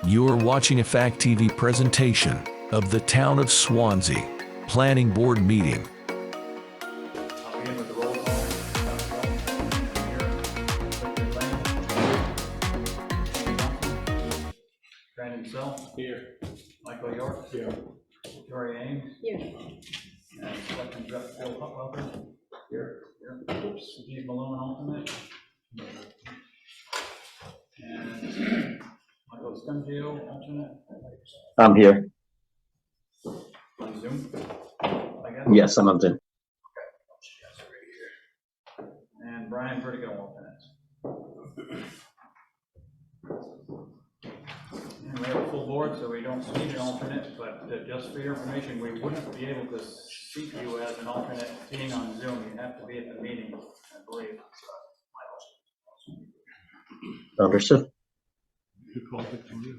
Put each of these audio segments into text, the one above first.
You are watching a Fact TV presentation of the Town of Swanzey Planning Board meeting. I'll begin with the roll call. Brandon Sell. Here. Michael York. Here. Victoria Ames. Here. And Selectman Jeff Bill Hutwelter. Here. Oops. Steve Malone, alternate. And Michael Swanzey, alternate. I'm here. On Zoom, I guess. Yes, I'm on Zoom. And Brian Vertigo, alternate. And we have a full board, so we don't need an alternate, but just for your information, we wouldn't be able to seat you as an alternate being on Zoom. You have to be at the meeting, I believe. Understood. You called Victoria?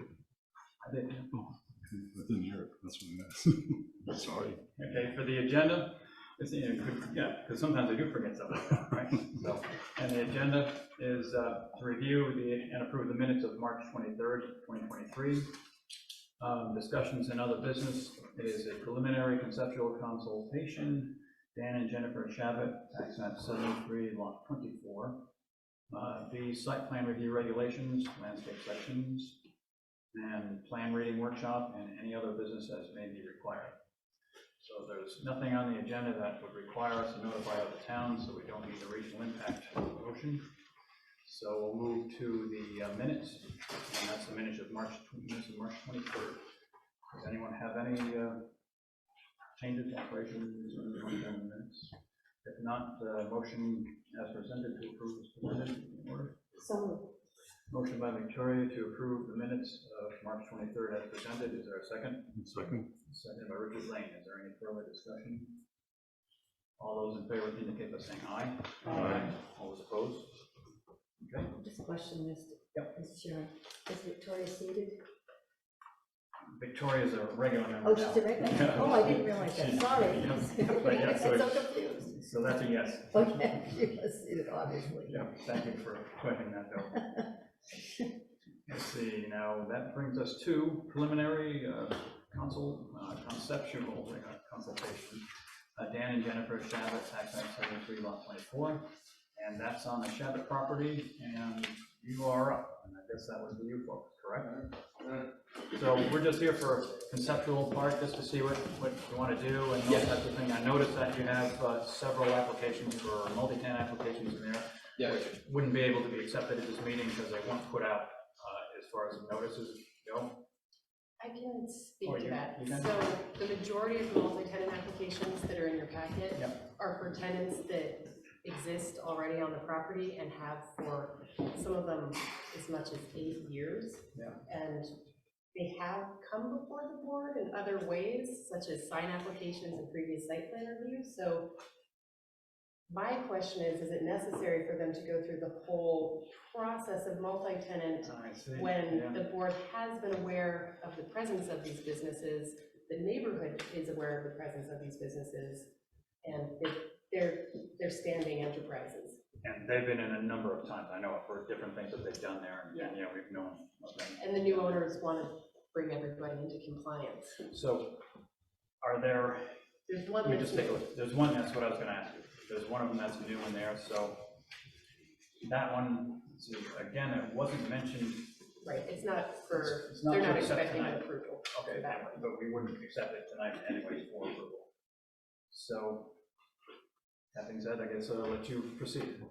I did. Oh, I didn't hear it. That's what I asked. Sorry. Okay, for the agenda, it's, yeah, because sometimes I do forget something, right? So, and the agenda is to review and approve the minutes of March 23rd, 2023. Discussions and other business is a preliminary conceptual consultation. Dan and Jennifer Chabott, tax map 73, lot 24. The site plan review regulations, landscape sections, and plan reading workshop, and any other business as may be required. So there's nothing on the agenda that would require us to notify other towns, so we don't need the regional impact motion. So we'll move to the minutes, and that's the minutes of March 23rd. Does anyone have any changes, alterations, or anything on the minutes? If not, motion as presented to approve is presented in order. So Motion by Victoria to approve the minutes of March 23rd as presented. Is there a second? Second. Second by Richard Lane. Is there any further discussion? All those in favor indicate by saying aye. Aye. All those opposed? Okay. just a question, Yep. Mr. Chairman. Is Victoria seated? Victoria is a regular member. Oh, she's a regular? Yeah. Oh, I didn't realize that. She's- Sorry. yeah, but yeah, I so got so confused. So that's a yes. Okay, she was seated, obviously. Yeah, thank you for pointing that out. Let's see, now that brings us to preliminary conceptual consultation. Dan and Jennifer Chabott, tax map 73, lot 24, and that's on the Chabott property, and you are up, and I guess that was the you folks, correct? So we're just here for conceptual part, just to see what you want to do and those types of things. I noticed that you have several applications for multi-tenant applications in there, which wouldn't be able to be accepted at this meeting because they weren't put out as far as notices go. I can speak Oh, to you that. can? So the majority of multi-tenant applications that are in your packet Yep. are for tenants that exist already on the property and have for some of them as much as 8 years. Yeah. And they have come before the board in other ways, such as sign applications and previous site plan reviews. So my question is it necessary for them to go through the whole process of multi-tenant I see. when Yeah. the board has been aware of the presence of these businesses, the neighborhood is aware of the presence of these businesses, and they're standing enterprises. And they've been in a number of times, I know, for different things that they've done there, and Yeah. yeah, we've known of them. And the new owners want to bring everybody into compliance. So are there, There's one let me that's just take a new. look. There's one, that's what I was gonna ask you. There's one of them that's new in there, so that one, let's see, again, it wasn't mentioned. Right, it's not for, It's not they're to not accept expecting tonight. an approval. Okay, but we wouldn't accept it tonight anyways for approval. So, that being said, I guess I'll let you proceed.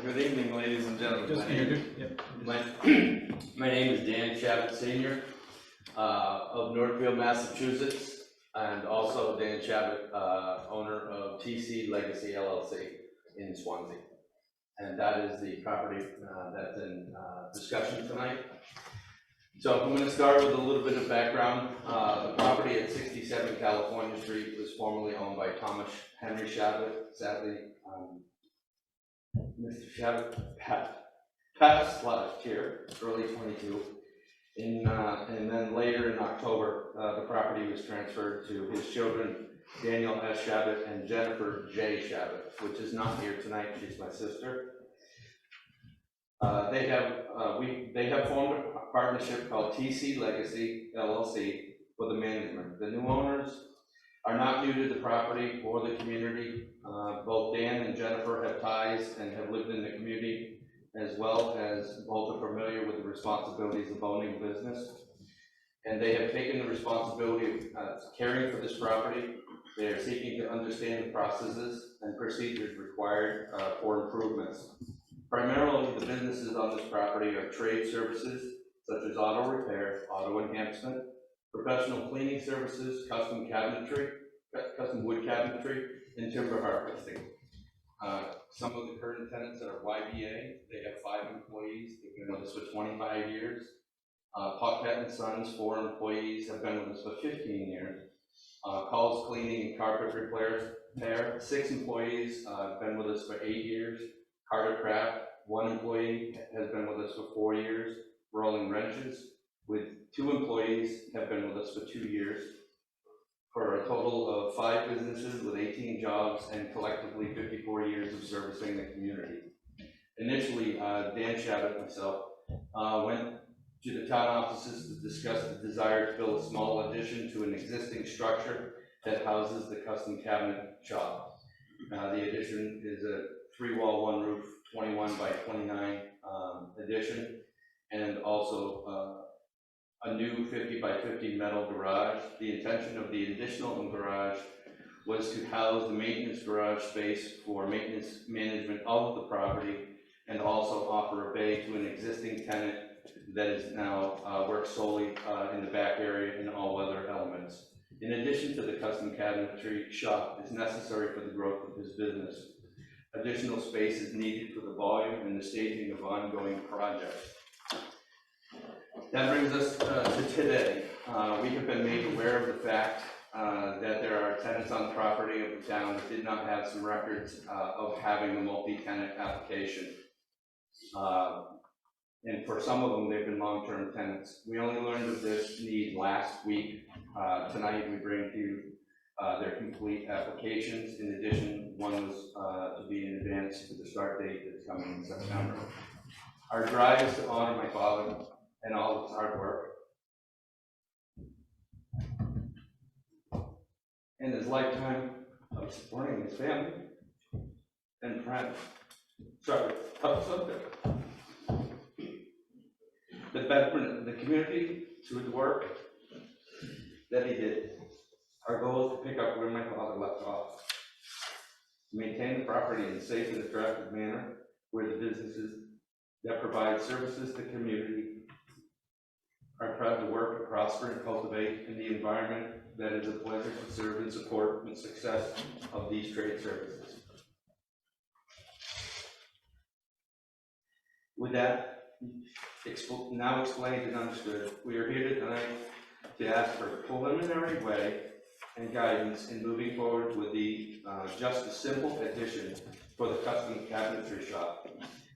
Good evening, ladies and gentlemen. Just introduce, yep. My name is Dan Chabott Sr. Of Northfield, Massachusetts, and also Dan Chabott, owner of TC Legacy LLC in Swanzey. And that is the property that's in discussion tonight. So I'm going to start with a little bit of background. The property at 67 California Street was formerly owned by Thomas Henry Chabott. Sadly, Mr. Chabott passed last year, early 22. And then later in October, the property was transferred to his children, Daniel S. Chabott and Jennifer J. Chabott, which is not here tonight. She's my sister. They have formed a partnership called TC Legacy LLC for the management. The new owners are not new to the property or the community. Both Dan and Jennifer have ties and have lived in the community, as well as both are familiar with the responsibilities of owning a business. And they have taken the responsibility of caring for this property. They are seeking to understand the processes and procedures required for improvements. Primarily, the businesses on this property are trade services, such as auto repair, auto enhancement, professional cleaning services, custom wood cabinetry, and timber harvesting. Some of the current tenants are YBA. They have 5 employees. They've been with us for 25 years. Paquette and Sons, 4 employees, have been with us for 15 years. Calls Cleaning and Carpet Repair, 6 employees, have been with us for 8 years. Carter Craft, 1 employee, has been with us for 4 years. Rolling Wrenches, with 2 employees, have been with us for 2 years. For a total of 5 businesses with 18 jobs and collectively 54 years of servicing the community. Initially, Dan Chabott and myself went to the town offices to discuss the desire to build a small addition to an existing structure that houses the custom cabinet shop. The addition is a 3-wall, 1-roof, 21 by 29 addition, and also a new 50 by 50 metal garage. The intention of the additional garage was to house the maintenance garage space for maintenance management of the property, and also offer a bay to an existing tenant that is now works solely in the back area in all weather elements. In addition to the custom cabinetry shop is necessary for the growth of his business. Additional space is needed for the volume and the staging of ongoing projects. That brings us to today. We have been made aware of the fact that there are tenants on the property of the town that did not have some records of having a multi-tenant application. And for some of them, they've been long-term tenants. We only learned of this need last week. Tonight, we bring to you their complete applications. In addition, one was to be in advance to the start date that's coming in September. Our drive is to honor my father and all of his hard work and his lifetime of supporting his family and friends. Sorry, tough subject. The betterment of the community through the work that he did. Our goal is to pick up where my father left off. Maintain the property in a safe and attractive manner where the businesses that provide services to the community are proud to work, to prosper, and cultivate in the environment that is a pleasure to serve and support the success of these trade services. With that, now explained and understood, we are here tonight to ask for a preliminary way and guidance in moving forward with the just a simple addition for the custom cabinetry shop.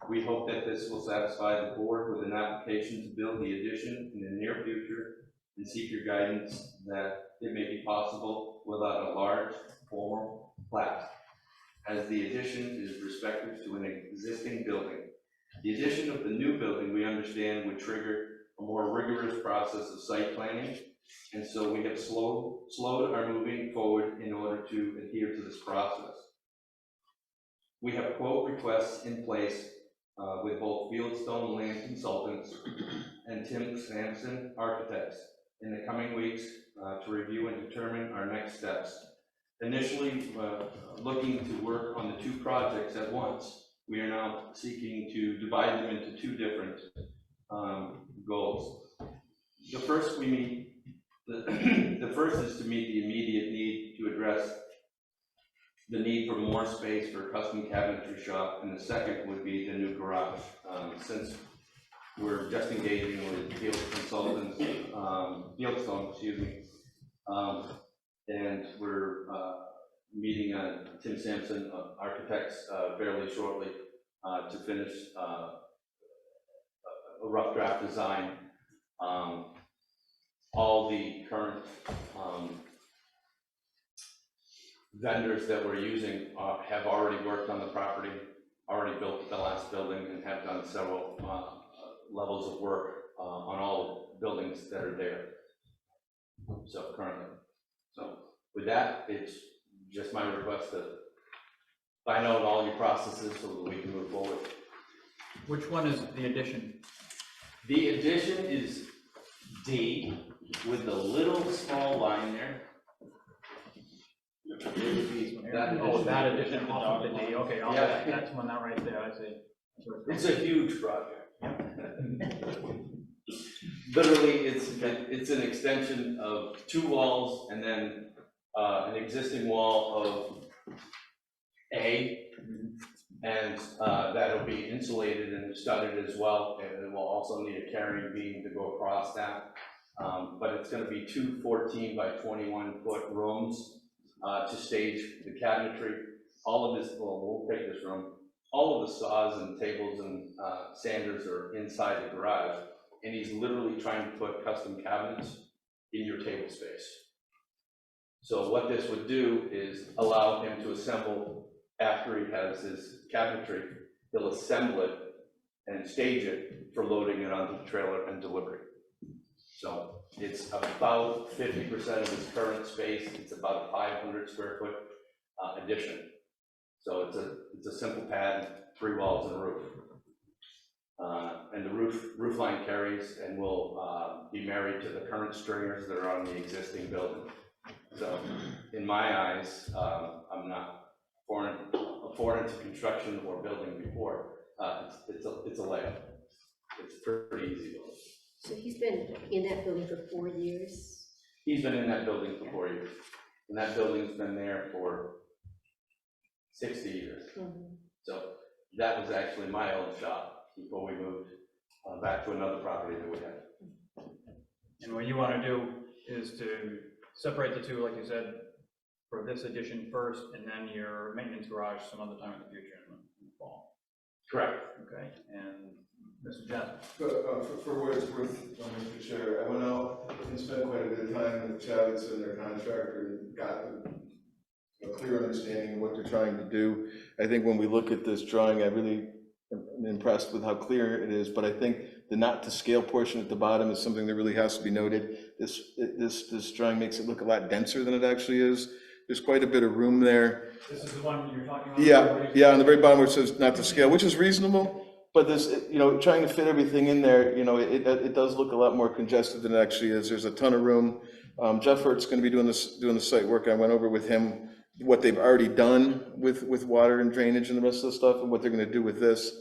We hope that this will satisfy the board with an application to build the addition in the near future and seek your guidance that it may be possible without a large formal plat, as the addition is respective to an existing building. The addition of the new building, we understand, would trigger a more rigorous process of site planning, and so we have slowed our moving forward in order to adhere to this process. We have quote requests in place with both Fieldstone Land Consultants and Tim Sampson Architects in the coming weeks to review and determine our next steps. Initially, looking to work on the 2 projects at once, we are now seeking to divide them into 2 different goals. The first is to meet the immediate need to address the need for more space for a custom cabinetry shop, and the second would be the new garage. Since we're just engaging with Fieldstone, and we're meeting Tim Sampson Architects fairly shortly to finish a rough draft design. All the current vendors that we're using have already worked on the property, already built the last building and have done several levels of work on all the buildings that are there. So currently, so with that, it's just my request to find out all your processes so that we can move forward. Which one is the addition? The addition is D with the little small line there. Oh, that addition off of the D, okay, oh, Yeah. that's one, that right there, I see. It's a huge project. Literally, it's an extension of 2 walls and then an existing wall of A, and that'll be insulated and studded as well, and it will also need a carrying beam to go across that. But it's gonna be 2 14 by 21 foot rooms to stage the cabinetry. All of this, well, we'll take this room. All of the saws and tables and sanders are inside the garage, and he's literally trying to put custom cabinets in your table space. So what this would do is allow him to assemble, after he has his cabinetry, he'll assemble it and stage it for loading it onto the trailer and delivery. So it's about 50% of his current space. It's about a 500 square foot addition. So it's a simple pad, 3 walls and a roof. And the roof line carries and will be married to the current stringers that are on the existing building. So in my eyes, I'm not foreign to construction or building before. It's a layup. It's pretty easy building. So he's been in that building for 4 years? He's been in that building for 4 years, and that building's been there for 60 years. Mhm. So that was actually my old shop before we moved back to another property that we had. And what you want to do is to separate the two, like you said, for this addition first, and then your maintenance garage some other time in the future in the fall. Correct. Okay, and Mr. Jasper? But for what it's worth, Mr. Chair, I went out and spent quite a bit of time with Chabott and their contractor and got a clear understanding of what they're trying to do. I think when we look at this drawing, I really am impressed with how clear it is, but I think the not to scale portion at the bottom is something that really has to be noted. This drawing makes it look a lot denser than it actually is. There's quite a bit of room there. This is the one you're talking about? Yeah, on the very bottom where it says not to scale, which is reasonable, but this, trying to fit everything in there, it does look a lot more congested than it actually is. There's a ton of room. Jeff Hurt's going to be doing the site work. I went over with him what they've already done with water and drainage and the rest of the stuff, and what they're going to do with this.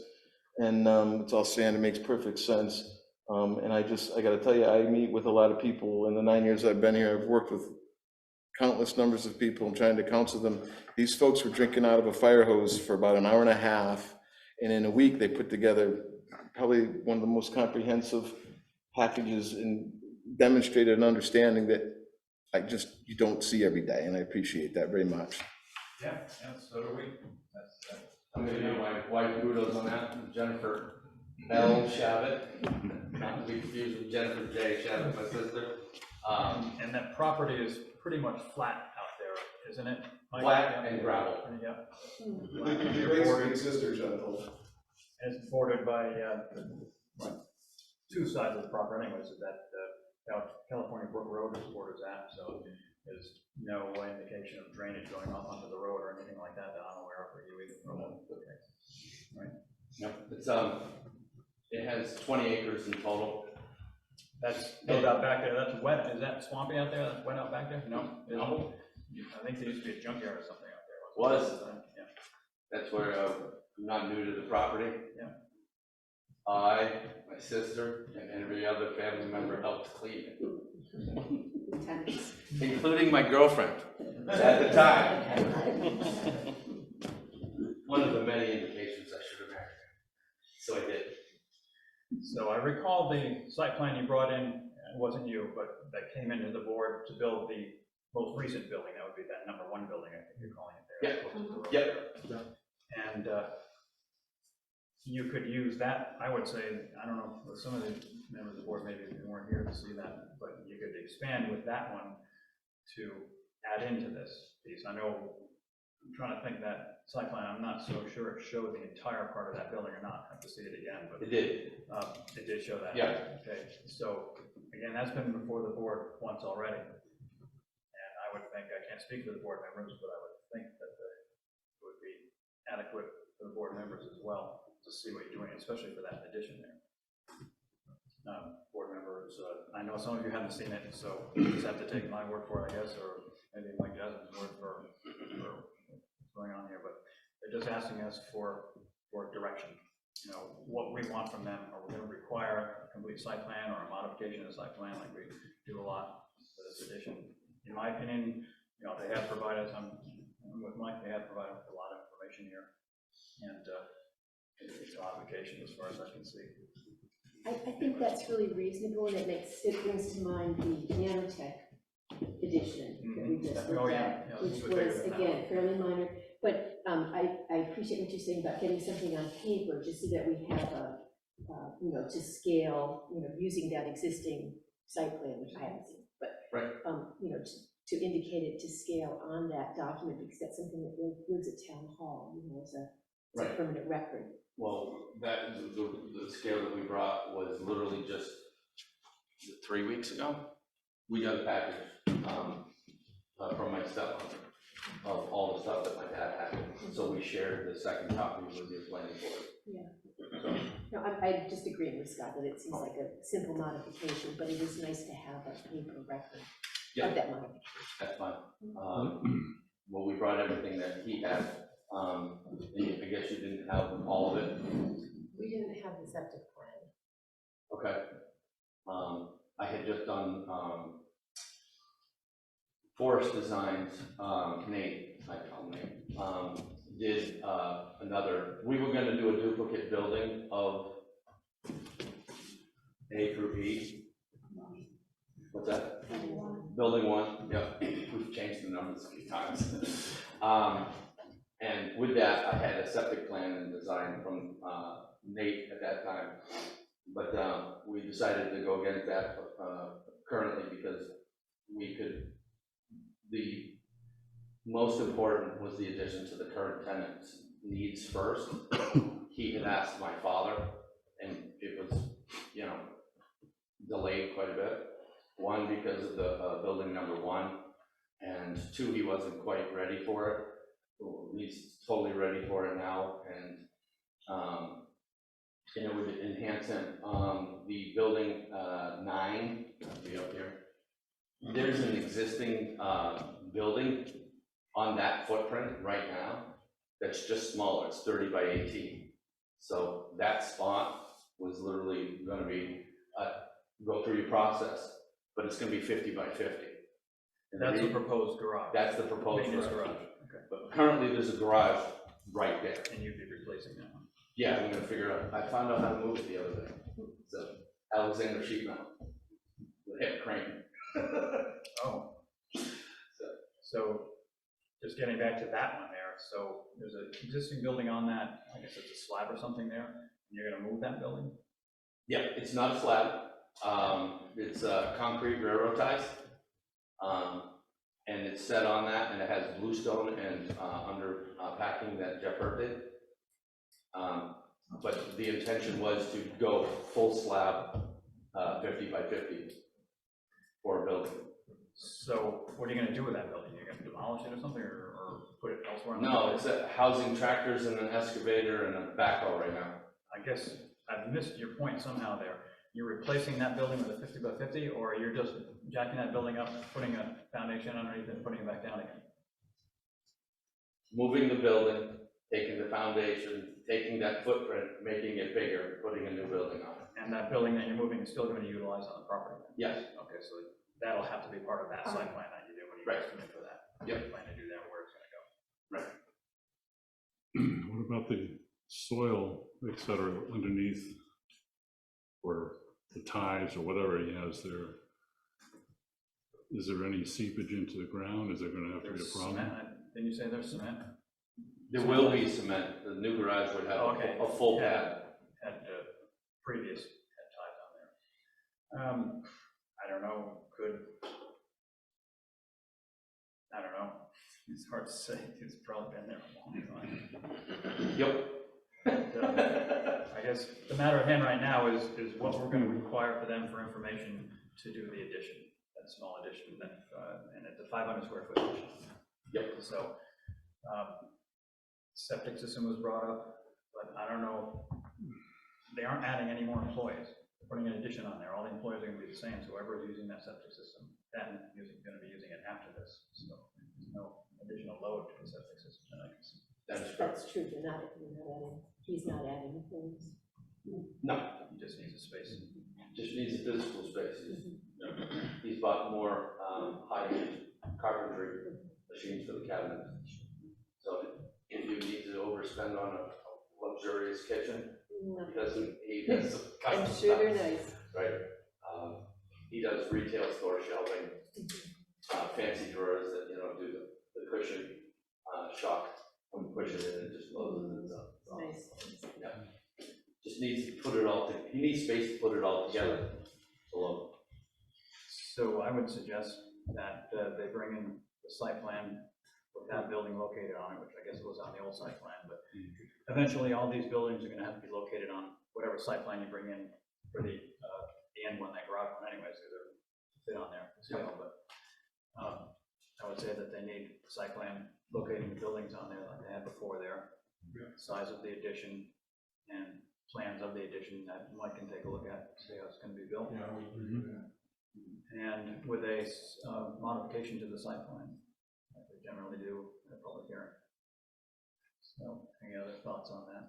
And it's all sand. It makes perfect sense. And I got to tell you, I meet with a lot of people. In the 9 years I've been here, I've worked with countless numbers of people and trying to counsel them. These folks were drinking out of a fire hose for about an hour and a half, and in a week they put together probably one of the most comprehensive packages and demonstrated an understanding that you don't see every day, and I appreciate that very much. Yeah, so do we. I'm gonna give my wife kudos on that, Jennifer L. Chabott, not to be confused with Jennifer J. Chabott, my sister. And that property is pretty much flat out there, isn't it? Mike? Flat and gravel. Yeah. You're basically sister gentle. And it's bordered by, 2 sides of the property anyways, so that, California Brook Road borders that, so there's no indication of drainage going off onto the road or anything like that I'm aware of for you either. Okay. Right. Yep, it has 20 acres in total. That's built out back there, that's wet, is that swampy out there, that's wet out back there? No? No. I think there used to be a junkyard or something out there. Was. Yeah. That's where I'm not new to the property. Yeah. I, my sister, and every other family member helped clean it, including my girlfriend at the time. One of the many indications I should have married her. So I did. So I recall the site plan you brought in, it wasn't you, but that came into the board to build the most recent building, that would be that number 1 building, I think you're calling it there. Yep. close to the road Yep. there. And you could use that, I would say, I don't know, with some of the members of the board maybe weren't here to see that, but you could expand with that one to add into this piece. I know I'm trying to think that site plan, I'm not so sure it showed the entire part of that building or not, I have to see it again, but It did. it did show that. Yeah. Okay, so, again, that's been before the board once already. And I would think, I can't speak for the board members, but I would think that it would be adequate for the board members as well to see what you're doing, especially for that addition there. Board members, I know some of you haven't seen it, so you just have to take my word for it, I guess, or maybe Mike Jasmine's word for what's going on here, but they're just asking us for direction. You know, what we want from them. Are we going to require a complete site plan or a modification of the site plan like we do a lot for this addition? In my opinion, you know, they have provided, I'm with Mike, they have provided a lot of information here, and it's a modification as far as I can see. I think that's really reasonable, and it brings to mind the nanotech edition that we just Oh, looked yeah, at, yeah, which we'll take was, it now. again, fairly minor. But I appreciate what you're saying about getting something on paper, just so that we have a, you know, to scale, you know, using that existing site plan, which I haven't seen, but, Right. you know, to indicate it to scale on that document, because that's something that lives at town hall, you know, as a Right. permanent record. Well, that, the scale that we brought was literally just 3 weeks ago. We got a package, from my stepmother of all the stuff that my dad had. So we shared the second copy with the planning board. Yeah. No, I just agree with Scott that it seems like a simple modification, but it is nice to have a paper record Yeah. of that modification. That's fine. Well, we brought everything that he had. And I guess you didn't have all of it. We didn't have the septic plan. Okay. I had just done, Forest Designs, Nate, I call him Nate, did, another, we were gonna do a duplicate building of A through E. What's that? Building one, yep, we've changed the numbers a few times. And with that, I had a septic plan and design from, Nate at that time. But, we decided to go against that, currently because we could, the most important was the addition to the current tenant's needs first. He had asked my father, and it was, you know, delayed quite a bit. One, because of the building number one, and two, he wasn't quite ready for it. Well, he's totally ready for it now, and it would enhance it. The building 9, that'll be up here. There's an existing building on that footprint right now that's just smaller. It's 30 by 18. So that spot was literally going to be go through your process, but it's going to be 50 by 50. And That's the proposed garage. That's the proposed Maintenance garage. garage, okay. But currently, there's a garage right there. And you'd be replacing that one. Yeah, I'm gonna figure out, I found out how to move it the other day. So Alexander sheet metal. With head crane. Oh. So, just getting back to that one there, so there's an existing building on that, I guess it's a slab or something there, and you're gonna move that building? Yeah, it's not a slab. It's concrete railroad ties. And it's set on that, and it has bluestone and under packing that Jeff Hurt did. But the intention was to go full slab, 50 by 50 for a building. So, what are you gonna do with that building? You're gonna demolish it or something, or put it elsewhere? on the No, site? it's housing tractors and an excavator and a backhoe right now. I guess I've missed your point somehow there. You're replacing that building with a 50 by 50, or you're just jacking that building up, putting a foundation underneath it, and putting it back down again? Moving the building, taking the foundation, taking that footprint, making it bigger, putting a new building on it. And that building that you're moving is still gonna be utilized on the property? Yes. Okay, so that'll have to be part of that site plan that you do when you Right. estimate for that. Yep. You plan to do that, where it's gonna go. What about the soil, et cetera, underneath, or the ties or whatever he has there? Is there any seepage into the ground? Is there gonna have to be a There's problem? cement, didn't you say there's cement? There will be cement. The new garage would have Okay. a full pad. Had previous had ties on there. I don't know, I don't know. It's hard to say, it's probably been there a long time. Yep. I guess the matter at hand right now is what we're gonna require for them for information to do the addition, that small addition, that, and it's a 500 square foot addition. Yep. So, septic system was brought up, but I don't know, they aren't adding any more employees, putting an addition on there, all the employees are gonna be the same, so whoever is using that septic system, then gonna be using it after this, so there's no additional load to the septic system that I can see. That is correct. That's true, you're not adding, he's not adding things. No, He just needs a space. just needs a physical space. He's bought more high-end carpentry machines for the cabinet. So if you need to overspend on a luxurious kitchen, because he does some custom I'm sure they're stuff, nice. right? He does retail store shelving, fancy drawers that, do the cushion shock when you push it in, it just closes itself. Nice. Just needs to put it all, he needs space to put it all together. So, So I would suggest that they bring in the site plan with that building located on it, which I guess was on the old site plan, but eventually all these buildings are gonna have to be located on whatever site plan you bring in for the end when they garage one anyways, because they're fit on there, so, but I would say that they need the site plan locating the buildings on there like they had before there, size of the addition, and plans of the addition that Mike can take a look at, see how it's gonna be built. Yeah, we do that. And with a modification to the site plan, like we generally do at a public hearing. So, any other thoughts on that?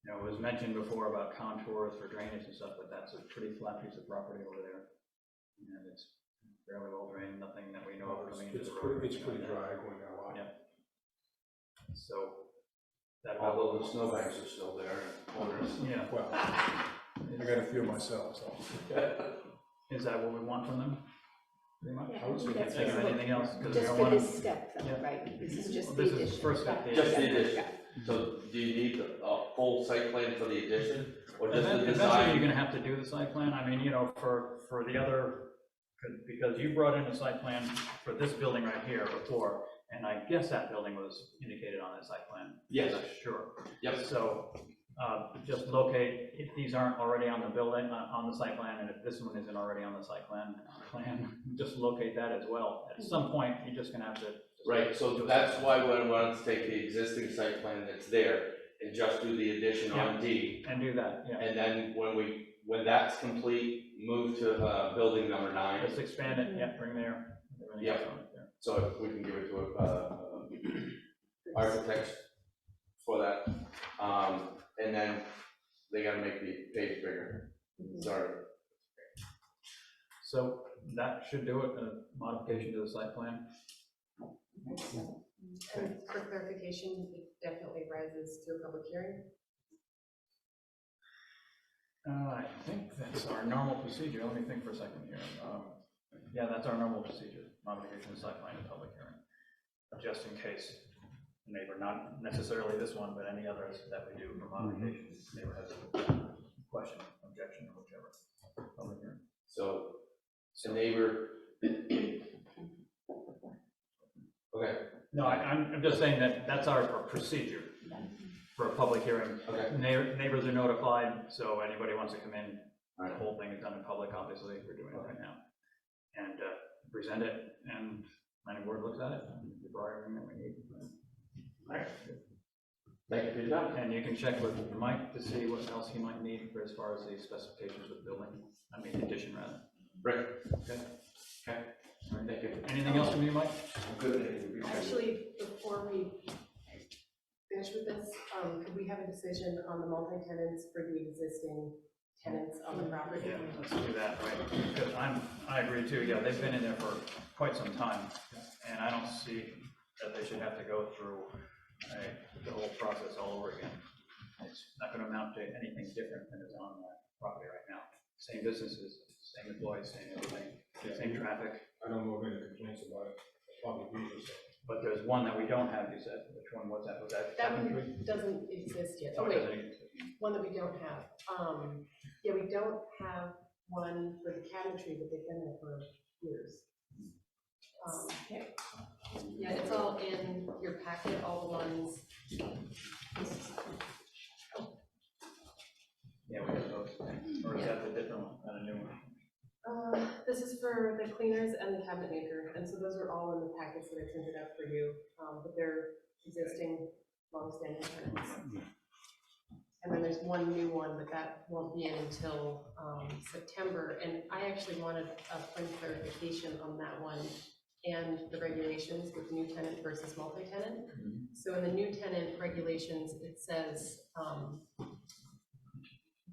It was mentioned before about contours for drainage and stuff, but that's a pretty flat piece of property over there. And it's fairly well drained, nothing that we know of coming into the road. It's pretty dry going down a lot. Yeah. So, that although the snowbanks are still there and corners. yeah. Well, I got a few myself, so. Is that what we want from them? Pretty much? Yeah, I would say We can't that's think of what- anything else, because we Just don't for want this step, though, Yeah. right? This is just Well, the this is addition. first step, the Just the Yeah. addition. So do you need a full site plan for the addition, or just the Eventually, you're design? gonna have to do the site plan, I mean, for the other, because you brought in a site plan for this building right here before, and I guess that building was indicated on that site plan. Yes. Sure. Yep. So, just locate, if these aren't already on the building, on the site plan, and if this one isn't already on the site plan, just locate that as well. At some point, you're just gonna have to. Right, so that's why we wanted to take the existing site plan that's there and just do the addition on D. And do that, yeah. And then when that's complete, move to building number 9. Just expand it, yeah, bring there, everything else on it there. So if we can give it to architects for that. And then they gotta make the page bigger. Sorry. So that should do it, a modification to the site plan. And for clarification, it definitely rises to a public hearing. I think that's our normal procedure, let me think for a second here. Yeah, that's our normal procedure, modification of site plan to public hearing. Just in case the neighbor, not necessarily this one, but any others that we do for modification, neighbor has a question, objection, or whichever. Public hearing. So neighbor. Okay, No, I'm just saying that that's our procedure for a public hearing. okay. Neighbors are notified, so anybody wants to come in, All the right. whole thing is done in public, obviously, we're doing it right now. And present it, and planning board looks at it, and we draw everything that we need. All right. Thank you for your time. And you can check with Mike to see what else he might need for as far as the specifications of the building, addition rather. Rick. Okay. Okay. All right, Thank you. anything else from you, Mike? Good. Actually, before we finish with this, could we have a decision on the multi-tenants for the existing tenants on the property? Yeah, let's do that, right, because I agree too, yeah, they've been in there for quite some time, and I don't see that they should have to go through the whole process all over again. It's not gonna amount to anything different than is on that property right now. Same businesses, same employees, same everything, same traffic, I don't know of any complaints about it, probably people say. but there's one that we don't have, you said, which one was that, That Cabin Tree? one doesn't exist yet. Oh, Oh, it wait, doesn't exist. one that we don't have. Yeah, we don't have one for the cabin tree, but they've been there for years. Yeah, it's all in your packet, all the ones. Yeah, we have those, or is that the different one, not a new one? This is for the cleaners and the cabinet maker, and so those are all in the packets that I printed out for you, but they're existing long-standing tenants. And then there's one new one, but that won't be in until September, and I actually wanted a point of clarification on that one and the regulations with new tenant versus multi-tenant. So in the new tenant regulations, it says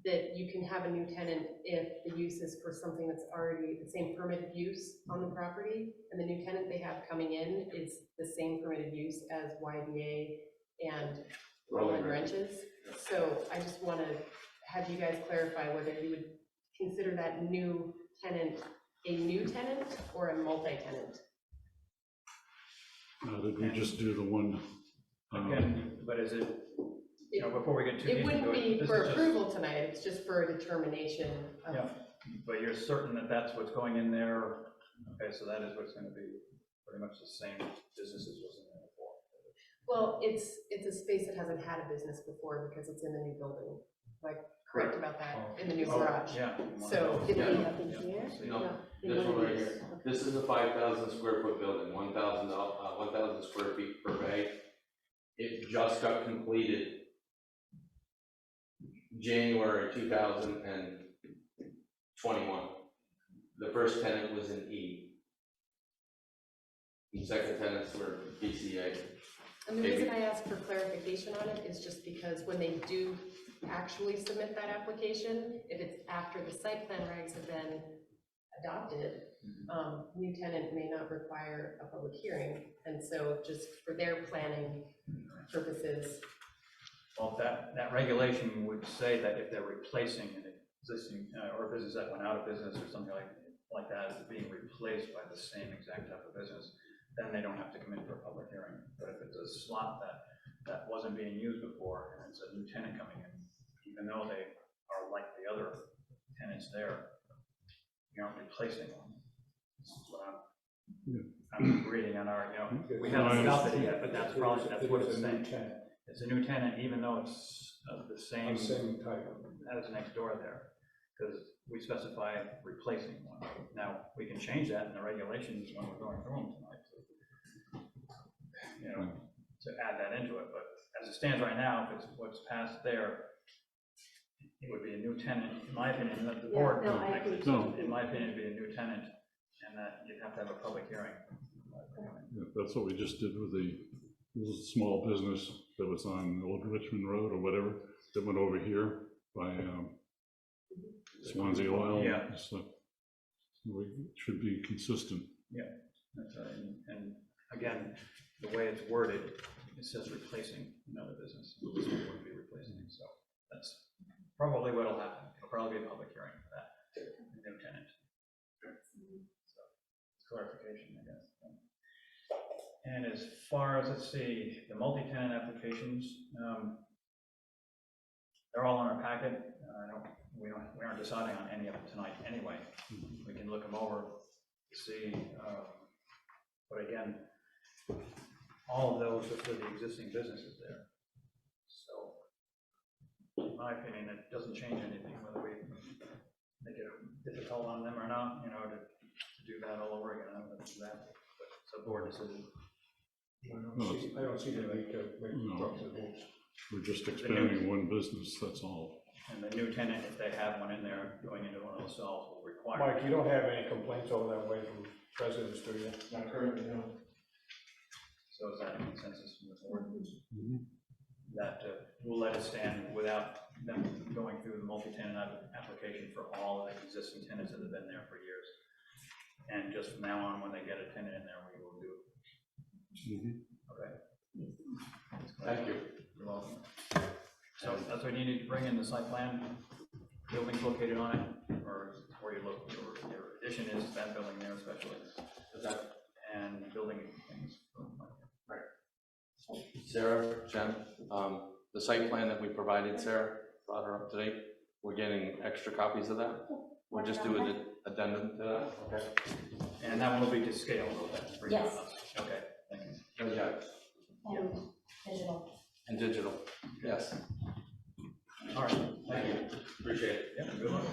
that you can have a new tenant if the use is for something that's already the same permitted use on the property, and the new tenant they have coming in is the same permitted use as YBA and Rolling Wrenches. So I just want to have you guys clarify whether you would consider that new tenant a new tenant or a multi-tenant. Did we just do the one? Again, but is it, you know, before we get too deep It into wouldn't be this for is just- approval tonight, it's just for a determination of. Yeah, but you're certain that that's what's going in there? Okay, so that is what's gonna be pretty much the same business as what's in there before. Well, it's a space that hasn't had a business before because it's in the new building. Like, correct about that, in the new Oh, garage. yeah. So Did Yeah. we up in here? No, in this one one of right these? here. This is a 5,000 square foot building, 1,000 square feet per bay. It just got completed January 2021. The first tenant was in E. The second tenants were BCA. And the reason I ask for clarification on it is just because when they do actually submit that application, if it's after the site plan regs have been adopted, new tenant may not require a public hearing. And so just for their planning purposes, Well, that regulation would say that if they're replacing an existing, or a business that went out of business or something like that, is being replaced by the same exact type of business, then they don't have to come in for a public hearing. But if it's a slot that wasn't being used before, and it's a new tenant coming in, even though they are like the other tenants there, you aren't replacing one. This is what I'm reading on our, we haven't adopted it yet, but that's probably, that's what it's saying. It's a new tenant, even though it's the same Same type. as next door there, because we specify replacing one. Now, we can change that in the regulations when we're going through them tonight, to add that into it, but as it stands right now, if it's what's passed there, it would be a new tenant, in my opinion, that the board, no, I agree. in my opinion, it'd be a new tenant, and that you'd have to have a public hearing. Yeah, that's what we just did with this was a small business that was on Old Richmond Road or whatever, that went over here by Swanzey Oil. Yeah. So we should be consistent. That's right, and again, the way it's worded, it says replacing another business. This one wouldn't be replacing, so that's probably what'll happen. It'll probably be a public hearing for that new tenant. So, it's clarification, I guess. And as far as, let's see, the multi-tenant applications, they're all in our packet. We aren't deciding on any of them tonight anyway. We can look them over to see, but again, all of those are for the existing businesses there. So, in my opinion, it doesn't change anything whether we make it difficult on them or not, to do that all over again. I'm gonna do that, but it's a board decision. I don't see the need to make the rules. We're just expanding one business, that's all. And the new tenant, if they have one in there going into one of those cells, will require. Mike, you don't have any complaints over that way from residents, do you? Not currently, no. So is that a consensus from the board? That we'll let it stand without them going through the multi-tenant application for all of the existing tenants that have been there for years. And just from now on, when they get a tenant in there, we will do. Okay. Thank you. You're welcome. So that's what you need to bring in the site plan, buildings located on it, or where you look, your addition is that building there especially. And building things. Sarah, Jen, the site plan that we provided, Sarah, brought her up to date. We're getting extra copies of that. We'll just do an addendum to that. Okay. And that one will be to scale, though, that's. Yes. Okay, Oh, yeah. Digital. And digital, yes. All right, Thank you, appreciate it. yeah, good luck.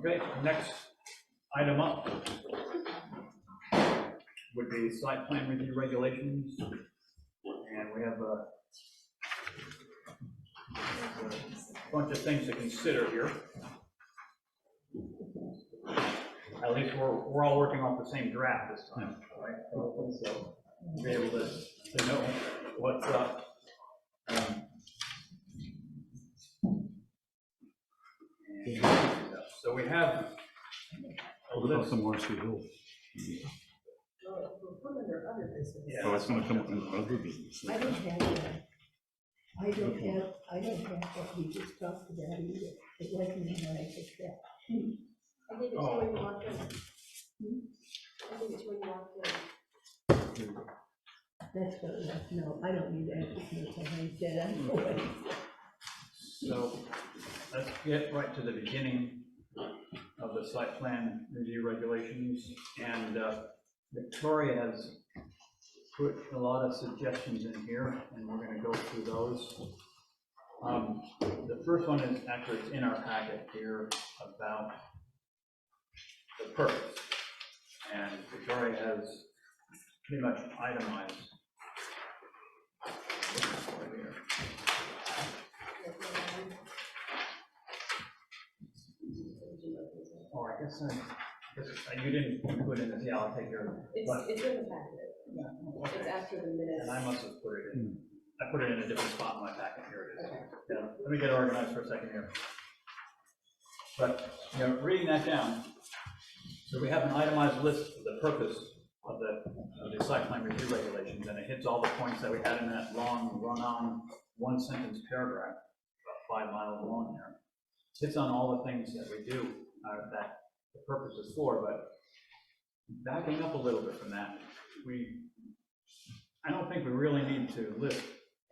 Okay, next item up would be site plan review regulations. And we have a bunch of things to consider here. At least we're all working off the same draft this time, right? So we'll be able to know what's up. So we have a What about list. the Marcy Hill? We'll put under other business. Yeah. Oh, it's gonna come under other business. I don't have that. I don't have what we just talked about either. It wasn't in when I picked that. I gave it to you when you walked in. I gave it to you when you walked in. That's what it was. No, I don't need that. It's no time I said, I know what it is. So let's get right to the beginning of the site plan review regulations. And Victoria has put a lot of suggestions in here, and we're going to go through those. The first one is actually it's in our packet here about the purpose. And Victoria has pretty much itemized this right here. Oh, I guess you didn't include it in this, yeah, I'll take your, It's in the packet. It's after the minutes. and I must have put it in, I put it in a different spot in my packet, here it is. Okay. Yeah, let me get organized for a second here. But, you know, reading that down, so we have an itemized list of the purpose of the site plan review regulations, and it hits all the points that we had in that long run-on, one-sentence paragraph, about 5 miles long there. Hits on all the things that we do, that the purpose is for, but backing up a little bit from that, I don't think we really need to list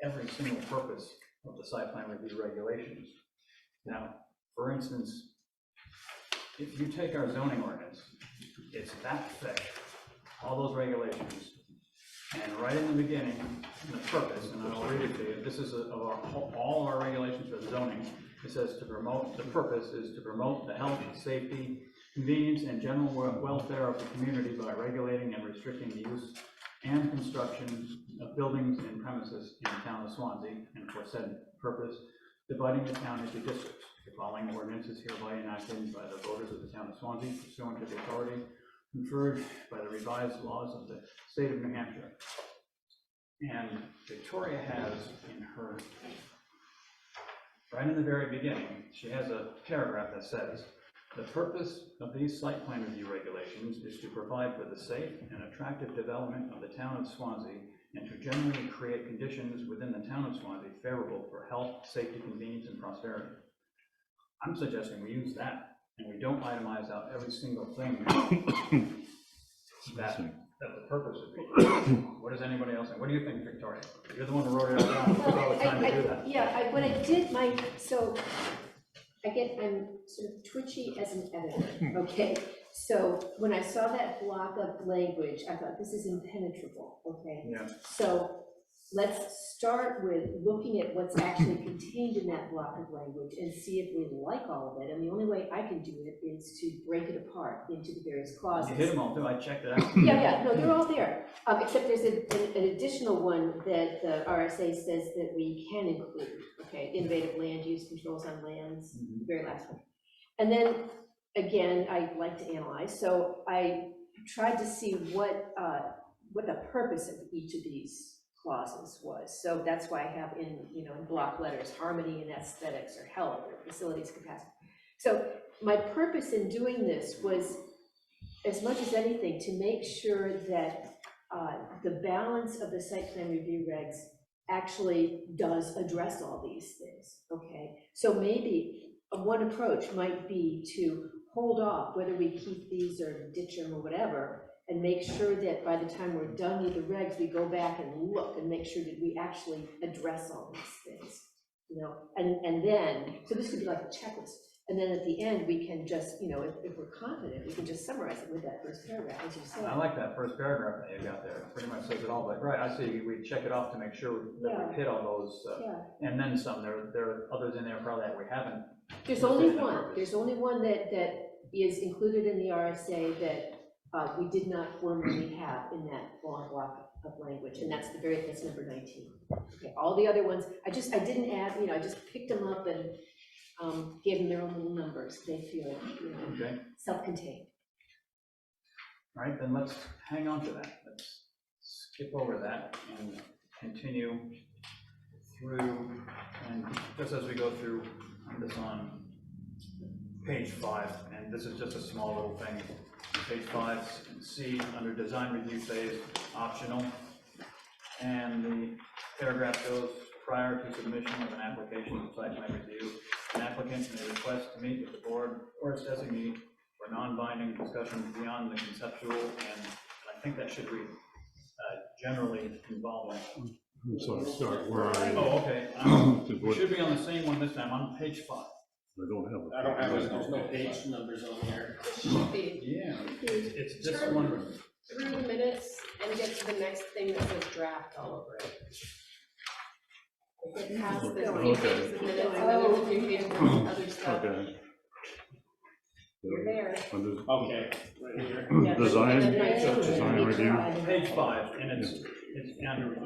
every single purpose of the site plan review regulations. Now, for instance, if you take our zoning ordinance, it's that thick, all those regulations, and right in the beginning, in the purpose, and I'll read it to you, this is of all our regulations for zoning. It says to promote, the purpose is to promote the health, safety, convenience, and general welfare of the community by regulating and restricting the use and construction of buildings and premises in the town of Swanzey, and for said purpose, dividing the town into districts. The following ordinance is hereby enacted by the voters of the town of Swanzey pursuant to the authority conferred by the revised laws of the state of New Hampshire. And Victoria has in her, right in the very beginning, she has a paragraph that says, the purpose of these site plan review regulations is to provide for the safe and attractive development of the town of Swanzey and to generally create conditions within the town of Swanzey favorable for health, safety, convenience, and prosperity. I'm suggesting we use that and we don't itemize out every single thing that the purpose would be. What does anybody else think? What do you think, Victoria? You're the one who wrote it all down. Took all the time to do that. Yeah, when I did so I'm sort of twitchy as an editor, okay? So when I saw that block of language, I thought, this is impenetrable, okay? Yeah. So let's start with looking at what's actually contained in that block of language and see if we like all of it. And the only way I can do it is to break it apart into the various clauses. You hit them all too. I checked it out. Yeah, no, they're all there. Except there's an additional one that the RSA says that we can include, okay? Innovative land use controls on lands, the very last one. And then, again, I like to analyze, so I tried to see what the purpose of each of these clauses was. So that's why I have in block letters, harmony and aesthetics, or health, or facilities capacity. So my purpose in doing this was, as much as anything, to make sure that the balance of the site plan review regs actually does address all these things, okay? So maybe one approach might be to hold off, whether we keep these or ditch them or whatever, and make sure that by the time we're done with the regs, we go back and look and make sure that we actually address all these things, you know? And then, so this could be like a checklist. And then at the end, we can just, you know, if we're confident, we can just summarize it with that first paragraph, as you said. I like that first paragraph that you got there, it pretty much says it all, but right, I see, we check it off to make sure that Yeah. we hit all those, Yeah, and then some, there are others in there probably that we haven't. there's only one, that is included in the RSA that we did not formally have in that long block of language, and that's that's number 19. Okay, all the other ones, I didn't add, you know, I just picked them up and gave them their own little numbers. They feel, you know, Okay, self-contained. all right, then let's hang on to that, let's skip over that and continue through, and just as we go through, I'm just on page 5, and this is just a small little thing. Page 5, C, under design review phase, optional. And the paragraph goes, prior to submission of an application for site plan review, an applicant may request to meet with the board or its designee for non-binding discussions beyond the conceptual, and I think that should read generally involving. I'm sorry, where are you? Oh, okay. We What- should be on the same one this time, on page 5. I don't have it. I don't have, there's no page numbers on here. It should be Yeah. It's this Turn one. through the minutes and get to the next thing that says draft all over it. It has the few pages of minutes, and then there's a few pages of other stuff. Okay. You're there. Under Okay, right here. Yeah, Design, and then design review. Page 5, and it's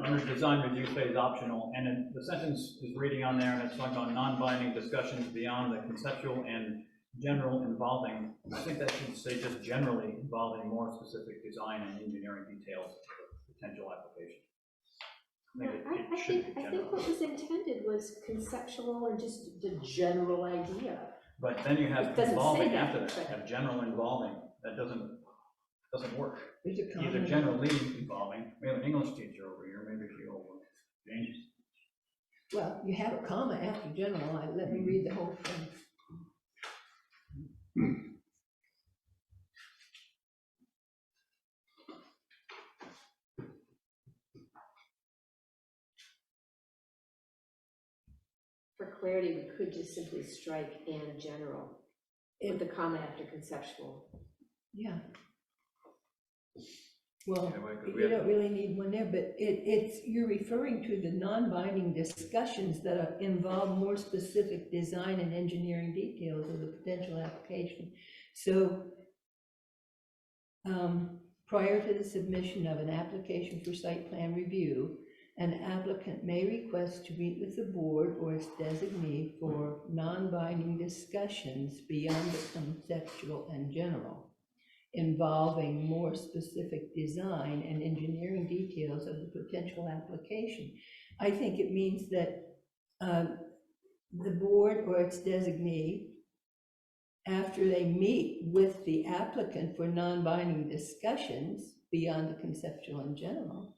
under design review phase optional, and the sentence is reading on there, and it's talking about non-binding discussions beyond the conceptual and general involving, I think that should say just generally involving more specific design and engineering details of the potential application. I think it should be I think general. what was intended was conceptual and just the general idea. But then you have It doesn't say involving that, after that, but- have general involving, that doesn't work. There's a Either generally involving, we have an English teacher over here, maybe she'll change. Well, you have a comma after general, let me read the whole thing. For clarity, we could just simply strike "and general" with the comma after conceptual. Yeah. Well, Yeah, wait, 'cause we you have- don't really need one there, but you're referring to the non-binding discussions that involve more specific design and engineering details of the potential application. So, prior to the submission of an application for site plan review, an applicant may request to meet with the board or its designee for non-binding discussions beyond the conceptual and general, involving more specific design and engineering details of the potential application. I think it means that the board or its designee, after they meet with the applicant for non-binding discussions beyond the conceptual and general,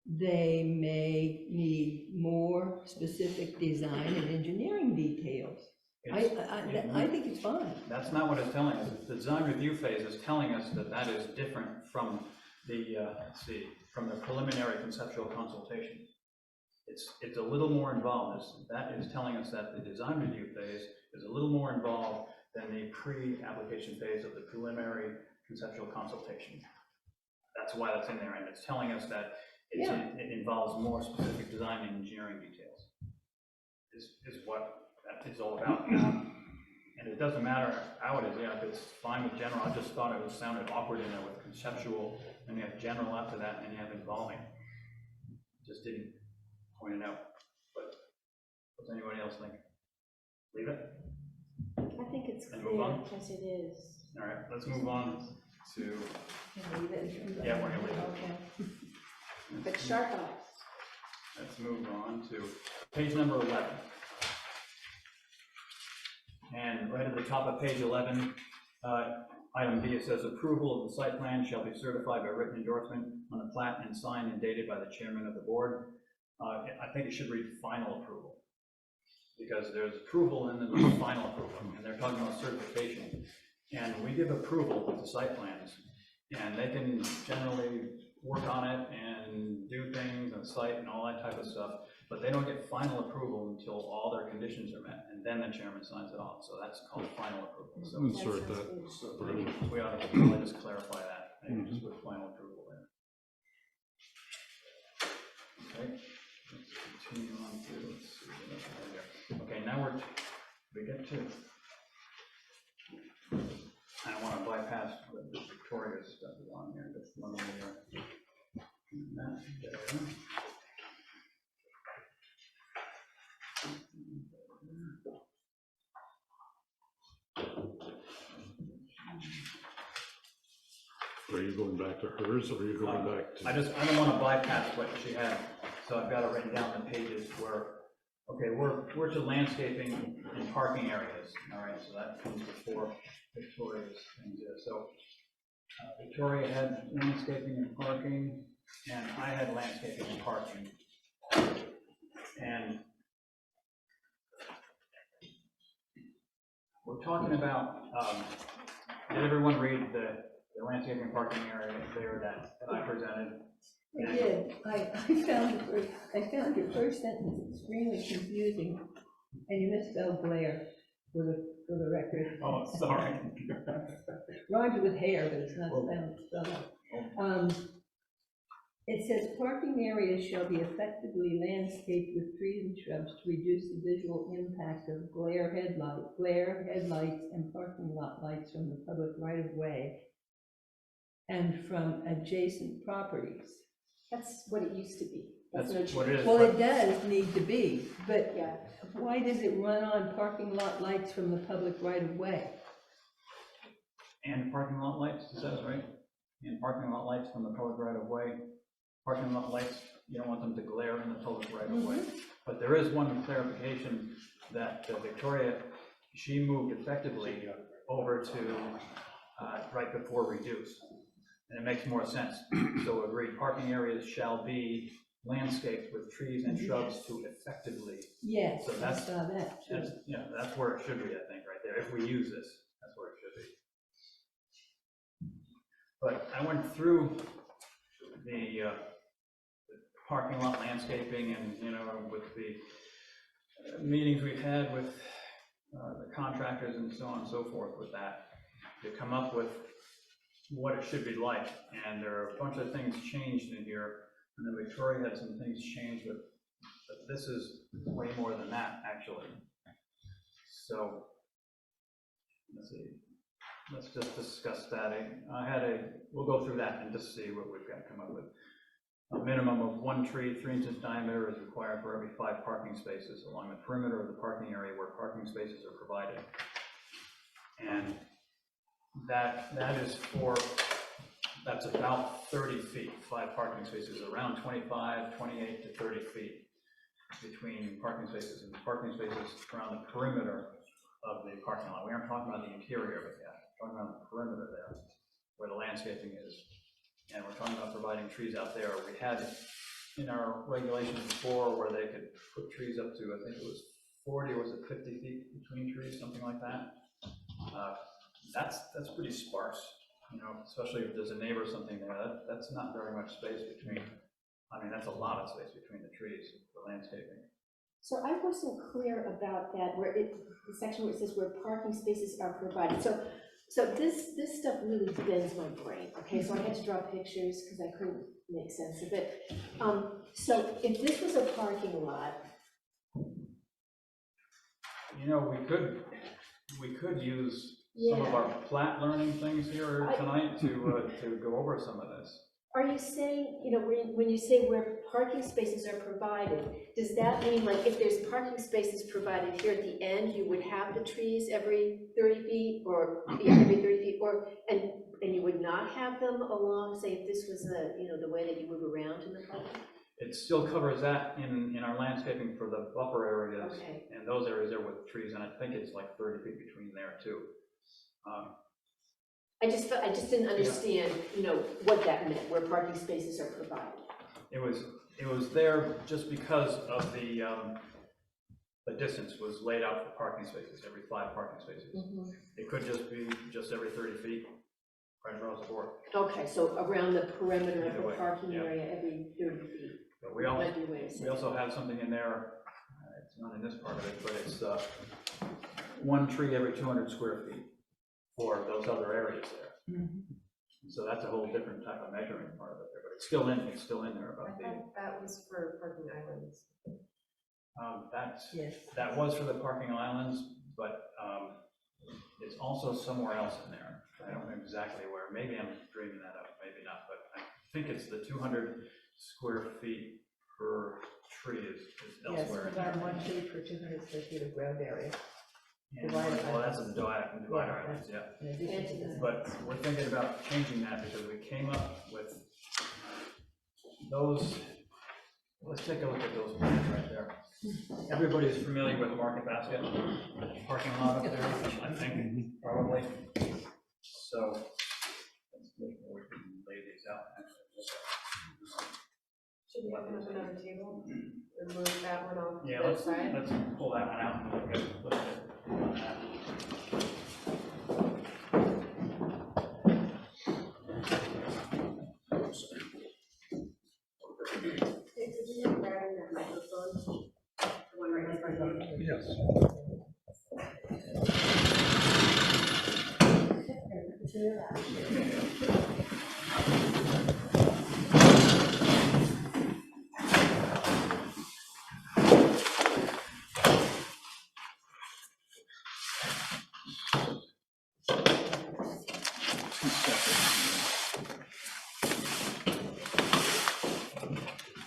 they may need more specific design and engineering details. I think it's fine. That's not what it's telling us. The design review phase is telling us that that is different from the, from the preliminary conceptual consultation. It's a little more involved. That is telling us that the design review phase is a little more involved than the pre-application phase of the preliminary conceptual consultation. That's why that's in there, and it's telling us that it involves more specific design and engineering details. Is what that is all about. And it doesn't matter how it is, if it's fine with general. I just thought it sounded awkward in there with conceptual, and you have general after that, and then you have involving. Just didn't point it out. But what does anybody else think? Leave it? I think it's And move clear, on? as it is. All right, let's move on to, yeah, we're gonna leave it. But sharp eyes. Let's move on to page number 11. And right at the top of page 11, item B, it says approval of the site plan shall be certified by written endorsement on the plat and signed and dated by the chairman of the board. I think it should read final approval. because there's approval and then there's final approval, and they're talking about certification. And we give approval to site plans, and they can generally work on it and do things on site and all that type of stuff, but they don't get final approval until all their conditions are met, and then the chairman signs it off, so that's called final approval. So Insert that. we ought to really just clarify that, maybe just with final approval there. Okay, let's continue on to, let's see what else we have here. Okay, now we get to, I don't want to bypass the Victoria stuff is on here, just one more. That, there. Are you going back to hers, or are you going back to? I don't want to bypass what she had, so I've got it written down in pages where, okay, we're to landscaping and parking areas, all right, so that comes before Victoria's things here. So Victoria had landscaping and parking, and I had landscaping and parking. And we're talking about, did everyone read the landscaping and parking area there that I presented? I did. I found your first sentence extremely confusing, and you misspelled glare for the record. Oh, sorry. Rhymes with hair, but it's not spelled out. It says parking areas shall be effectively landscaped with trees and shrubs to reduce the visual impact of glare, headlights, and parking lot lights from the public right of way and from adjacent properties. That's what it used to be. That's no change. what it is. Well, it does need to be, but Yeah, why does it run on parking lot lights from the public right of way? And parking lot lights, it says, right? And parking lot lights from the public right of way. Parking lot lights, you don't want them to glare in the public right of way. But there is one clarification that Victoria, she moved effectively over to right before reduce. And it makes more sense. So agreed, parking areas shall be landscaped with trees and shrubs to effectively. Yes, So I that's- saw that. That's where it should be, I think, right there. If we use this, that's where it should be. But I went through the parking lot landscaping and, with the meetings we've had with the contractors and so on and so forth with that, to come up with what it should be like. And there are a bunch of things changed in here, and then Victoria had some things changed, but this is way more than that, actually. So, let's see, let's just discuss that. We'll go through that and just see what we've got to come up with. A minimum of 1 tree 3 inches diameter is required for every 5 parking spaces along the perimeter of the parking area where parking spaces are provided. And that's about 30 feet, 5 parking spaces, around 25, 28 to 30 feet between parking spaces, and parking spaces around the perimeter of the parking lot. We aren't talking about the interior of it yet, we're talking about the perimeter there, where the landscaping is. And we're talking about providing trees out there. We had in our regulations before where they could put trees up to, I think it was 40, or was it 50 feet between trees, something like that. That's pretty sparse, especially if there's a neighbor or something there. That's not very much space between. I mean, that's a lot of space between the trees for landscaping. so I wasn't clear about that, the section where it says where parking spaces are provided. So this stuff really bends my brain, okay? So I had to draw pictures because I couldn't make sense of it. So if this was a parking lot. We could use some of our plat learning things here tonight to go over some of this. Are you saying, when you say where parking spaces are provided, does that mean like if there's parking spaces provided here at the end, you would have the trees every 30 feet or every 30 feet, and you would not have them along, say if this was the way that you move around in the park? It still covers that in our landscaping for the buffer areas. Okay. And those areas are with trees, and I think it's like 30 feet between there too. I just didn't understand, what that meant, where parking spaces are provided. It was there just because of the the distance was laid out for parking spaces, every 5 parking spaces. It could just be just every 30 feet, right across the board. Okay, so around the perimeter of Either the way, parking yeah. area, every 30 feet. But we also, Might be a way to say we also have something in there, it's not in this part of it, but it's 1 tree every 200 square feet for those other areas there. So that's a whole different type of measuring part of it there, but it's still in there I about the, thought that was for parking islands. Yes. that was for the parking islands, but it's also somewhere else in there. I don't know exactly where, maybe I'm dreaming that up, maybe not, but I think it's the 200 square feet per tree is Yes, elsewhere in about there. 1 tree per 200 square feet of ground area, And, divider well, that's a divider Yeah, islands, yeah. in addition to that. But we're thinking about changing that because we came up with those, let's take a look at those plans right there. Everybody's familiar with Market Basket, parking lot up there, I think, probably. So, let's look where we can lay these out. Should we open up another table or move that one off Yeah, to the let's side? pull that one out and look at that. Hey, could you look back in that microphone? The one right in front of you. Yes.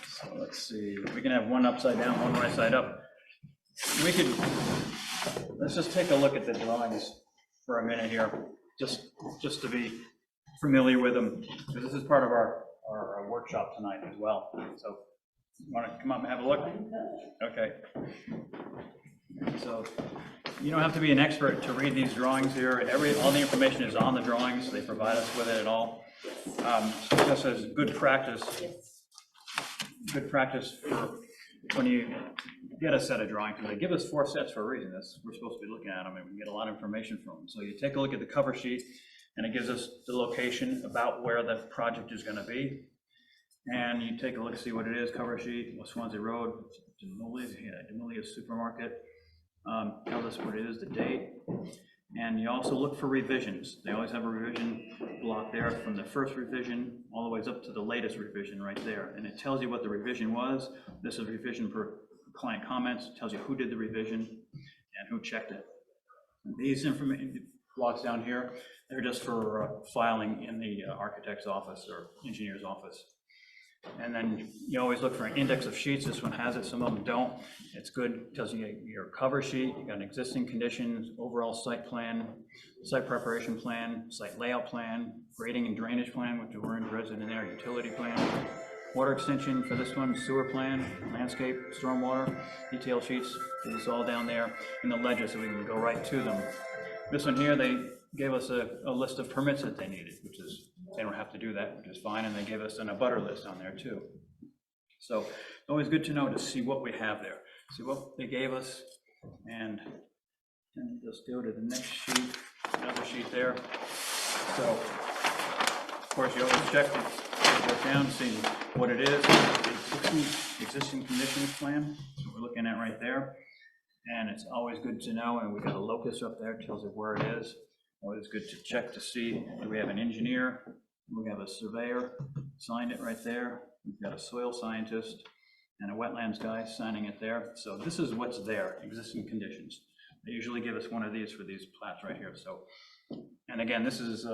So let's see, we can have one upside down, one right side up. We could, let's just take a look at the drawings for a minute here, just to be familiar with them, because this is part of our workshop tonight as well. So, you want to come up and have a look? Okay. So, you don't have to be an expert to read these drawings here. All the information is on the drawings. They provide us with it at all. Just as good practice for when you get a set of drawings. They give us 4 sets for a reason. We're supposed to be looking at them, and we can get a lot of information from them. So you take a look at the cover sheet, and it gives us the location about where the project is going to be. And you take a look, see what it is, cover sheet, Swanzey Road, Demulia Supermarket. Tells us what it is, the date. And you also look for revisions. They always have a revision block there from the first revision all the way up to the latest revision right there. And it tells you what the revision was. This is revision per client comments. It tells you who did the revision and who checked it. And these information blocks down here, they're just for filing in the architect's office or engineer's office. And then you always look for an index of sheets. This one has it, some of them don't. It's good, it tells you your cover sheet, you got an existing conditions, overall site plan, site preparation plan, site layout plan, grading and drainage plan, which we're interested in there, utility plan, water extension for this one, sewer plan, landscape, stormwater, detail sheets, this is all down there in the ledger so we can go right to them. This one here, they gave us a list of permits that they needed, which is, they don't have to do that, which is fine, and they gave us an abutter list on there too. So it's always good to know to see what we have there, see what they gave us, and just go to the next sheet, another sheet there. So, of course, you always check it down, see what it is, the existing conditions plan, so we're looking at right there. And it's always good to know, and we got a locus up there, tells you where it is. Always good to check to see, do we have an engineer? We have a surveyor, signed it right there. We've got a soil scientist and a wetlands guy signing it there. So this is what's there, existing conditions. They usually give us one of these for these plats right here. So, and again, this is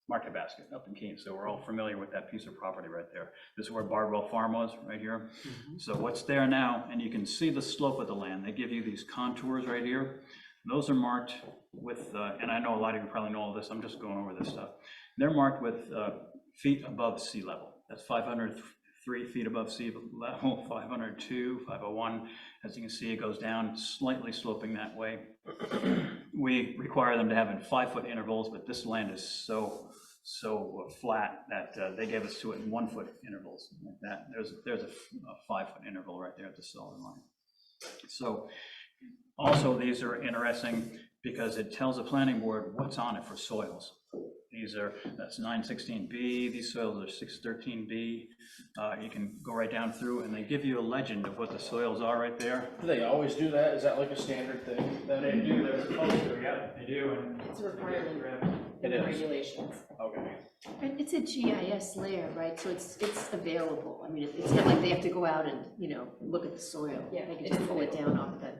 Market Basket up in Keene, so we're all familiar with that piece of property right there. This is where Bardwell Farm was, right here. So what's there now, and you can see the slope of the land. They give you these contours right here. Those are marked with, and I know a lot of you probably know all this, I'm just going over this stuff. They're marked with feet above sea level. That's 503 feet above sea level, 502, 501. As you can see, it goes down, slightly sloping that way. We require them to have in 5-foot intervals, but this land is so flat that they gave us to it in 1-foot intervals like that. There's a 5-foot interval right there at the solid line. So also, these are interesting because it tells the planning board what's on it for soils. That's 916B, these soils are 613B. You can go right down through and they give you a legend of what the soils are right there. Do they always do that? Is that like a standard thing? They do, they're supposed to, yeah, they do. And It's a requirement It in the is. regulations. Okay. And it's a GIS layer, right? So it's available. I mean, it's not like they have to go out and, look at the soil. Yeah, They can it's just pull it down off the.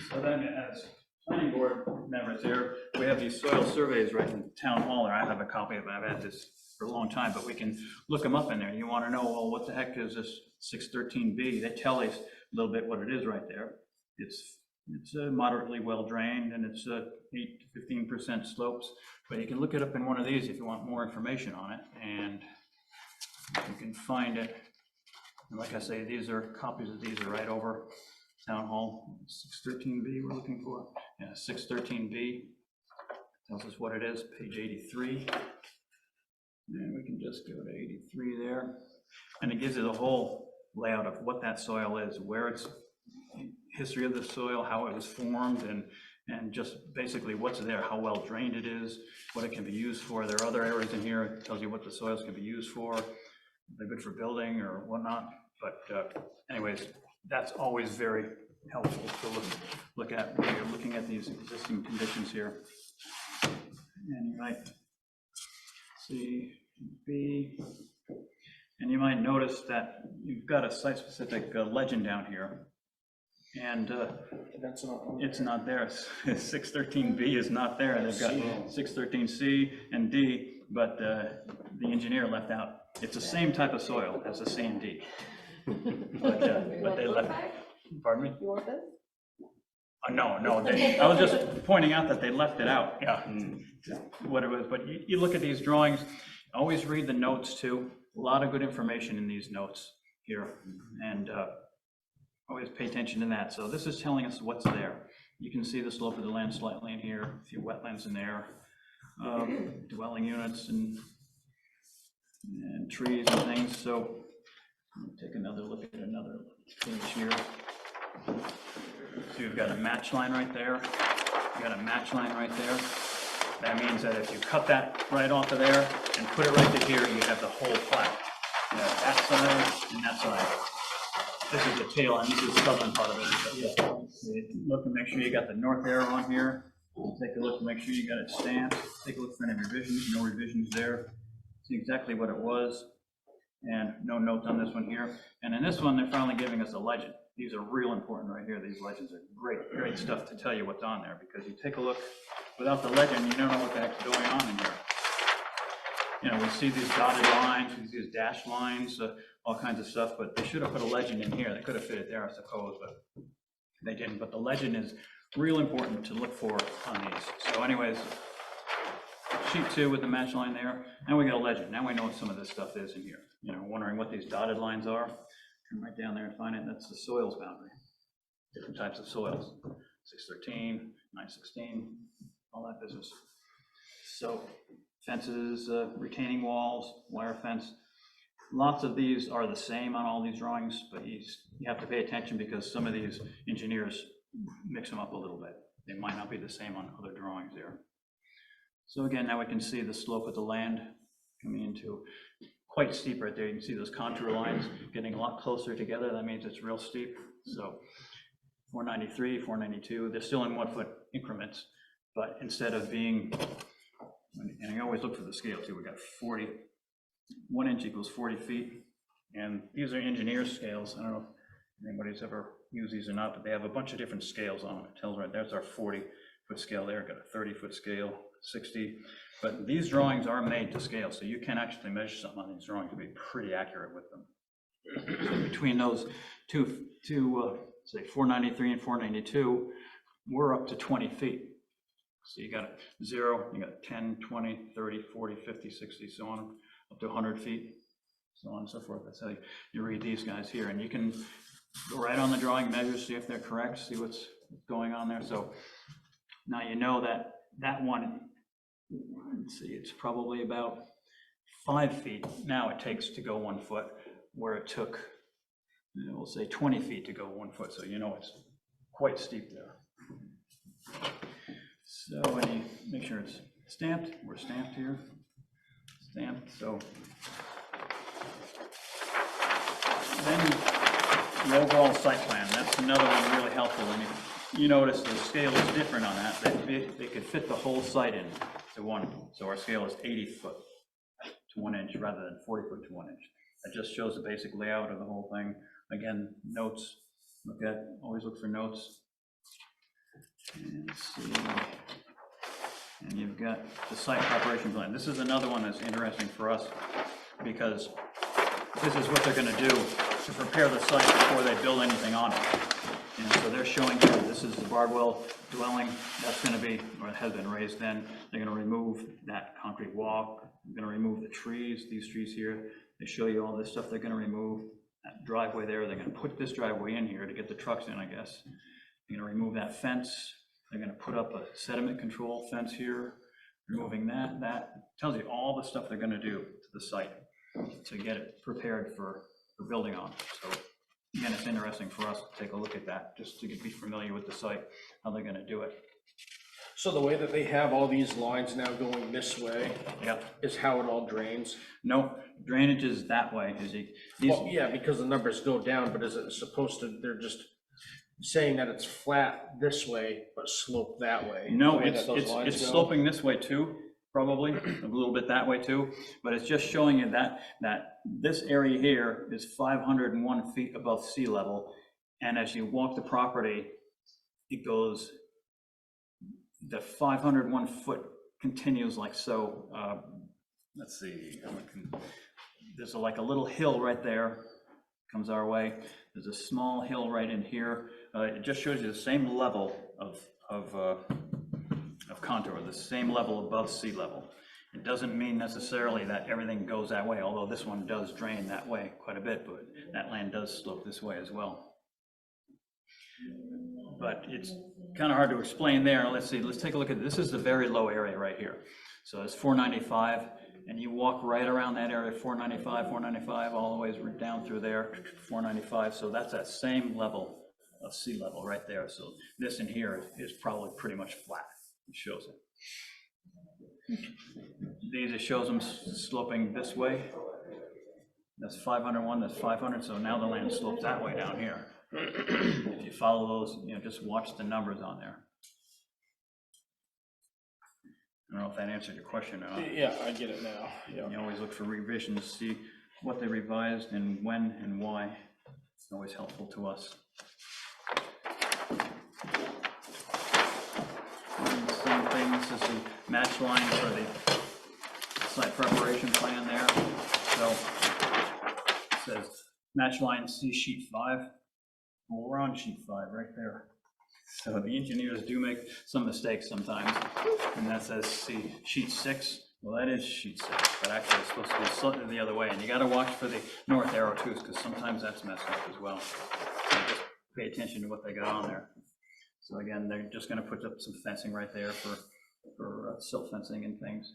So then as planning board members here, we have these soil surveys right in town hall, or I have a copy of it. I've had this for a long time, but we can look them up in there. You want to know, well, what the heck is this 613B? They tell us a little bit what it is right there. It's moderately well drained and it's 8 to 15% slopes, but you can look it up in one of these if you want more information on it, and you can find it. And like I say, these are copies of these are right over town hall. 613B we're looking for. Yeah, 613B tells us what it is, page 83. And we can just go to 83 there. And it gives you the whole layout of what that soil is, where it's, history of the soil, how it was formed, and just basically what's there, how well drained it is, what it can be used for. There are other areas in here, it tells you what the soils can be used for. They're good for building or whatnot. But anyways, that's always very helpful to look at when you're looking at these existing conditions here. And you might see B, and you might notice that you've got a site-specific legend down here, and That's not. it's not there. 613B is not there. They've got 613C and D, but the engineer left out. It's the same type of soil as the C and D. But they left, pardon me? You want this? No, I was just pointing out that they left it out, yeah, what it was. But you look at these drawings, always read the notes too. A lot of good information in these notes here, and always pay attention to that. So this is telling us what's there. You can see the slope of the land slightly in here, a few wetlands in there, dwelling units and trees and things. So take another look at another page here. So you've got a match line right there. You got a match line right there. That means that if you cut that right off of there and put it right to here, you have the whole plat. You have that side and that side. This is the tail end, this is the southern part of it. So look and make sure you got the north arrow on here. Take a look and make sure you got it stamped. Take a look for any revisions, no revisions there. See exactly what it was. And no notes on this one here. And in this one, they're finally giving us a legend. These are real important right here. These legends are great stuff to tell you what's on there, because you take a look, without the legend, you don't know what the heck's going on in here. You know, we see these dotted lines, we see these dashed lines, all kinds of stuff, but they should have put a legend in here. They could have fit it there, I suppose, but they didn't. But the legend is real important to look for on these. So anyways, sheet 2 with the match line there. Now we got a legend. Now we know what some of this stuff is in here. You know, wondering what these dotted lines are. Come right down there and find it. That's the soils boundary. Different types of soils. 613, 916, all that business. So fences, retaining walls, wire fence. Lots of these are the same on all these drawings, but you have to pay attention because some of these engineers mix them up a little bit. They might not be the same on other drawings there. So again, now we can see the slope of the land coming into quite steep right there. You can see those contour lines getting a lot closer together. That means it's real steep. So 493, 492, they're still in 1 foot increments, but instead of being, and I always look for the scale too, we got 40, 1 inch equals 40 feet. And these are engineer's scales. I don't know if anybody's ever used these or not, but they have a bunch of different scales on them. It tells right there's our 40 foot scale there, got a 30 foot scale, 60. But these drawings are made to scale, so you can actually measure something on these drawings to be pretty accurate with them. So between those two say 493 and 492, we're up to 20 feet. So you got 0, you got 10, 20, 30, 40, 50, 60, so on, up to 100 feet, so on and so forth. That's how you read these guys here, and you can go right on the drawing, measure, see if they're correct, see what's going on there. So now you know that that one, let's see, it's probably about 5 feet now it takes to go 1 foot, where it took we'll say 20 feet to go 1 foot, so you know it's quite steep there. So, and you make sure it's stamped, we're stamped here, stamped, so. Then the overall site plan, that's another one really helpful, and you notice the scale is different on that, they could fit the whole site in to one, so our scale is 80 foot to 1 inch rather than 40 foot to 1 inch. That just shows the basic layout of the whole thing. Again, notes, always look for notes. And let's see. And you've got the site preparation plan. This is another one that's interesting for us because this is what they're going to do to prepare the site before they build anything on it. And so they're showing you, this is the Bardwell dwelling, that's going to be, or it has been raised then. They're going to remove that concrete walk. They're going to remove the trees, these trees here. They show you all this stuff they're going to remove. That driveway there, they're going to put this driveway in here to get the trucks in, I guess. They're going to remove that fence. They're going to put up a sediment control fence here, removing that. That tells you all the stuff they're going to do to the site to get it prepared for building on. So again, it's interesting for us to take a look at that, just to be familiar with the site, how they're going to do it. So the way that they have all these lines now going this way Yep. is how it all drains? No, drainage is that way. Well, yeah, because the numbers go down, but is it supposed to, they're just saying that it's flat this way, but slope that way? No, the way that those it's lines go? sloping this way too, probably, a little bit that way too, but it's just showing you that this area here is 501 feet above sea level, and as you walk the property, it goes, the 501 foot continues like so. Let's see, there's like a little hill right there, comes our way. There's a small hill right in here. It just shows you the same level of contour, the same level above sea level. It doesn't mean necessarily that everything goes that way, although this one does drain that way quite a bit, but that land does slope this way as well. But it's kind of hard to explain there. Let's see, let's take a look at, this is the very low area right here. So it's 495, and you walk right around that area, 495, all the way down through there, 495. So that's that same level of sea level right there. So this in here is probably pretty much flat. It shows it. These, it shows them sloping this way. That's 501, that's 500, so now the land slopes that way down here. If you follow those, just watch the numbers on there. I don't know if that answered your question or not. Yeah, I get it now. Yeah. You always look for revisions, see what they revised and when and why. It's always helpful to us. And same thing, this is the match line for the site preparation plan there. So it says match line C sheet 5. Well, we're on sheet 5 right there. So the engineers do make some mistakes sometimes, and that says see sheet 6. Well, that is sheet 6, but actually it's supposed to be slightly the other way, and you got to watch for the north arrow too, because sometimes that's messed up as well. So just pay attention to what they got on there. So again, they're just going to put up some fencing right there for silt fencing and things.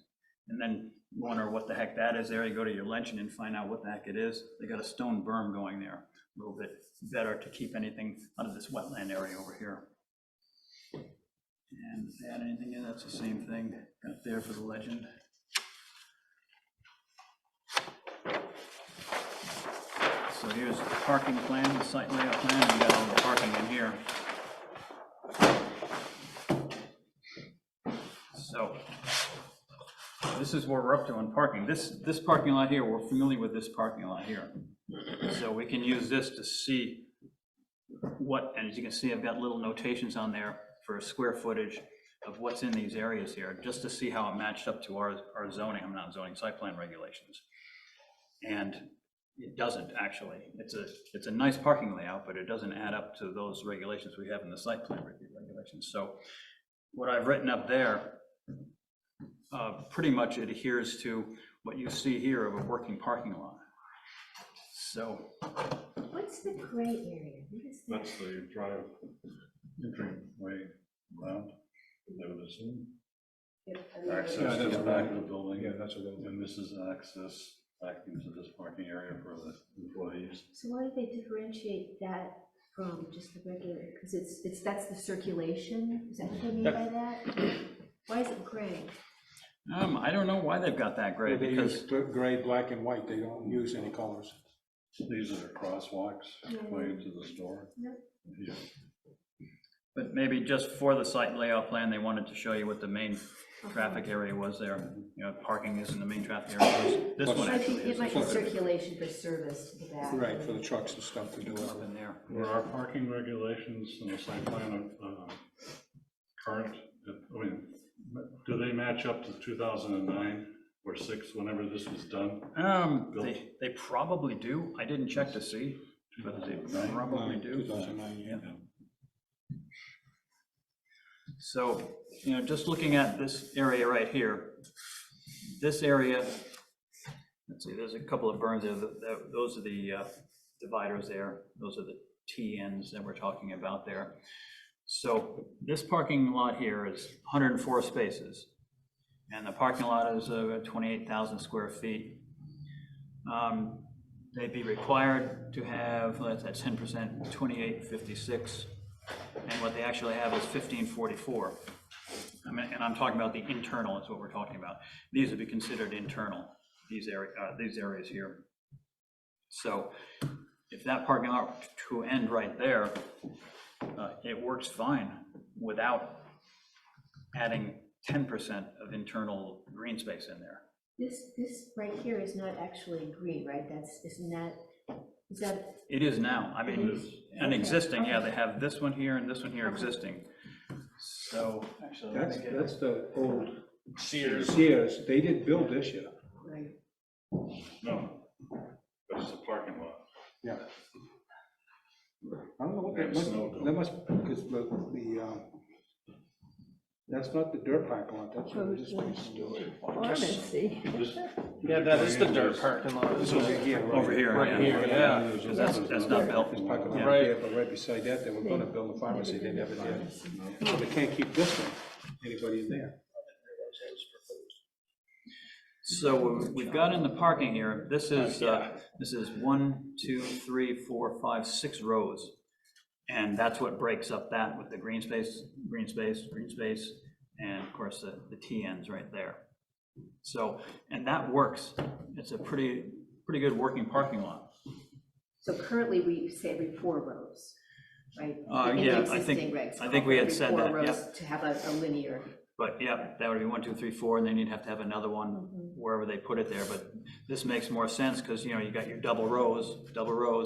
And then you wonder what the heck that is there. You go to your legend and find out what the heck it is. They got a stone berm going there, a little bit better to keep anything out of this wetland area over here. And if they add anything in, that's the same thing got there for the legend. So here's the parking plan, the site layout plan, and we got all the parking in here. So this is where we're up to on parking. This parking lot here, we're familiar with this parking lot here. So we can use this to see what, and as you can see, I've got little notations on there for square footage of what's in these areas here, just to see how it matched up to our zoning, I'm not zoning, site plan regulations. And it doesn't actually. It's a nice parking layout, but it doesn't add up to those regulations we have in the site plan regulations. So what I've written up there pretty much adheres to what you see here of a working parking lot. So What's the gray area? What is that? That's the drive entryway around, I would assume. Access to the back of the building. Yeah, that's a little bit. And this is access back into this parking area for the employees. So why do they differentiate that from just the regular, because that's the circulation, is that what they mean by that? Why is it gray? I don't know why they've got that gray, They because, use gray, black, and white, they don't use any colors. These are crosswalks going into the store. Yep. Yeah. but maybe just for the site layout plan, they wanted to show you what the main traffic area was there. You know, parking isn't the main traffic area. This one I actually think is. it might be circulation for service to the back. Right, for the trucks and stuff to do Up it. in there. Were our parking regulations in the site plan current? I mean, do they match up to 2009 or 6, whenever this was done? They probably do. I didn't check to see, but they 2009? probably do. 2009, yeah. So, you know, just looking at this area right here, this area, let's see, there's a couple of berms there. Those are the dividers there. Those are the T ends that we're talking about there. So this parking lot here is 104 spaces, and the parking lot is 28,000 square feet. They'd be required to have, that's 10%, 2856, and what they actually have is 1544. I mean, and I'm talking about the internal is what we're talking about. These would be considered internal, these areas here. So if that parking lot to end right there, it works fine without adding 10% of internal green space in there. This right here is not actually green, right? Is that? It is now. I mean, and Okay. existing, yeah, they have this one here and this one here existing. So actually, let me get- That's the old Sears. Sears, they didn't build this yet. Right. No, but it's a parking lot. Yeah. I don't know what And snow. that must, because that's not the dirt parking lot, that's what this place is doing. Pharmacy. Yeah, that is the dirt parking lot. This over here. over here, Right yeah. here, yeah. Because that's not built. It's parking lot Yeah. right there, but right beside that, they were gonna build a pharmacy, they never did. So they can't keep this one, anybody in there. So we've got in the parking here, this is 1, 2, 3, 4, 5, 6 rows. And that's what breaks up that with the green space, green space, green space, and of course the T ends right there. So, and that works. It's a pretty good working parking lot. So currently we say every 4 rows, right? In the Yeah, existing regs, I think we had every said 4 that, rows yep. To have a linear. But yeah, that would be 1, 2, 3, 4, and then you'd have to have another one wherever they put it there. But this makes more sense because, you know, you got your double rows,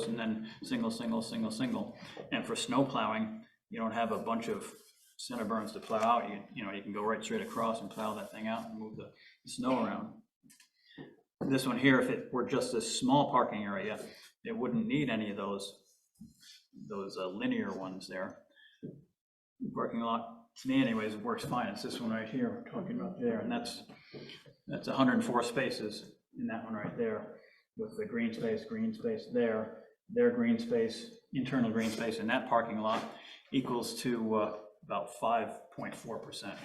and then single, single, single, single. And for snow plowing, you don't have a bunch of center berms to plow out. You know, you can go right straight across and plow that thing out and move the snow around. This one here, if it were just a small parking area, it wouldn't need any of those linear ones there. The parking lot, to me anyways, it works fine. It's this one right here we're talking about there, and that's 104 spaces in that one right there, with the green space there, their green space, internal green space in that parking lot equals to about 5.4%,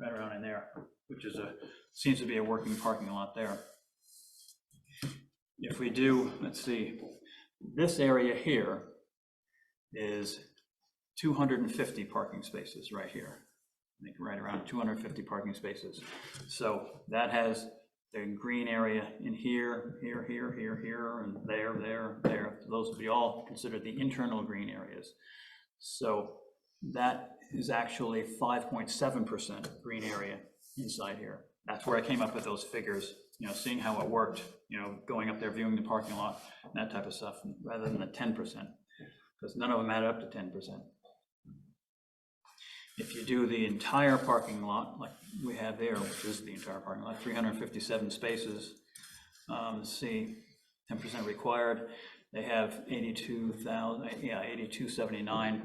right around in there, which is seems to be a working parking lot there. If we do, let's see, this area here is 250 parking spaces right here. I think right around 250 parking spaces. So that has the green area in here, here, here, here, here, and there, there, there. Those would be all considered the internal green areas. So that is actually 5.7% green area inside here. That's where I came up with those figures, you know, seeing how it worked, you know, going up there, viewing the parking lot, that type of stuff, rather than the 10%, because none of them add up to 10%. If you do the entire parking lot, like we have there, which is the entire parking lot, 357 spaces, let's see, 10% required, they have 8279,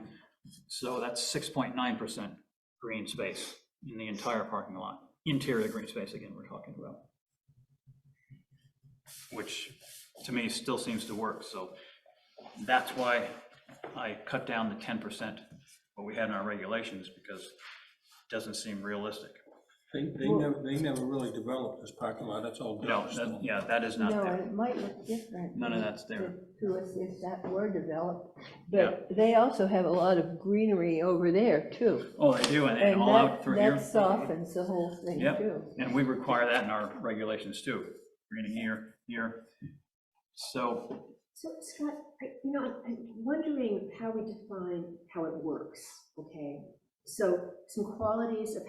so that's 6.9% green space in the entire parking lot. Interior green space, again, we're talking about, which to me still seems to work. So that's why I cut down the 10%, what we had in our regulations, because it doesn't seem realistic. They never really developed this parking lot, that's all No, done. still. yeah, that is not No, there. it might look different. None of that's there. To us if that were developed. Yeah. But they also have a lot of greenery over there too. Oh, they do, and And all out through here. that softens the whole thing Yep. too. And we require that in our regulations too. Greening here. So, Scott, I'm wondering how we define how it works, okay? So some qualities of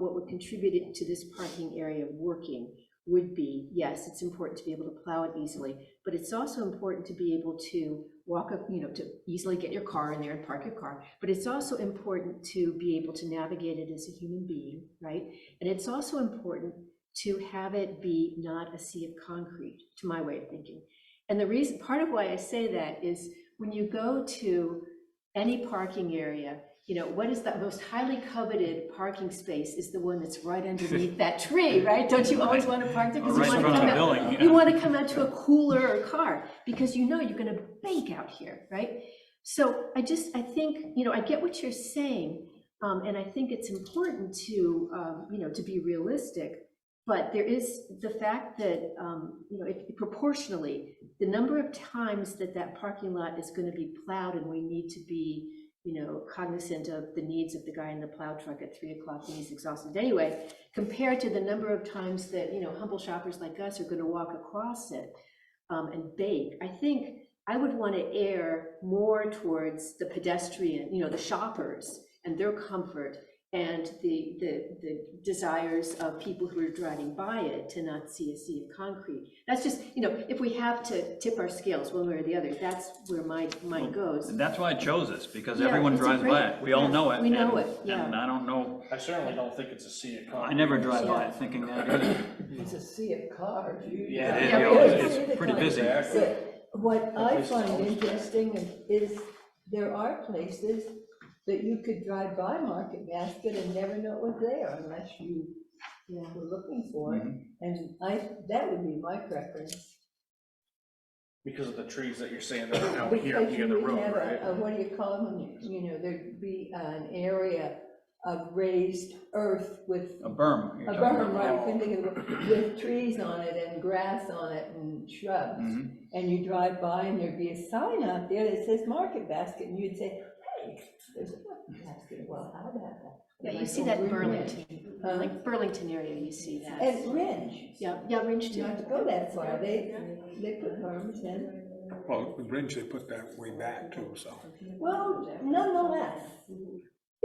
what would contribute to this parking area working would be, yes, it's important to be able to plow it easily, but it's also important to be able to walk up, to easily get your car in there and park your car, but it's also important to be able to navigate it as a human being, right? And it's also important to have it be not a sea of concrete, to my way of thinking. And the reason, part of why I say that is when you go to any parking area, what is the most highly coveted parking space is the one that's right underneath that tree, right? Don't you always want to park there? Because right in front of the building, yeah. You want to come out to a cooler or car because you're going to bake out here, right? So I think, I get what you're saying, and I think it's important to, to be realistic. But there is the fact that, proportionally, the number of times that parking lot is going to be plowed and we need to be, cognizant of the needs of the guy in the plow truck at 3 o'clock when he's exhausted anyway, compared to the number of times that, humble shoppers like us are going to walk across it and bake. I think I would want to err more towards the pedestrian, the shoppers and their comfort, and the desires of people who are driving by it to not see a sea of concrete. That's just, if we have to tip our scales one way or the other, that's where my mind goes. and that's why I chose this, because Yeah, everyone it's a drives great- by it. We all yeah, know it. we know and- it, yeah. And I don't know, I certainly don't think it's a sea of concrete. I never drive by it thinking that either. It's a sea of cars. Yeah. It is, Yeah, it's pretty busy. But what I find interesting is there are places that you could drive by Market Basket and never know it was there unless you were looking for it. And that would be my preference. Because of the trees that you're saying that are out here Because near you the would road, have right? what do you call them, there'd be an area of raised earth with A berm. you're a talking berm, about. right, couldn't think of it, with trees on it and grass on it and shrubs. Mhm. And you drive by and there'd be a sign out there that says Market Basket, and you'd say, hey, there's a Market Basket. Well, how about that? Yeah, you Like see that in over Burlington, Huh? like Burlington area, you see that. And Ringe, Yeah, Ringe too. not to go that far, they put berms in. Well, the Ringe, they put that way back too, so. Well, nonetheless,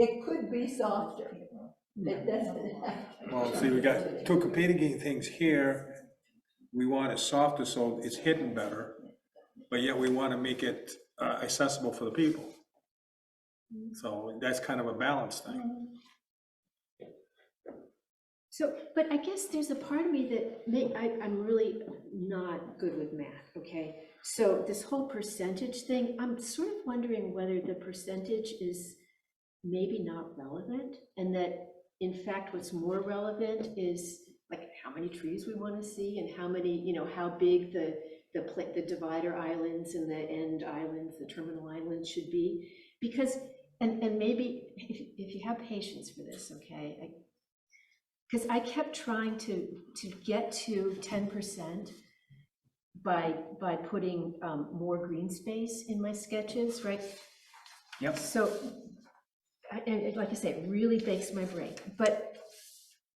it could be softer. It doesn't have to. Well, see, we got two competing things here. We want it softer so it's hidden better, but yet we want to make it accessible for the people. So that's kind of a balance thing. So, but I guess there's a part of me that I'm really not good with math, okay? So this whole percentage thing, I'm sort of wondering whether the percentage is maybe not relevant, and that in fact what's more relevant is like how many trees we want to see and how many, how big the divider islands and the end islands, the terminal islands should be. Because, and maybe if you have patience for this, okay, because I kept trying to get to 10% by putting more green space in my sketches, right? Yep. So, and like I say, it really bakes my brain. But,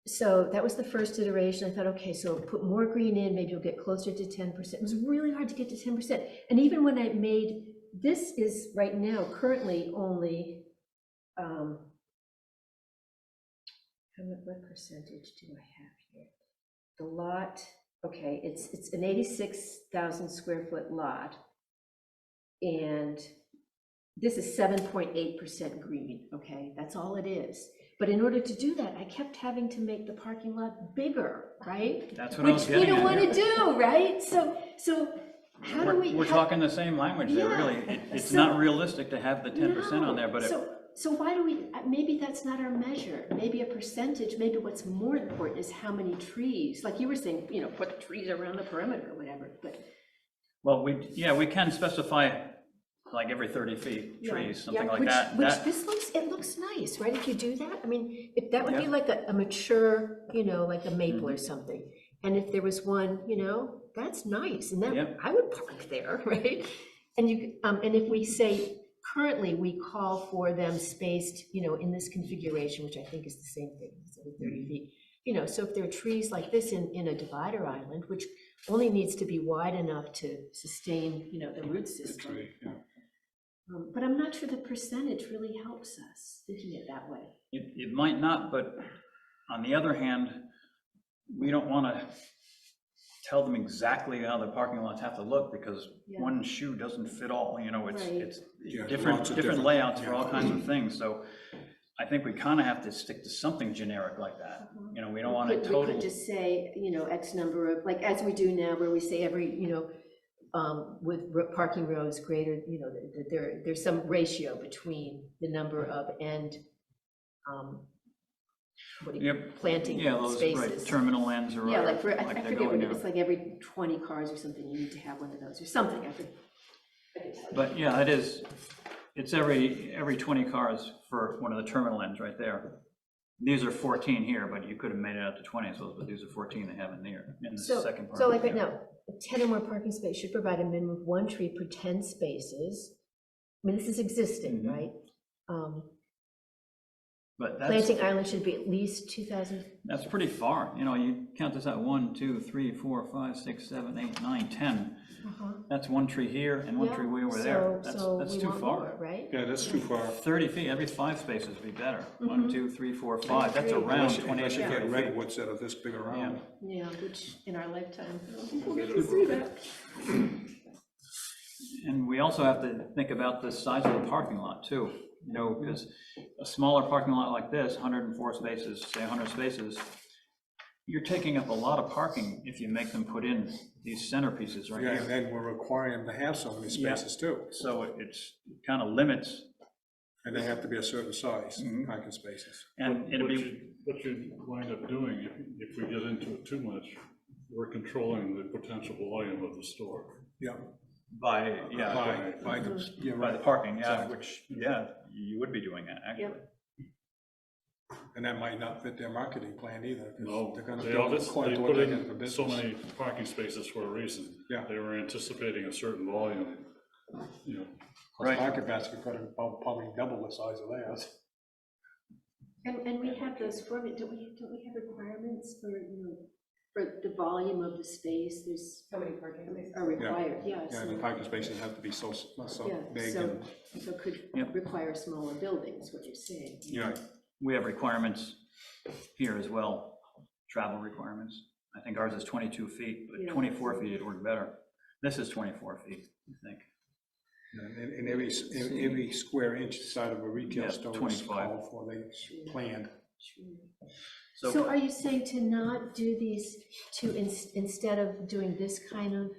so that was the first iteration. I thought, okay, so put more green in, maybe you'll get closer to 10%. It was really hard to get to 10%. And even when I made, this is right now currently only, what percentage do I have here? The lot, okay, it's an 86,000 square foot lot. And this is 7.8% green, okay? That's all it is. But in order to do that, I kept having to make the parking lot bigger, right? That's what I was Which we getting don't at want to here. do, right? So how do we? We're talking the same language there, Yeah. really. It's So- not realistic to have the 10% on there, but if, So why do we, maybe that's not our measure. Maybe a percentage, maybe what's more important is how many trees. Like you were saying, put the trees around the perimeter or whatever, but. well, we can specify like every 30 feet, Yeah, trees, something yeah, like which- that. Which, That, this looks, it looks nice, right, if you do that? I mean, if that would be Yeah. like a mature, you know, like a maple Mm-hmm. or something. And if there was one, you know, that's nice, and Yeah. then I would park there, right? And you, and if we say, currently, we call for them spaced, you know, in this configuration, which I think is the same thing, it's every 30 feet. You know, so if there are trees like this in a divider island, which only needs to be wide enough to sustain, you know, the root system. But I'm not sure the percentage really helps us, thinking it that way. it might not, but on the other hand, we don't want to tell them exactly how the parking lots have to look, because Yeah. one shoe doesn't fit all, you know, it's, Right. it's Yeah, different, lots of different different- layouts for all yeah. kinds of things, so I think we kind of have to stick to something generic like that. You know, we don't want to We total. could just say, you know, X number of, like, as we do now, where we say every, you know, with parking rows greater, you know, that there's some ratio between the number of and, what do you, Yep. planting Yeah, those, right, spaces. terminal ends or. Yeah, like, I they're forget going what, there. it's like every 20 cars or something, you need to have one of those, or something, I could tell you. But yeah, it is, it's every 20 cars for one of the terminal ends right there. These are 14 here, but you could have made it out to 20 as well, but these are 14 they have in there, in the So, second part. so like right now, 10 or more parking space should provide a minimum of 1 tree per 10 spaces. I mean, this is existing, Mhm. right? But that's, Planting island should be at least 2,000. that's pretty far, you know, you count this out, 1, 2, 3, 4, 5, 6, 7, 8, 9, 10. That's 1 tree here and 1 tree way over there. That's too far. Right? Yeah, that's too far. 30 feet, every 5 spaces would be better. Mm-hmm. 1, 2, 3, 4, 5, that's agree. around Unless 28 you to get 30 feet. redwoods that are this big around. Yeah, which in our lifetime, we'll never see that. And we also have to think about the size of the parking lot too, you know, because a smaller parking lot like this, 104 spaces, say 100 spaces, you're taking up a lot of parking if you make them put in these centerpieces right Yeah, and here. then we're requiring them to have so many Yeah. spaces too, So it kind of limits, and they have to be a certain size, Mhm. parking spaces. and it'll be, What you wind up doing, if we get into it too much, we're controlling the potential volume of the store. Yeah. by the You're by the right, parking, yeah, Exactly. which, yeah, you would be doing that, actually. and that might not fit their marketing plan either, 'cause No, they're gonna they build always, according they to what put they get for in so business. many parking spaces for a reason. Yeah. They were anticipating a certain volume, you know. Plus Right. Market Basket could have probably double the size of theirs. And we have those don't we have requirements for, you know, for the volume of the space, there's, How many parking spaces? are required, yeah. Yeah, and the parking spaces have to be so Yeah, big so- and, So could Yep. require smaller buildings, what you're saying. yeah, We have requirements here as well, travel requirements. I think ours is 22 feet, but Yeah. 24 feet would work better. This is 24 feet, I think. and every square inch side of a retail Yeah, store is 25. called for, they planned. Sure. So, So are you saying to not do these, to instead of doing this kind of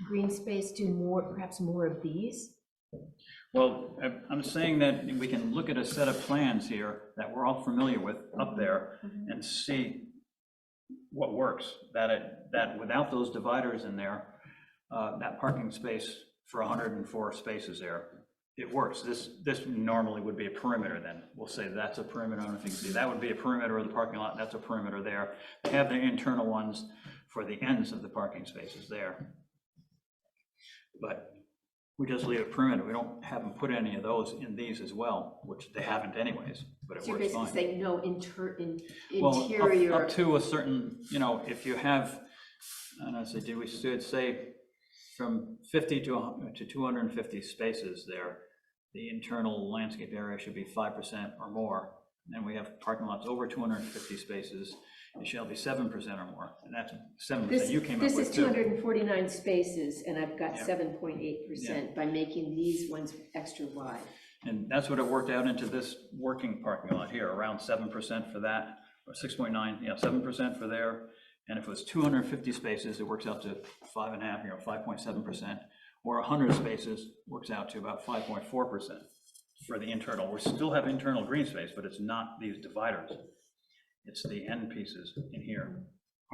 green space, do more, perhaps more of these? well, I'm saying that we can look at a set of plans here that we're all familiar with up there and see what works, that without those dividers in there, that parking space for 104 spaces there, it works. This normally would be a perimeter then. We'll say that's a perimeter, I don't know if you can see, that would be a perimeter of the parking lot, that's a perimeter there. They have the internal ones for the ends of the parking spaces there. But we just leave a perimeter, we don't have them put any of those in these as well, which they haven't anyways, but it So you're works basically fine. saying no Well, interior. up to a certain, you know, if you have, I don't know, so we should say from 50 to 250 spaces there, the internal landscape area should be 5% or more. And we have parking lots over 250 spaces, it shall be 7% or more, and that's 7% you came up This with is too. 249 spaces, and I've got Yeah. 7.8% by making these ones extra wide. And that's what it worked out into this working parking lot here, around 7% for that, or 6.9, yeah, 7% for there. And if it was 250 spaces, it works out to 5.5, 5.7%, or 100 spaces works out to about 5.4% for the internal. We still have internal green space, but it's not these dividers. It's the end pieces in here.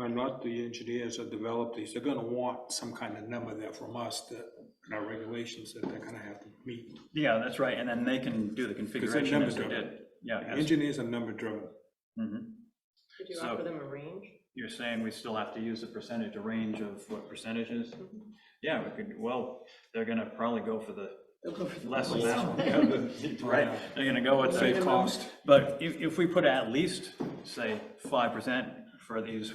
are not the engineers or developers, they're gonna want some kind of number there from us that, in our regulations, that they're gonna have to meet. Yeah, that's right, and then they can do the configuration as they number did. Yeah. The engineers are number driven. Could you So- offer them a range? You're saying we still have to use the percentage, a range of what percentages? Yeah, we could, well, they're gonna probably go for the less amount. Right, they're gonna go with Save the cost. But if we put at least, say, 5% for these,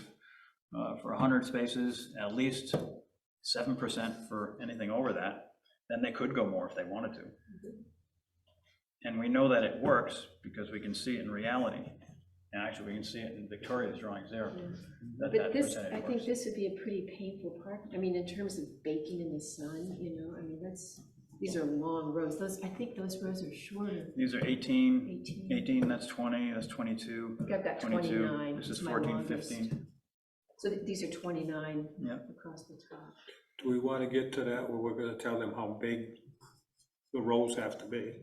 for 100 spaces, at least 7% for anything over that, then they could go more if they wanted to. And we know that it works because we can see it in reality. And actually, we can see it in Victoria's drawings there. that But this, percentage I think works. this would be a pretty painful part, I mean, in terms of baking in the sun, you know, I mean, these are long rows, I think those rows are shorter, These are 18, 18. 18, that's 20, that's 22, I think I've got 22. 29. This It's is my 14, longest. 15. So these are 29 Yep. across the top. Do we wanna get to that where we're gonna tell them how big the rows have to be?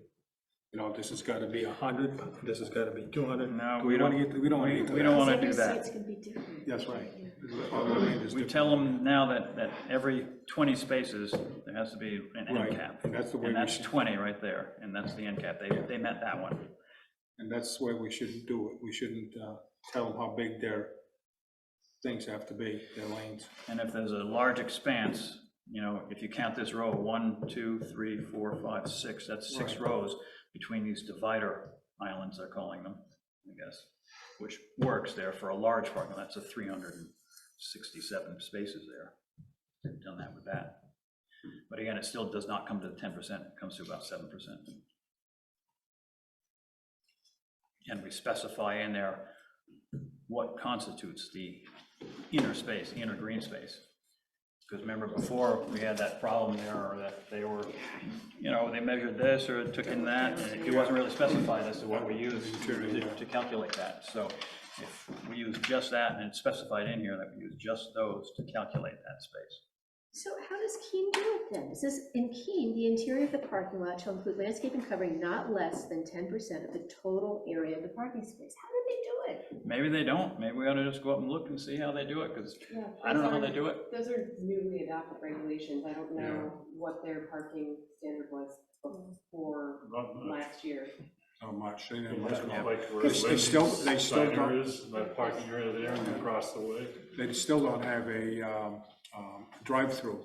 You know, this has gotta be 100, this has gotta be 200. No, Do we don't, we don't wanna get to we that. don't wanna Because do every that. site's gonna be different. That's right. Yeah. We tell them now that every 20 spaces, there has to be an end Right, cap. and that's the way And we that's should, 20 right there, and that's the end cap. They met that one. and that's the way we shouldn't do it. We shouldn't, tell them how big their things have to be, their lanes. And if there's a large expanse, you know, if you count this row, 1, 2, 3, 4, 5, 6, that's 6 Right. rows between these divider islands, they're calling them, I guess, which works there for a large parking lot. That's a 367 spaces there. They've done that with that. But again, it still does not come to the 10%, it comes to about 7%. And we specify in there what constitutes the inner space, inner green space. Because remember before, we had that problem there, or that they were, you know, they measured this or took in that, and it wasn't really specified as to what we used to calculate that. So if we use just that, and it's specified in here that we use just those to calculate that space. So how does Keene do it then? It says, in Keene, the interior of the parking lot shall include landscaping covering not less than 10% of the total area of the parking space. How did they do it? Maybe they don't, maybe we ought to just go up and look and see how they do it, because Yeah, I don't know how those they do it. Those are newly adopted regulations. I don't know what their parking standard was before last year. So much. They Yeah, must know. like where They still sign don't- is, that parking area there and across the way. They still don't have a drive-through.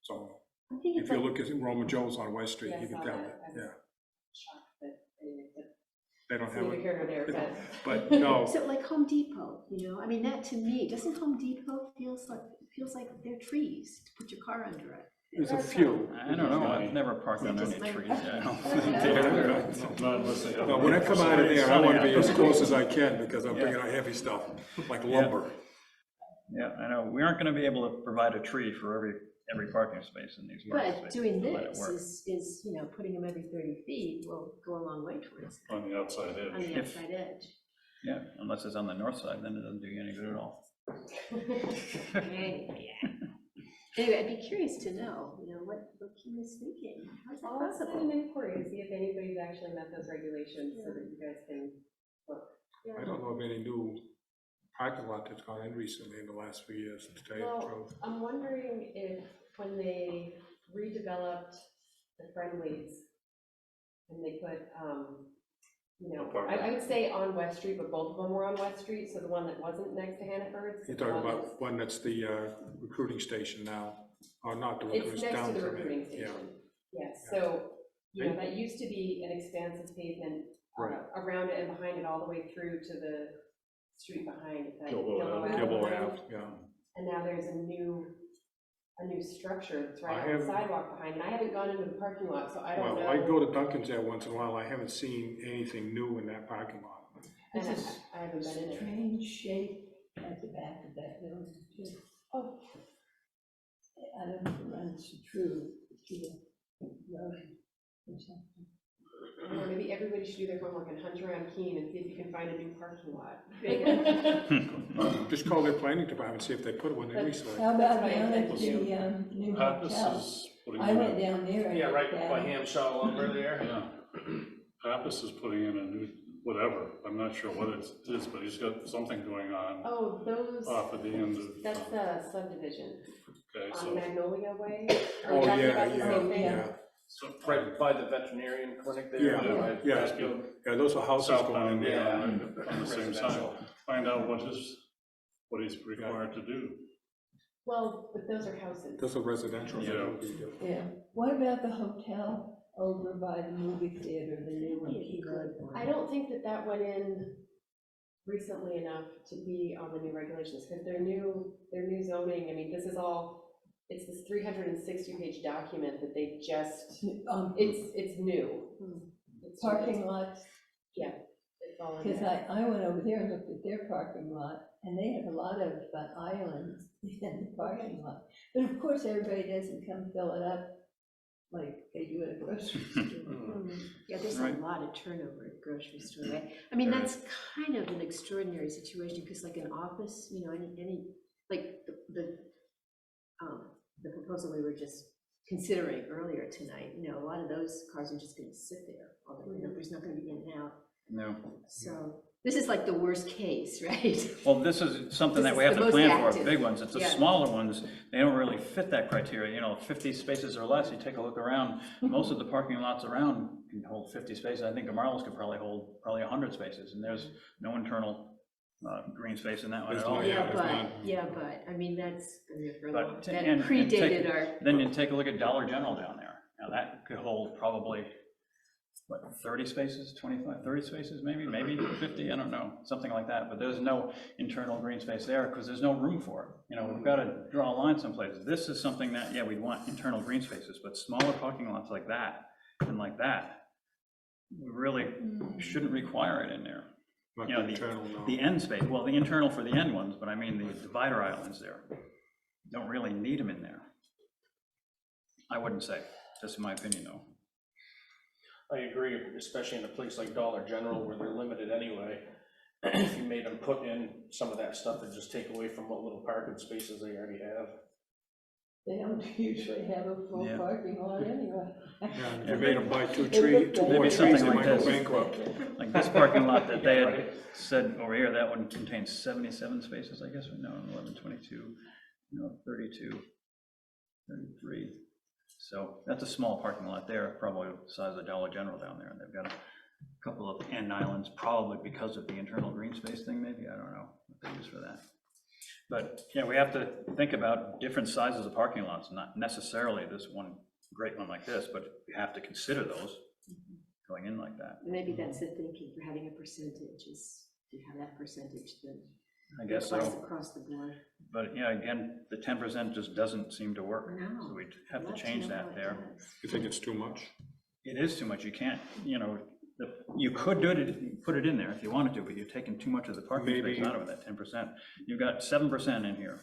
So I think if it's you like, look at Roman Joe's on West Street, Yeah, I you can saw tell that. that, I was yeah. shocked, but anyway, They don't that's have neither it. here nor there, but. But no, so like Home Depot, you know, I mean, that to me, doesn't Home Depot feels like they're trees to put your car under it? there's a few. I don't know, I've never parked under any trees. I don't think Not unless they have. No, when I come out of there, I want to be as close as I can because I'm bringing out heavy stuff, like lumber. Yeah, I know, we aren't gonna be able to provide a tree for every parking space in these parking But spaces. doing to let it this work. is, you know, putting them every 30 feet will go a long way towards that, On the outside on edge. the outside edge. Yeah, unless it's on the north side, then it doesn't do you any good at all. Anyway, Anyway, I'd be curious to know, you know, what Keene is thinking. How's that I'll send possible? an inquiry to see if anybody's actually met those regulations so that you guys can look. I don't know of any new parking lot that's gone in recently in the last few years, to tell you the Well, truth. I'm wondering if when they redeveloped the Friendlies and they put, you know, I would say on West Street, but both of them were on West Street, so the one that wasn't next to Hannaford's. You're talking about one that's the recruiting station now, or not the It's recruiting, next down to the from it. recruiting Yeah. station. Yes, so, you know, that used to be an expansive pavement Right. around it and behind it, all the way through to the street behind it. that Gilboa Gilboa Ave. Ave Gilboa line. Ave, yeah. And now there's a new structure that's I right on the haven't- sidewalk behind, and I haven't gone into the parking lot, so I don't know. Well, I go to Dunkin's there once in a while, I haven't seen anything new in that parking lot. And There's a I haven't been in it. strange shape at the back of that building too. Oh, I don't know if it runs through to the road or something. I don't know, maybe everybody should do their homework and hunt around Keene and see if you can find a new parking lot. Just call their planning department, see if they put one in recently. How about That's what I down at intend the new Pappas hotel? is putting I in, went down there. and Yeah, right looked at by it. Hamshaw lumber there. yeah. Pappas is putting in a new whatever, I'm not sure what it is, but he's got something going on Oh, those, off at the end of. that's the subdivision Okay, on so, Magnolia Way. Are Oh, you talking yeah, about the yeah, same thing? yeah, so Right by the veterinarian clinic there. Yeah, by yeah. Westfield. yeah, those are houses going in southbound, there. yeah, on the same side, Residential. find out what he's required to do. Well, but those are houses. Those are residential. so Yeah. that would be different. Yeah. What about the hotel over by the movie theater, the new one? I don't think that that went in recently enough to be on the new regulations, because their new zoning, I mean, this is all, it's this 360-page document that they just, it's new. It's- Parking lots, It's all in because there. I went over there and looked at their parking lot, and they have a lot of islands in the parking lot. But of course, everybody doesn't come fill it up like they do at a grocery store. Yeah, there's a Right. lot of turnover at grocery store, right? I mean, that's kind of an extraordinary situation, because like an office, you know, any, like the proposal we were just considering earlier tonight, you know, a lot of those cars are just gonna sit there, although there's not gonna be in and out. No. So this is like the worst case, right? Well, this is something This that we is have the to most plan for, active. big ones. It's the Yeah. smaller ones, they don't really fit that criteria, you know, 50 spaces or less, you take a look around, most of the parking lots around can hold 50 spaces. I think Marlo's could probably hold 100 spaces, and there's no internal green space in that one at There's all. no- Yeah, but, I mean, that's, been there for a But long- t- that and take- predated our. Then you take a look at Dollar General down there. Now, that could hold probably, what, 30 spaces, 25, 30 spaces, maybe 50, I don't know, something like that. But there's no internal green space there because there's no room for it. You know, we've got to draw a line someplace. This is something that, yeah, we'd want internal green spaces, but smaller parking lots like that and like that, we really shouldn't require it in there. Like You know, the internal, no. The end space, well, the internal for the end ones, but I mean the divider islands there. Don't really need them in there. I wouldn't say, just my opinion though. I agree, especially in a place like Dollar General where they're limited anyway. If you made them put in some of that stuff and just take away from what little parking spaces they already have. They don't usually have a full Yeah. parking lot anyway. Yeah, and if you made them buy two Maybe more trees, something they like might go this. bankrupt. Like this parking lot that they had said over here, that one contains 77 spaces, I guess, no, 11, 22, 32, 33. So that's a small parking lot there, probably the size of Dollar General down there. And they've got a couple of end islands, probably because of the internal green space thing, maybe, I don't know what they use for that. But, yeah, we have to think about different sizes of parking lots, not necessarily this one great one like this, but we have to consider those going in like that. Maybe that's the thinking for having a percentage, is to have that percentage then I guess applies so, across the board. but yeah, again, the 10% just doesn't seem to work. No, So we'd have to Love change know that how it there. does. You think it's too much? It is too much, you can't, you could do it, put it in there if you wanted to, but you're taking too much of the parking space Maybe- out of it, that 10%. You've got 7% in here.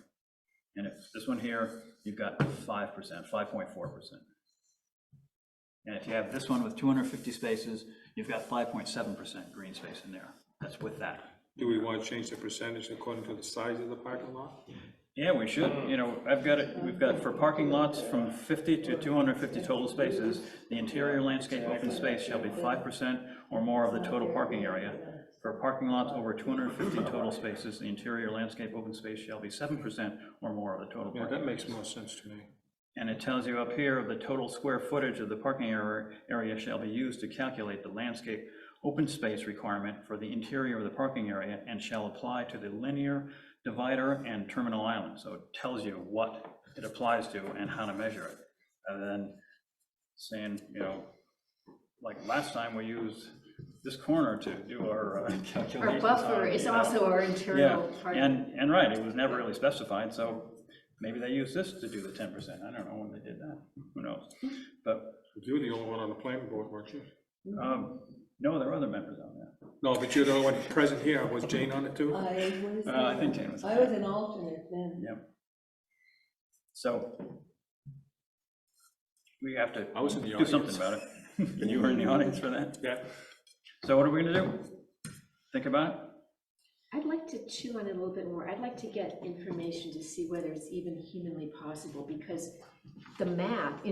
And if this one here, you've got 5%, 5.4%. And if you have this one with 250 spaces, you've got 5.7% green space in there. That's with that. Do we want to change the percentage according to the size of the parking lot? Yeah, we should, we've got for parking lots from 50 to 250 total spaces, the interior landscape open space shall be 5% or more of the total parking area. For parking lots over 250 total spaces, the interior landscape open space shall be 7% or more of the total Yeah, parking. that makes more sense to me. And it tells you up here, the total square footage of the parking area shall be used to calculate the landscape open space requirement for the interior of the parking area and shall apply to the linear divider and terminal island. So it tells you what it applies to and how to measure it. And then saying, like last time we used this corner to do our calculations. Our buffer on, is also our internal part. And right, it was never really specified, so maybe they used this to do the 10%. I don't know when they did that, who knows? But, You were the only one on the planning board, weren't you? no, there are other members on there. No, but you're the only one present here. Was Jane on it too? I think Jane was. I was an alternate then. Yep. So we have to I was in the do something audience. about it. You were in the audience for that? Yeah. So what are we gonna do? Think about it? I'd like to chew on it a little bit more. I'd like to get information to see whether it's even humanly possible, because the math,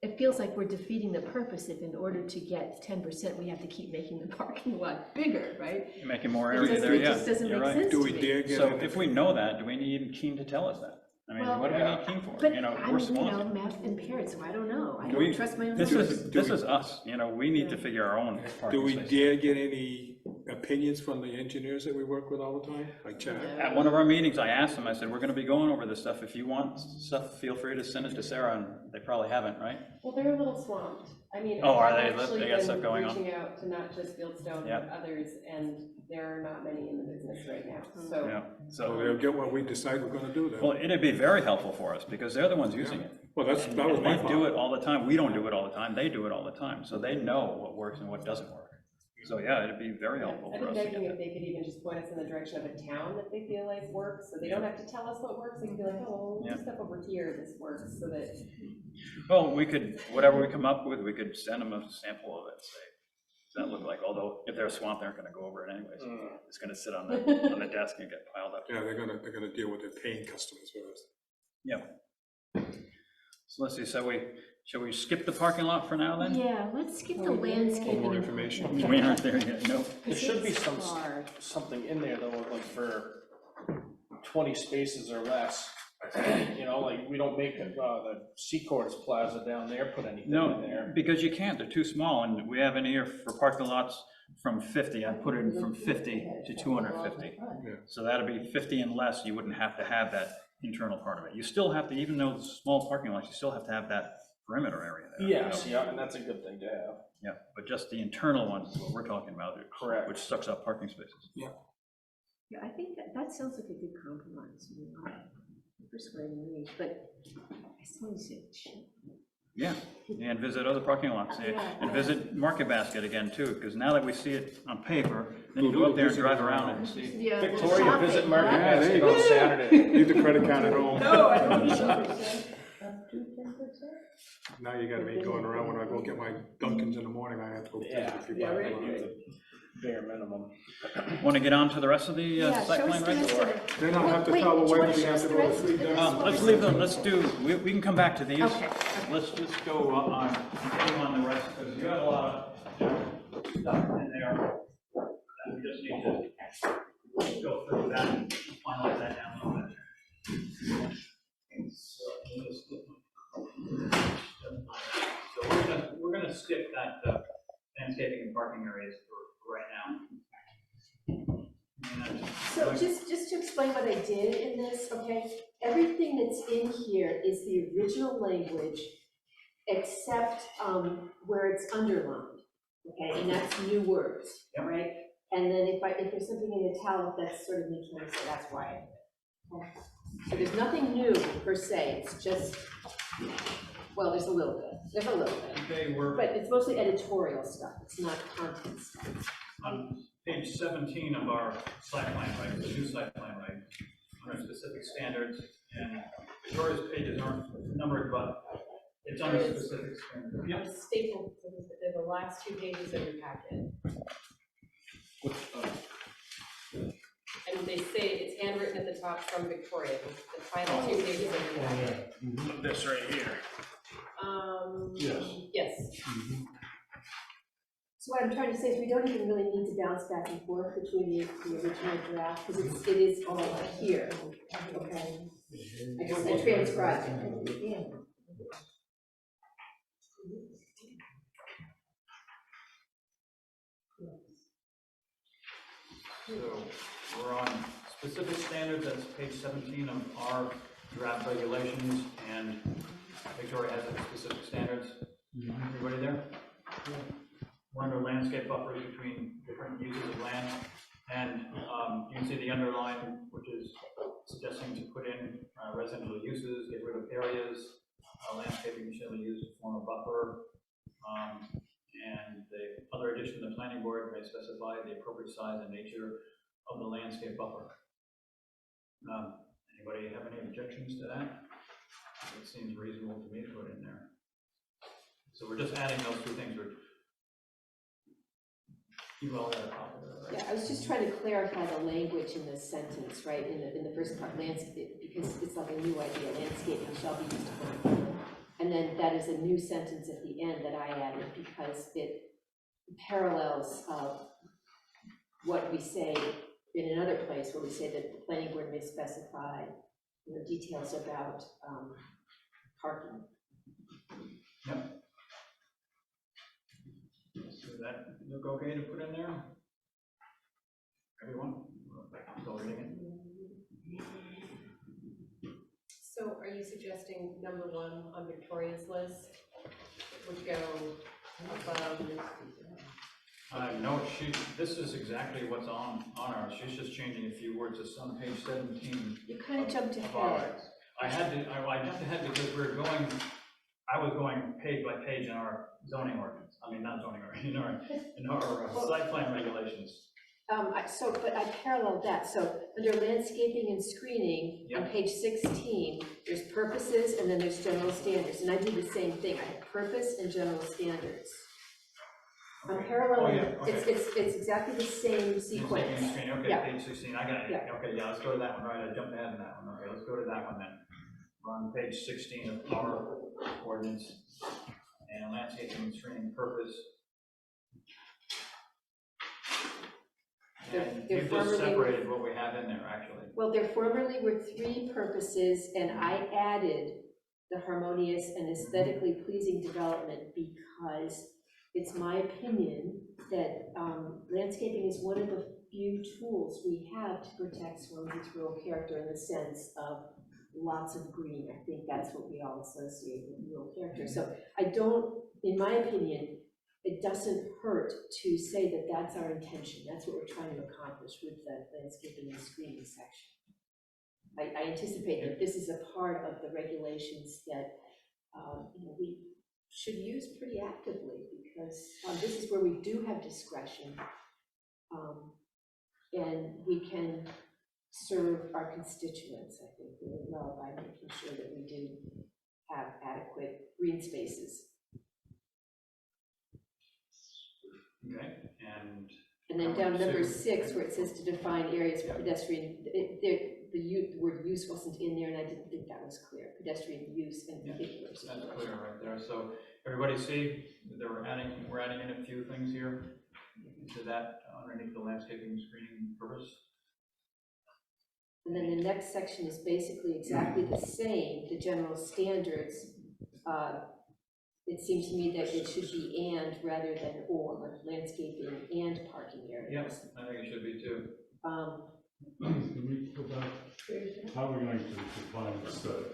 it feels like we're defeating the purpose if in order to get 10%, we have to keep making the parking lot bigger, right? You're making more It area just, there, it yeah. just doesn't You're make right. sense Do to we me. dare get? So in- if we know that, do we need Keen to tell us that? I mean, Well, what do we need Keen for? But You know, I'm, we're you know, Swansea. math impaired, so I don't know. I Do we- don't trust my own This numbers. is us, you know, we need to figure our own Do parking we spaces. dare get any opinions from the engineers that we work with all the time, like Chad? At one of our meetings, I asked them, I said, we're gonna be going over this stuff. If you want stuff, feel free to send it to Sarah, and they probably haven't, right? Well, they're a little swamped. I mean, Oh, are I've they? actually They got been stuff going on. reaching out to not just Fieldstone, Yeah. but others, and there are not many in the business right now, so. Yeah, So so, they'll get what we decide we're gonna do then. well, it'd be very helpful for us, because they're the ones using it. Well, that was And my they do it thought. all the time. We don't do it all the time. They do it all the time. So they know what works and what doesn't work. So yeah, it'd be very helpful I've for been us to begging get if that. they could even just point us in the direction of a town that they feel like works, so they don't have to tell us what works, they can be like, oh, Yeah. this stuff over here, this works, so that. Well, we could, whatever we come up with, we could send them a sample of it, say, does that look like, although if they're swamped, they aren't gonna go over it anyways. It's gonna sit on the desk and get piled up. Yeah, they're gonna deal with their paying customers first. Yeah. So let's see, shall we skip the parking lot for now then? Yeah, let's skip the landscaping. More information. We aren't there yet, no. There should be It's some, hard. something in there though, like for 20 spaces or less. You know, like, we don't make the Seacourts Plaza down there put anything in No, there. because you can't, they're too small, and we have in here for parking lots from 50, I put it in from 50 to 250. So that'd be 50 and less, you wouldn't have to have that internal part of it. You still have to, even though it's small parking lots, you still have to have that perimeter area there. Yes, yeah, and that's a good thing to have. Yeah, but just the internal ones is what we're talking about, Correct. which sucks up parking spaces. Yeah, I think that sounds like a good compromise, you know, persuading me, but I still say it should. Yeah, and visit other parking lots, and visit Market Basket again too, because now that we see it on paper, then you go up there and drive around and see. Yeah, Victoria, visit Market Yeah, there you Basket on go. Saturday. Leave the credit card at home. No, I don't need to. Now you gotta be going around when I go get my Dunkins in the morning, I have to go. visit Yeah, a few yeah, parking right. lots. Bare minimum. Want to get on to the rest of the Yeah, site show us plan the rest regs? of it. Then I'll have to Wait, tell the do you wanna way we show have us to the go to rest? sleep. Let's leave them, let's do, we can come back to these. Okay. Let's just go on, continue on the rest, because you have a lot of stuff in there that we just need to go through that, and finalize that down a little bit. So we're gonna skip that landscaping and parking areas for right now. And So just to explain what I did in this, okay, everything that's in here is the original language, except where it's underlined, okay, and that's new words, Yep. right? And then if there's something in italic, that's sort of me trying to say, that's why. I did it. Okay. So there's nothing new per se, it's just, well, there's a little bit, Okay, we're but it's mostly editorial stuff, it's not content stuff. on page 17 of our site plan regs, the new site plan regs, under specific standards, and Victoria's pages aren't numbered, but it's under specific standards. Yep. Stapled, they're the last two pages of your packet. And they say it's handwritten at the top from Victoria, the final two pages of your packet. This right here. Yes. So what I'm trying to say is we don't even really need to bounce back and forth between the original draft, because it is all here, okay? I transcribed it. So we're on specific standards, that's page 17 of our draft regulations, and Victoria has the specific standards. Everybody there? We're under landscape buffers between different uses of land, and you can see the underline, which is suggesting to put in residential uses, get rid of areas, landscaping shall be used to form a buffer, and the other addition, the planning board may specify the appropriate size and nature of the landscape buffer. Anybody have any objections to that? It seems reasonable to me to put in there. So we're just adding those two things. You all got a copy of that, right? Yeah, I was just trying to clarify the language in this sentence, right, in the first part, landscape, because it's like a new idea, landscaping shall be used to form a buffer. And And then that is a new sentence at the end that I added because it parallels what we say in another place where we say that the planning board may specify, you know, details about parking. Yep. So that look okay to put in there? Everyone? Still reading it? So are you suggesting number 1 on Victoria's list would go above? No, this is exactly what's on ours. She's just changing a few words. It's on page 17. You kind of jumped of ours. ahead. I jumped ahead because I was going page by page in our zoning ordinance. I mean, not zoning ordinance, in our site plan regulations. But I paralleled that. So under landscaping and screening, on page 16, there's purposes and then there's general standards. And I do the same thing. I have purpose and general standards. I'm Okay. paralleling, Oh, yeah, okay. it's exactly the same sequence. Landscaping and screening, okay, Yeah. page 16, I got it. Yeah. Okay, yeah, let's go to that one, right, I jumped ahead in that one, okay, let's go to that one then. We're on page 16 of our ordinance, and landscaping and screening purpose. And They're you just formerly- separated what we have in there, actually. Well, there formerly were 3 purposes, and I added the harmonious and aesthetically pleasing development because it's my opinion that landscaping is one of the few tools we have to protect Swansea's rural character in the sense of lots of green. I think that's what we all associate with rural character. So I don't, in my opinion, it doesn't hurt to say that that's our intention. That's what we're trying to accomplish with the landscaping and screening section. I anticipate that this is a part of the regulations that you know, we should use pretty actively because this is where we do have discretion and we can serve our constituents, I think, really well by making sure that we do have adequate green spaces. Okay, And then down number 6, where it says to define areas for pedestrian, the word use wasn't in there, and I didn't think that was clear. Pedestrian use in particular. that's clear right there, so everybody see, that we're adding in a few things here to that underneath the landscaping and screening purpose. And then the next section is basically exactly the same, the general standards. It seems to me that it should be and rather than or, landscaping and parking areas. Yes, I think it should be too. Can we go back? How are we going to define aesthetic?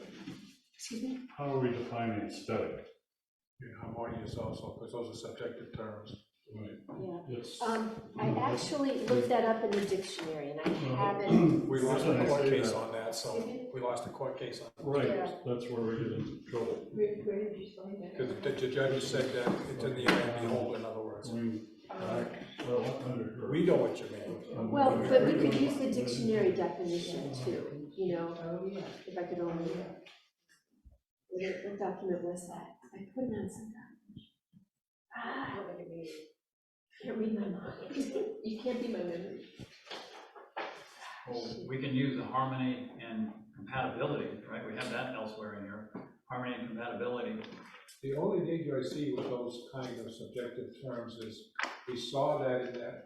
Excuse me? How are we defining aesthetic? Harmonious also, because those are subjective terms. Right. Yeah. It's, I actually looked that up in the dictionary and I haven't. We lost a Doesn't court say case that. on that, so we lost a court case on right, Yeah. that's where we get into trouble. Where did you find that? because the judge said that it's in the eye of the beholder, in other words. I mean, well, under. We know what you mean. Well, but we could use the dictionary definition too, you know, Oh, yeah. if I could only. What document was that? I put it on some document. Can't read my mind. You can't be my memory. Well, we can use the harmony and compatibility, right? We have that elsewhere in here. Harmony and compatibility. The only danger I see with those kind of subjective terms is, we saw that in that,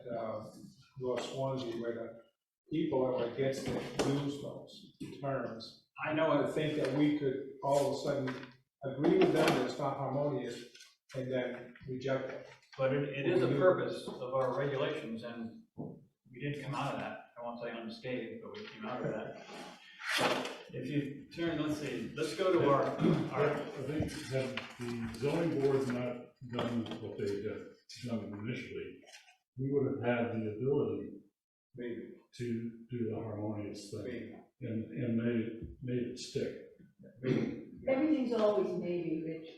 North Swansea, where the people that were against it use those terms. I know I think that we could all of a sudden agree with them that it's not harmonious, and then reject it. but it is a purpose of our regulations, and we did come out of that. I won't say unscathed, but we came out of that. So if you turn, let's go to our I think had the zoning board not done what they had done initially, we would have had the ability Maybe. to do the harmonious thing Maybe. and made it stick. Everything's always maybe, Rich,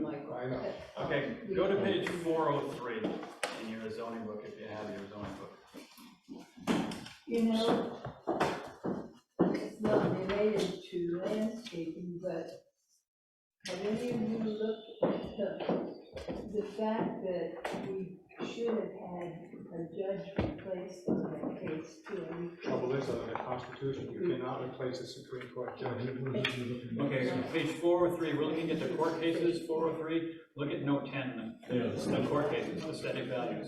Michael. I know. Okay, go to page 403 in your zoning book if you have your zoning book. You know, it's not related to landscaping, but have any of you looked at the fact that we should have had a judge replaced on that case too? Trouble is, the Constitution, you cannot replace a Supreme Court judge. Okay, so page 403, we're looking at the court cases, 403, look at note 10, Yes. the court cases, aesthetic values.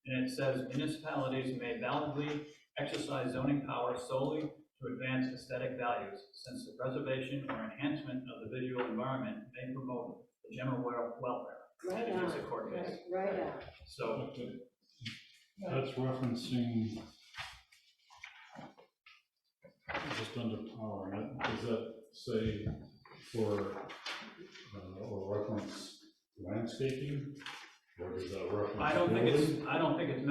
And it says municipalities may validly exercise zoning power solely to advance aesthetic values, since the preservation or enhancement of the visual environment may promote the general welfare. Right And it gives on, a court case. right on. So, That's referencing just under power, and does that say for, or reference landscaping? Or does that reference? I don't think building? I don't think it's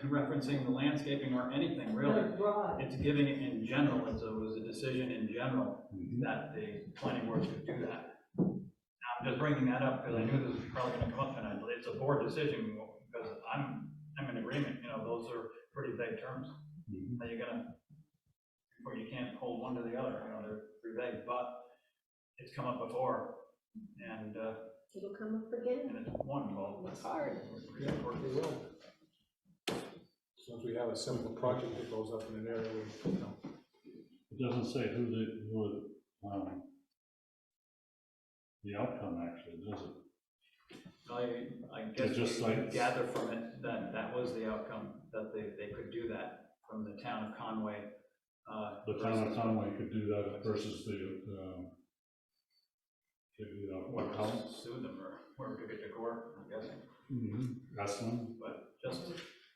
referencing the landscaping or anything, really. Broad. It's giving it in general, it was a decision in general that the planning board should do that. Now, I'm just bringing that up because I knew this was probably gonna come up tonight, but it's a board decision, because I'm in agreement, those are pretty vague terms. Now you're gonna, or you can't hold one to the other, they're pretty vague, but it's come up before, and It'll come up again. it's one, well. It's hard. Yeah, we will. Since we have a simple project that goes up in an area, It doesn't say who the outcome actually, does it? I guess It just you cites- gather from it that that was the outcome, that they could do that from the town of Conway. The town of Conway could do that versus the, what town? Sue them or whoever took it to court, I'm guessing, That's one. but just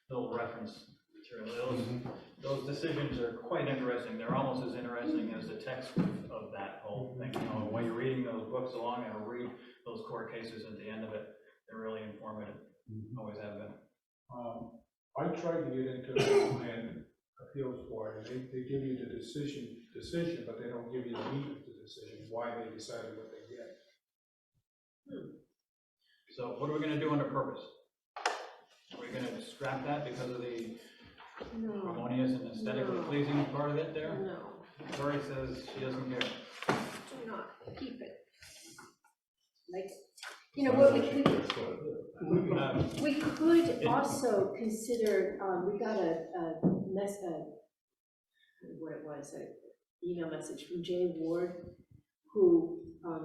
a little reference material. Those decisions are quite interesting. They're almost as interesting as the text of that whole thing. While you're reading those books along, and read those court cases at the end of it, they're really informative. Always have been. I tried to get into the land appeals board, and they give you the decision, but they don't give you the meat of the decision, why they decided what they did. So what are we gonna do under purpose? Are we gonna scrap that because of the No, harmonious and aesthetically No. pleasing part of it there? no, Tori says she doesn't care. do not, keep it. Like, what we could also consider, we got what it was, an email message from Jay Ward, who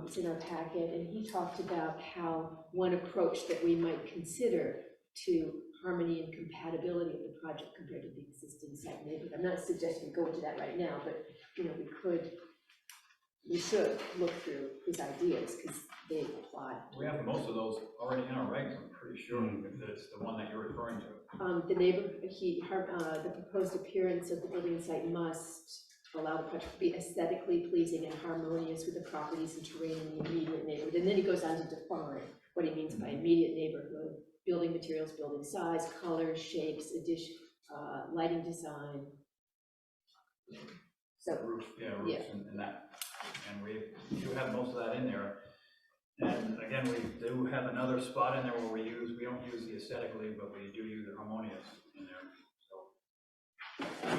is in our packet, and he talked about how one approach that we might consider to harmony and compatibility of the project compared to the existing site neighborhood. I'm not suggesting we go into that right now, but, we should look through his ideas, because they apply. We have most of those already in our regs, I'm pretty sure, if it's the one that you're referring to. The proposed appearance of the building site must allow the project to be aesthetically pleasing and harmonious with the properties and terrain in the immediate neighborhood. And then he goes on to define what he means by immediate neighborhood: building materials, building size, colors, shapes, lighting design. So, Roofs Yeah. and that. And we do have most of that in there. And again, we do have another spot in there where we don't use the aesthetically, but we do use the harmonious in there, so.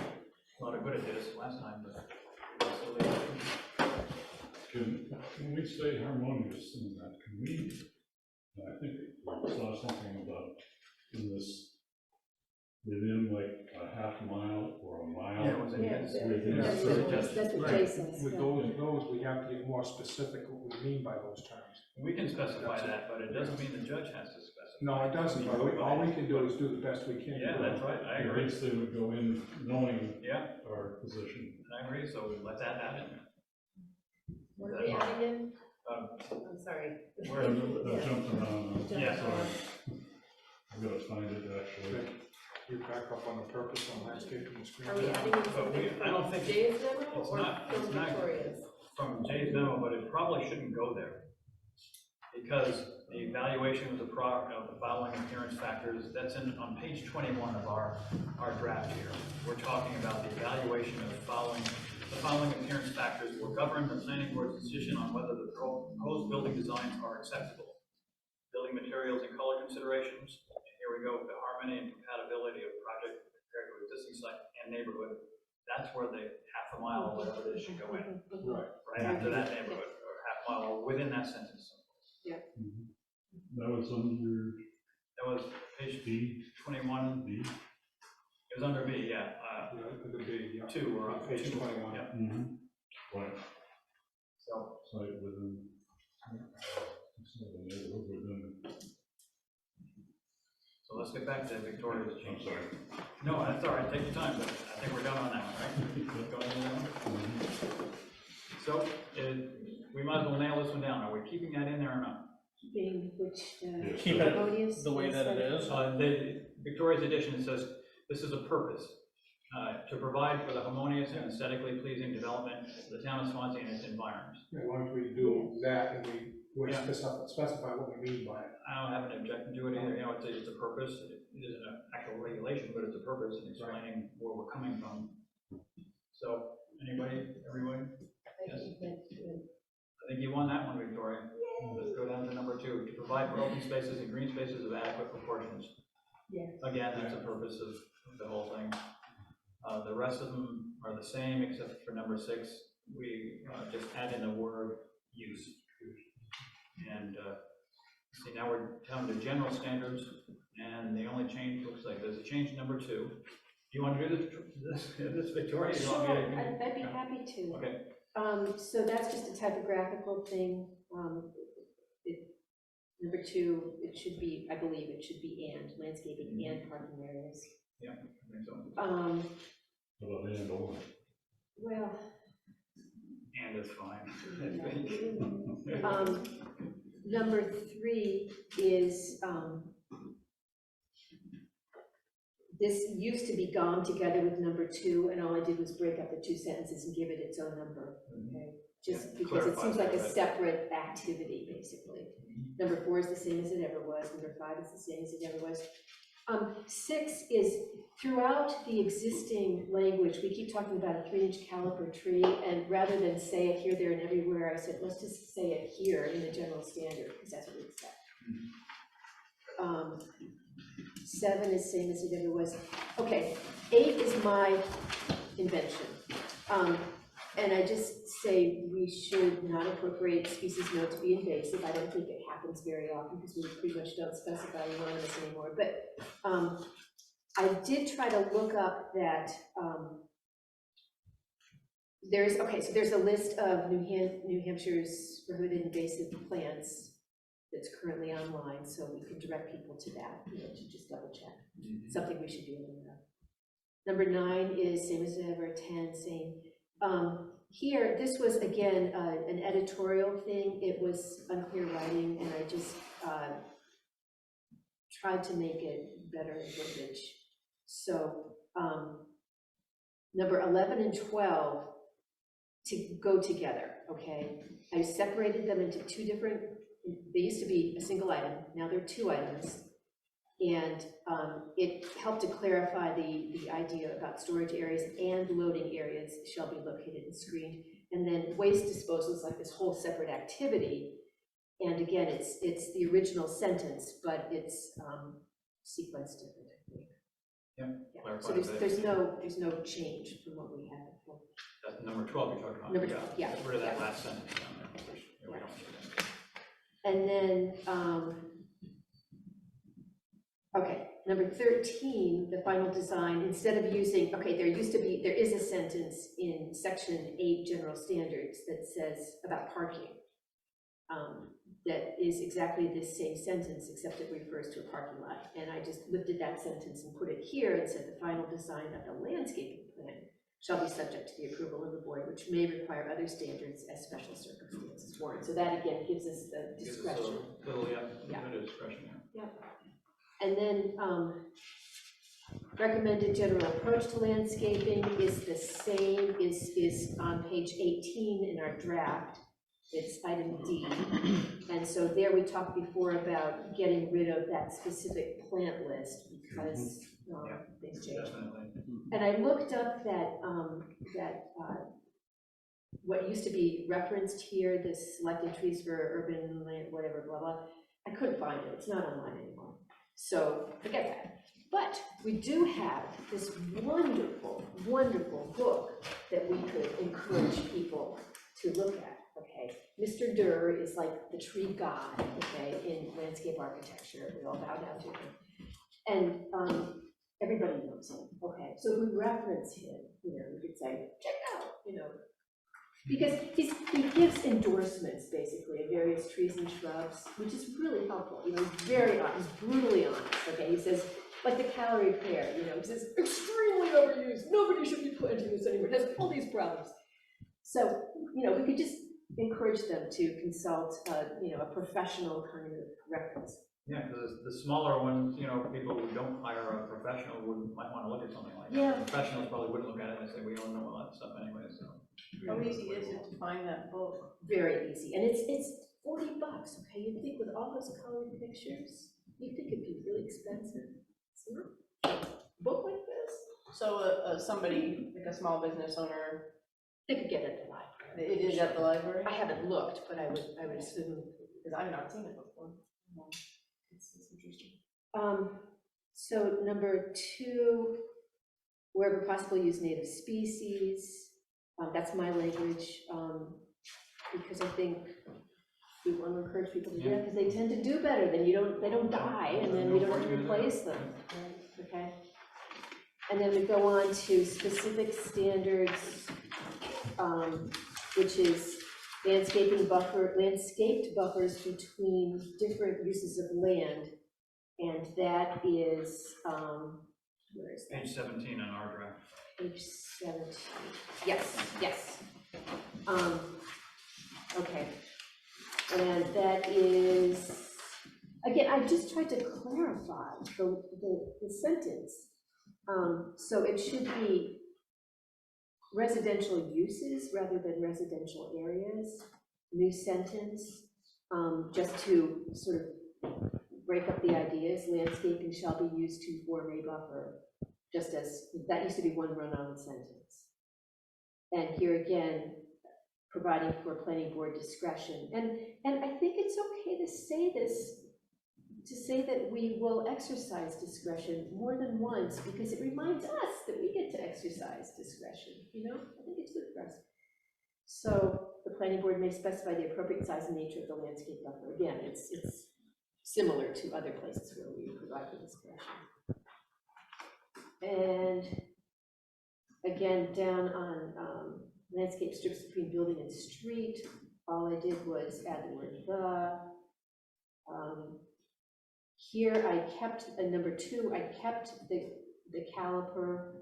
A lot of good at this last time, but. Can we say harmonious in that? Can we, I think we saw something about in this, within like a half mile or a mile. Yeah, it was in his. that's what Jay says. With yeah. those, we have to get more specific what we mean by those terms. We can specify that, but it doesn't mean the judge has to specify. No, it doesn't, but all we can do is do the best we can. Yeah, that's right, I At agree. least they would go in knowing Yeah, our position. I agree, so let's add that in there. What are we adding in? Um, I'm sorry. Where- I jumped around. Yeah. Sorry. I've got to find it actually. You back up on the purpose on landscaping and screen. Are we adding in But something I don't think- from Jay's memo it's or not- from it's not- Victoria's? From Jay's memo, but it probably shouldn't go there. Because the evaluation of the following appearance factors, that's on page 21 of our draft here. We're talking about the evaluation of the following appearance factors will govern the planning board's decision on whether the proposed building designs are acceptable. Building materials and color considerations, and here we go, the harmony and compatibility of project compared to existing site and neighborhood. That's where the half a mile, or whatever it is, should go in, right after that neighborhood, or half mile, or within that sentence. That was under That was page B. 21. B. It was under B, yeah, The big, yeah. 2 or On page 21. Yeah, Right, so, site within, the neighborhood within, so let's get back to Victoria's I'm change. sorry. No, that's all right, take your time, but I think we're done on that one, right? Going into that one? So, we might as well nail this one down, are we keeping that in there or not? Keeping which, Yes. Keep it harmonious. the way that it is. Victoria's edition says, this is a purpose, to provide for the harmonious and aesthetically pleasing development of the town of Swansea and its environs. As long as we do that and we Yeah. specify what we mean by it. I don't have an objection to it either, you know, it's a purpose, it isn't an actual regulation, but it's a purpose in explaining where we're coming from. So, anybody, everybody? Yes. I think you won that one, Victoria. Let's go down to number 2, to provide for open spaces and green spaces of adequate proportions. Yes. Again, that's the purpose of the whole thing. The rest of them are the same, except for number 6, we just add in the word use. And see, now we're down to general standards, and the only change looks like there's a change number 2. Do you want to do this Victoria? You want me Sure, to- I'd be happy to. Okay, So that's just a typographical thing. Number 2, it should be, I believe it should be and, landscaping and parking areas. yeah, I think so. Well, and or. Well, And it's fine. number 3 is, this used to be gone together with number 2, and all I did was break up the 2 sentences and give it its own number, okay? Just Yeah, because it seems like a clarifies that. separate activity, basically. Number 4 is the same as it ever was, number 5 is the same as it ever was. 6 is, throughout the existing language, we keep talking about a 3-inch caliper tree, and rather than say it here, there, and everywhere, I said, let's just say it here in the general standard, because that's what we said. 7 is same as it ever was. Okay, 8 is my invention. And I just say we should not appropriate species known to be invasive. I don't think it happens very often because we pretty much don't specify anonymous anymore. But I did try to look up that there's a list of New Hampshire's prohibited invasive plants that's currently online, so we can direct people to that, you know, to just double check. Something we should be aware of. Number 9 is same as ever, 10, same. Here, this was again an editorial thing. It was unclear writing, and I just tried to make it better in verbiage. So number 11 and 12 to go together, okay? I separated them into 2 different, they used to be a single item, now they're 2 items. And it helped to clarify the idea about storage areas and loading areas shall be located and screened. And then waste disposal is like this whole separate activity. And again, it's the original sentence, but it's sequenced different, I think. Yeah, Yeah. So there's no change from what we had before. That's number 12 you're talking about. Number 12, yeah. Get rid of that Yeah. last sentence down there, which, yeah, we don't need that. And then, okay, number 13, the final design, instead of using, okay, there is a sentence in section 8 general standards that says about parking. That is exactly this same sentence, except it refers to a parking lot. And I just lifted that sentence and put it here and said the final design of the landscaping plan shall be subject to the approval of the board, which may require other standards as special circumstances warrant. So that again gives us the discretion. Gives us a little, bit of discretion there. Yeah. And then recommended general approach to landscaping is the same, is on page 18 in our draft. It's item D. And so there we talked before about getting rid of that specific plant list because things change. Definitely. And I looked up that, what used to be referenced here, this selected trees for urban land, whatever, blah, blah. I couldn't find it. It's not online anymore. So forget that. But we do have this wonderful, wonderful book that we could encourage people to look at, okay? Mr. Durr is like the tree god, okay, in landscape architecture. We all bow down to him. And everybody knows him, okay? So if we reference him, you know, we could say, check out, you know. Because he gives endorsements, basically, of various trees and shrubs, which is really helpful, you know, very honest, he's brutally honest, okay? He says, like the calorie pear, you know, he says, extremely overused, nobody should be planting this anymore, it has all these problems. So, you know, we could just encourage them to consult, you know, a professional kind of reference. Yeah, because the smaller ones, you know, people who don't hire a professional might want to look at something like that. Yeah. Professionals probably wouldn't look at it and say, we all know all that stuff anyway, so. How easy is it to find that book? Very easy, and it's $40, okay? You'd think with all those colored pictures, you'd think it'd be really expensive. It's not. A book like this, So somebody, like a small business owner, they could get it at the library. it is at the library? I haven't looked, but I would assume. Because I've not seen it before. It's interesting. So number 2, wherever possible, use native species. That's my language, because I think we want to encourage people to do that, because they tend to do better, then they don't die, and then we don't have to replace them, okay? And then we go on to specific standards, which is landscaped buffers between different uses of land, and that is, where is that? Page 17 on our draft. Page 17, yes. Okay, and that is, again, I just tried to clarify the sentence. So it should be residential uses rather than residential areas, new sentence, just to sort of break up the ideas. Landscaping shall be used to form a buffer, just as, that used to be one run-on sentence. And here again, providing for planning board discretion. And I think it's okay to say this, to say that we will exercise discretion more than once, because it reminds us that we get to exercise discretion, you know? I think it's good for us. So the planning board may specify the appropriate size and nature of the landscape buffer. Again, it's similar to other places where we provide the discretion. And again, down on landscape strips between building and street, all I did was add the word the. Here I kept, number 2, I kept the caliper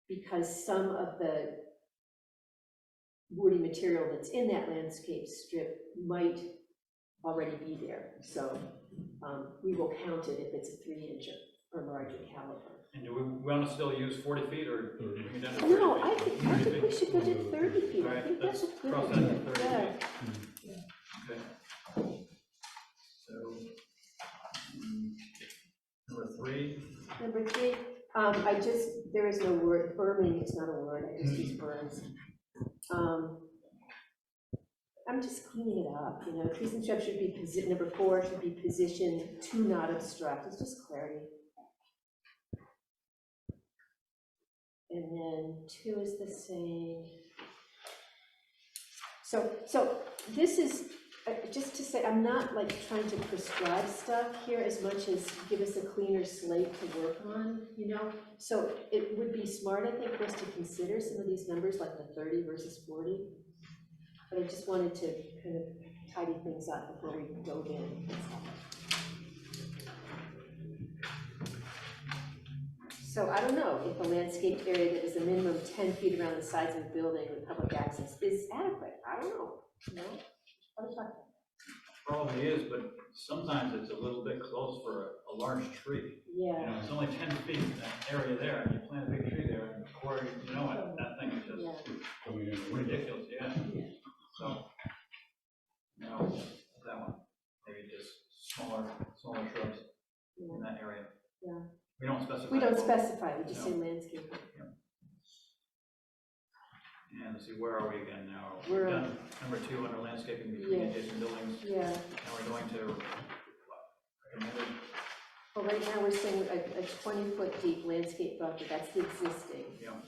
because some of the woody material that's in that landscape strip might already be there. So we will count it if it's a 3-inch or larger caliper. And do we want to still use 40 feet or? bring it down to 30 No, feet? I think we should go to 30 feet. All I right, think that's a good cross that to idea. 30 Yeah. feet. Okay. So, number 3. Number 3, there is no word, berming is not a word, I just use berms. I'm just cleaning it up, you know, trees and shrubs should be, number 4 should be positioned to not obstruct, it's just clarity. And then 2 is the same. So this is, just to say, I'm not like trying to prescribe stuff here as much as give us a cleaner slate to work on, you know? So it would be smart, I think, for us to consider some of these numbers, like the 30 versus 40. But I just wanted to kind of tidy things up before we dove in. So I don't know if a landscaped area that is a minimum of 10 feet around the sides of the building with public access is adequate. I don't know, you know? Probably is, but sometimes it's a little bit close for a large tree. Yeah. You know, it's only 10 feet in that area there, and you plant a big tree there, and before you know it, that thing is just ridiculous, yeah. So, no, that one, maybe just smaller shrubs in that area. Yeah. We don't specify. We don't specify, we just say No. landscape. And let's see, where are we again now? We're We've done number 2 under landscaping between Yeah. adjacent buildings. Yeah. Now we're going to, what, recommended? Well, right now we're saying a 20-foot deep landscape buffer, that's the existing. Yeah.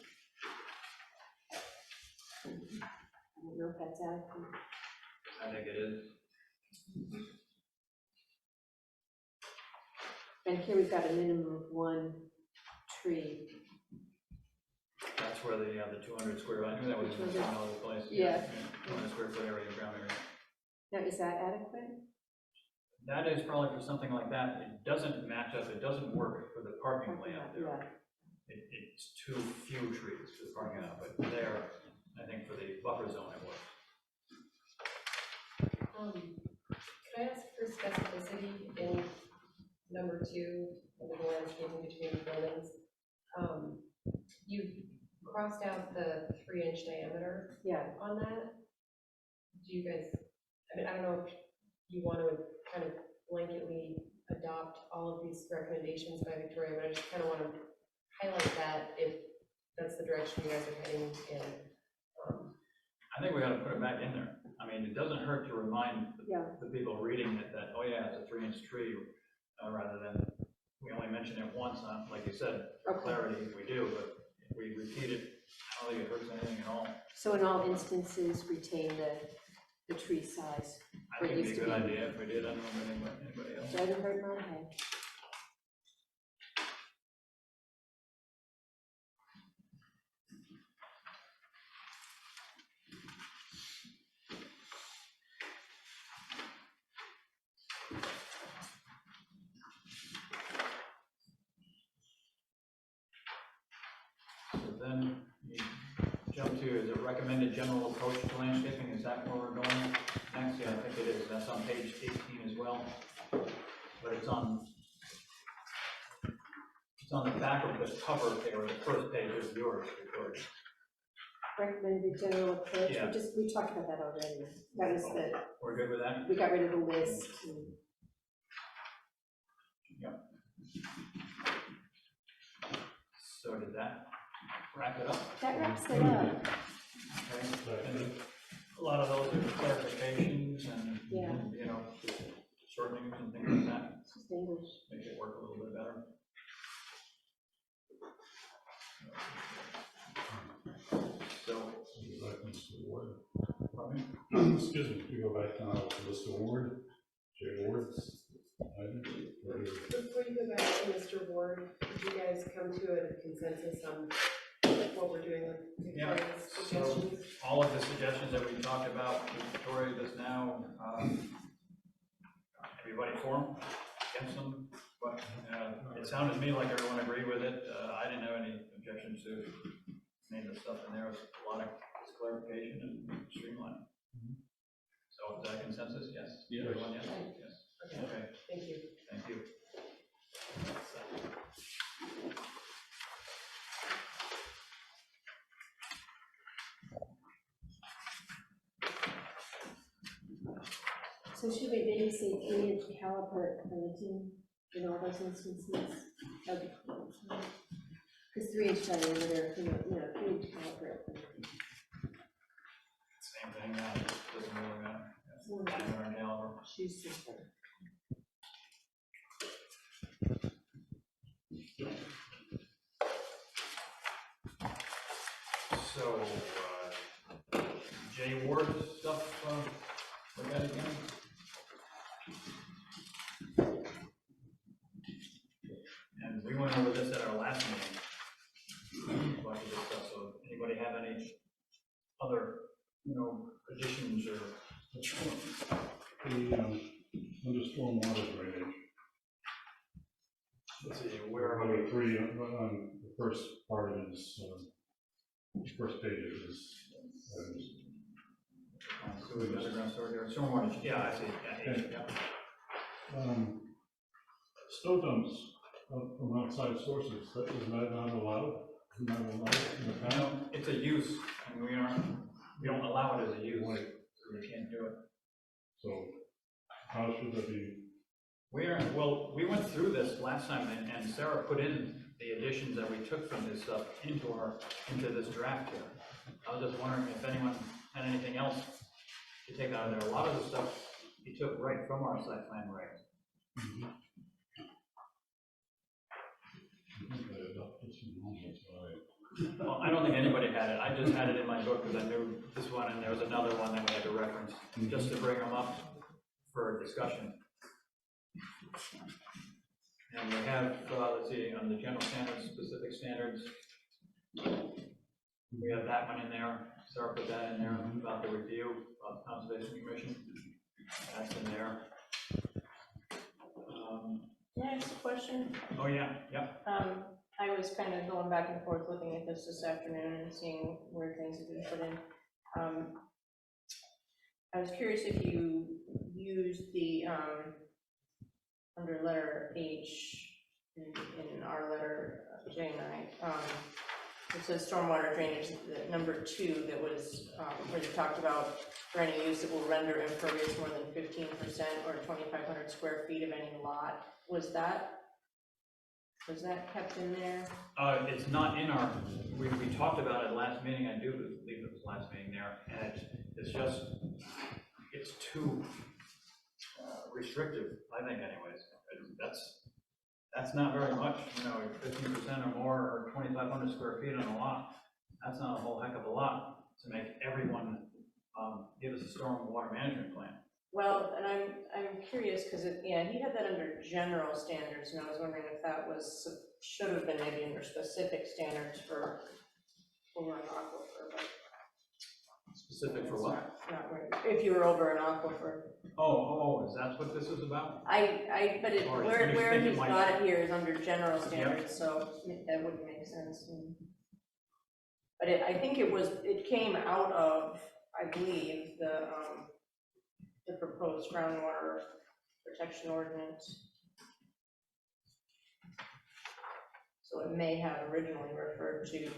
I don't know if that's adequate. I think it is. And here we've got a minimum of 1 tree. That's where the 200 square, I knew that was in the other place. Yeah. 200 square foot area, ground area. Now, is that adequate? That is probably for something like that. It doesn't match up, it doesn't work for the parking layout there. It's too few trees for the parking lot, but there, I think for the buffer zone it works. Can I ask for specificity in number 2, under the landscaping between the buildings? You crossed out the 3-inch diameter on that. Do you guys, I mean, I don't know if you want to kind of blanketly adopt all of these recommendations by Victoria, but I just kind of want to highlight that if that's the direction you guys are heading in. I think we ought to put it back in there. I mean, it doesn't hurt to remind the people reading it that, oh yeah, it's a 3-inch tree, rather than, we only mention it once, like you said, for clarity, we do, but if we repeat it, I don't think it hurts anything at all. So in all instances, retain the tree size. I think it'd be a good idea if we did. I don't know if anybody else. Doesn't hurt my head. So then you jump to, is it recommended general approach to landscaping? Is that where we're going next? Yeah, I think it is. That's on page 18 as well. But it's on the back of the cover there, or the first page of yours, Victoria. Recommended general approach, Yeah. we talked about that already. That was We're good with that? we got rid of the list. Yep. So did that wrap it up? That wraps it up. Okay. And a lot of those are clarifications and, Yeah. you know, shortenings and things like that. It's just English. Make it work a little bit better. So, pardon me? Excuse me, to go back now to Mr. Ward, J. Ward's item. Before you go back to Mr. Ward, did you guys come to a consensus on what we're doing with Victoria's suggestions? So all of the suggestions that we talked about with Victoria just now, everybody for them, against them? But it sounded to me like everyone agreed with it. I didn't have any objections to any of the stuff in there. It was a lot of clarification and streamlining. So is that consensus? Yes? Yes. Everyone, yes? Yes. Okay, Thank you. thank you. So should we maybe say 3-inch caliper planting in all those instances? Because 3-inch diameter, 3-inch caliper planting. Same thing, doesn't really matter. Yes. Diameter and caliber. Choose simple. So, J. Ward stuff, look at it again. And we went over this at our last meeting. Bunch of this stuff, so anybody have any other, additions or? The, under stormwater drainage, Let's see, where are we? number 3, on the first part is, first page is, Sewage underground storage area, stormwater, yeah, I see, yeah. Snow dumps from outside sources, is that not allowed? Not allowed in the town? It's a use, and we don't allow it as a use, so we can't do it. So how should that be? Well, we went through this last time, and Sarah put in the additions that we took from this stuff into this draft here. I was just wondering if anyone had anything else to take out of there. A lot of the stuff you took right from our site plan regs. Well, I don't think anybody had it. I just had it in my book because I knew this one, and there was another one that we had to reference, just to bring them up for discussion. And we have, let's see, on the general standards, specific standards, we have that one in there. Sarah put that in there about the review of the Conservation Commission. That's in there. Can I ask a question? Oh, yeah, yeah. I was kind of going back and forth looking at this afternoon and seeing where things have been put in. I was curious if you used the, under letter H in our letter J and I, it says stormwater drainage, the number 2 that was, where they talked about for any use that will render impervious more than 15% or 2,500 square feet of any lot. Was that kept in there? It's not in our, we talked about it last meeting. I do believe it was last meeting there, and it's just, it's too restrictive, I think anyways. That's not very much, 15% or more, or 2,500 square feet on a lot. That's not a whole heck of a lot to make everyone give us a storm water management plan. Well, and I'm curious, because he had that under general standards, and I was wondering if that should have been maybe under specific standards for over an aquifer, but. Specific for what? Not right, if you were over an aquifer. Oh, is that what this is about? But Or where think it he's might- got it here is under general standards, so that wouldn't make sense. But I think it came out of, I believe, the proposed groundwater protection ordinance. So it may have originally referred to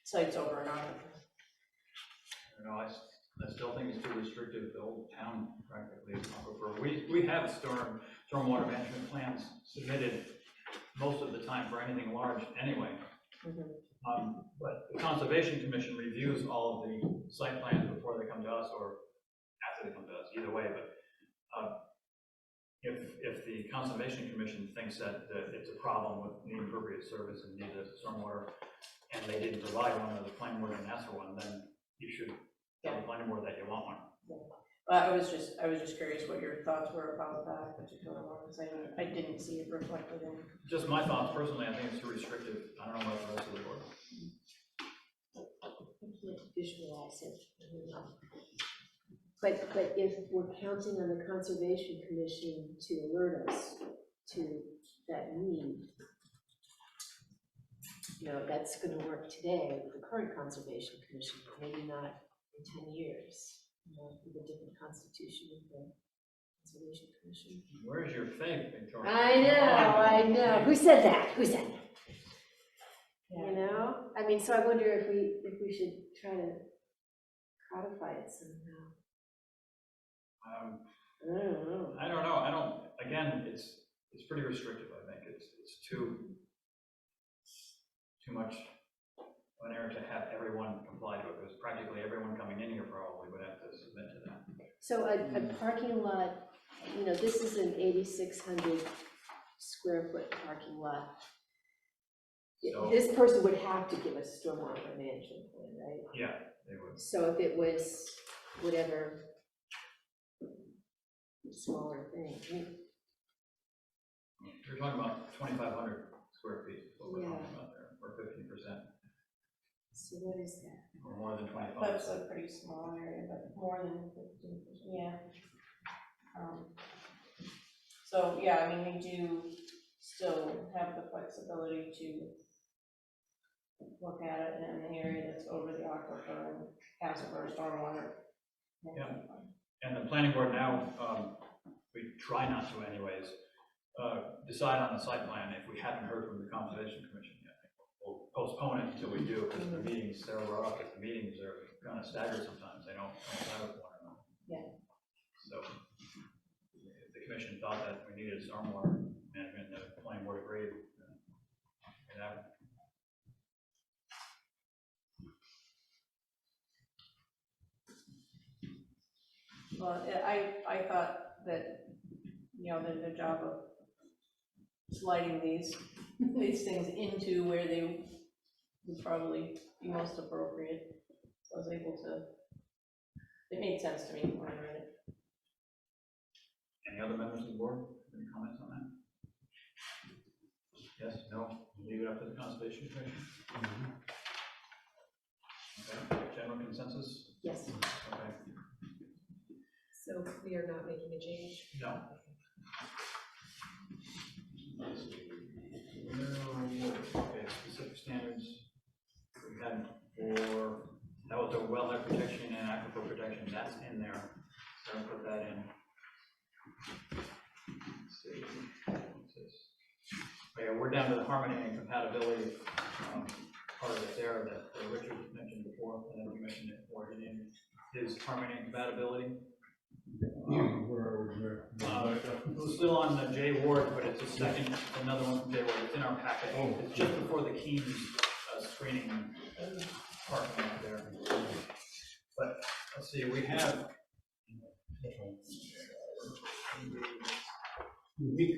sites over an aquifer. I still think it's too restrictive. The whole town practically is aquifer. We have stormwater management plans submitted most of the time for anything large anyway. But the Conservation Commission reviews all of the site plans before they come to us or after they come to us, either way. But if the Conservation Commission thinks that it's a problem with the appropriate service and need a stormwater, and they didn't provide one, or the planning board didn't ask for one, then you should tell the planning board that you want one. I was just curious what your thoughts were about that particular one, because I didn't see it reflected in. Just my thoughts personally, I think it's too restrictive. I don't know about the rest of the board. I can't visualize it. But if we're counting on the Conservation Commission to alert us to that need, that's going to work today with the current Conservation Commission, but maybe not in 10 years. With a different constitution with the Conservation Commission. Where's your faith, Victoria? I know. Who said that? I mean, so I wonder if we should try to codify it somehow. I don't know. Again, it's pretty restrictive, I think. It's too much of an error to have everyone comply to it, because practically everyone coming in here probably would have to submit to that. So a parking lot, this is an 8,600 square foot parking lot. So- This person would have to give us a stormwater management plan, right? Yeah, they would. So if it was whatever smaller thing, You're talking about 2,500 square feet, is what we're Yeah. talking about there, or 15%, so what is that? or more than 25. That's a pretty small area, but more than 15%, yeah. So, yeah, I mean, we do still have the flexibility to look at it in an area that's over the aquifer and ask for a stormwater. Yeah. And the planning board now, we try not to anyways, decide on the site plan if we haven't heard from the Conservation Commission yet. We'll postpone it until we do, because the meetings, Sarah brought up that the meetings are kind of staggered sometimes. They don't coincide with one another. Yeah. So if the commission thought that we needed stormwater management, the planning board agreed. And that, Well, I thought that, the job of sliding these things into where they would probably be most appropriate. So I was able to, it made sense to me when I read it. Any other members of the board, any comments on that? Yes, no, leave it up to the Conservation Commission? Okay, general consensus? Yes, Okay, so we are not making a change. no. Okay, specific standards we had for, that was a wellhead protection and aquifer protection, that's in there, so I'll put that in. Let's see, what's this? Oh, yeah, we're down to the harmony and compatibility, part of it there that Richard mentioned before, and then we mentioned it for it in his harmony and compatibility. Where are we there? It was still on the J Ward, but it's a second, another one from J Ward, it's in our packet. Oh. It's just before the Keens screening parking lot there. But, let's see, we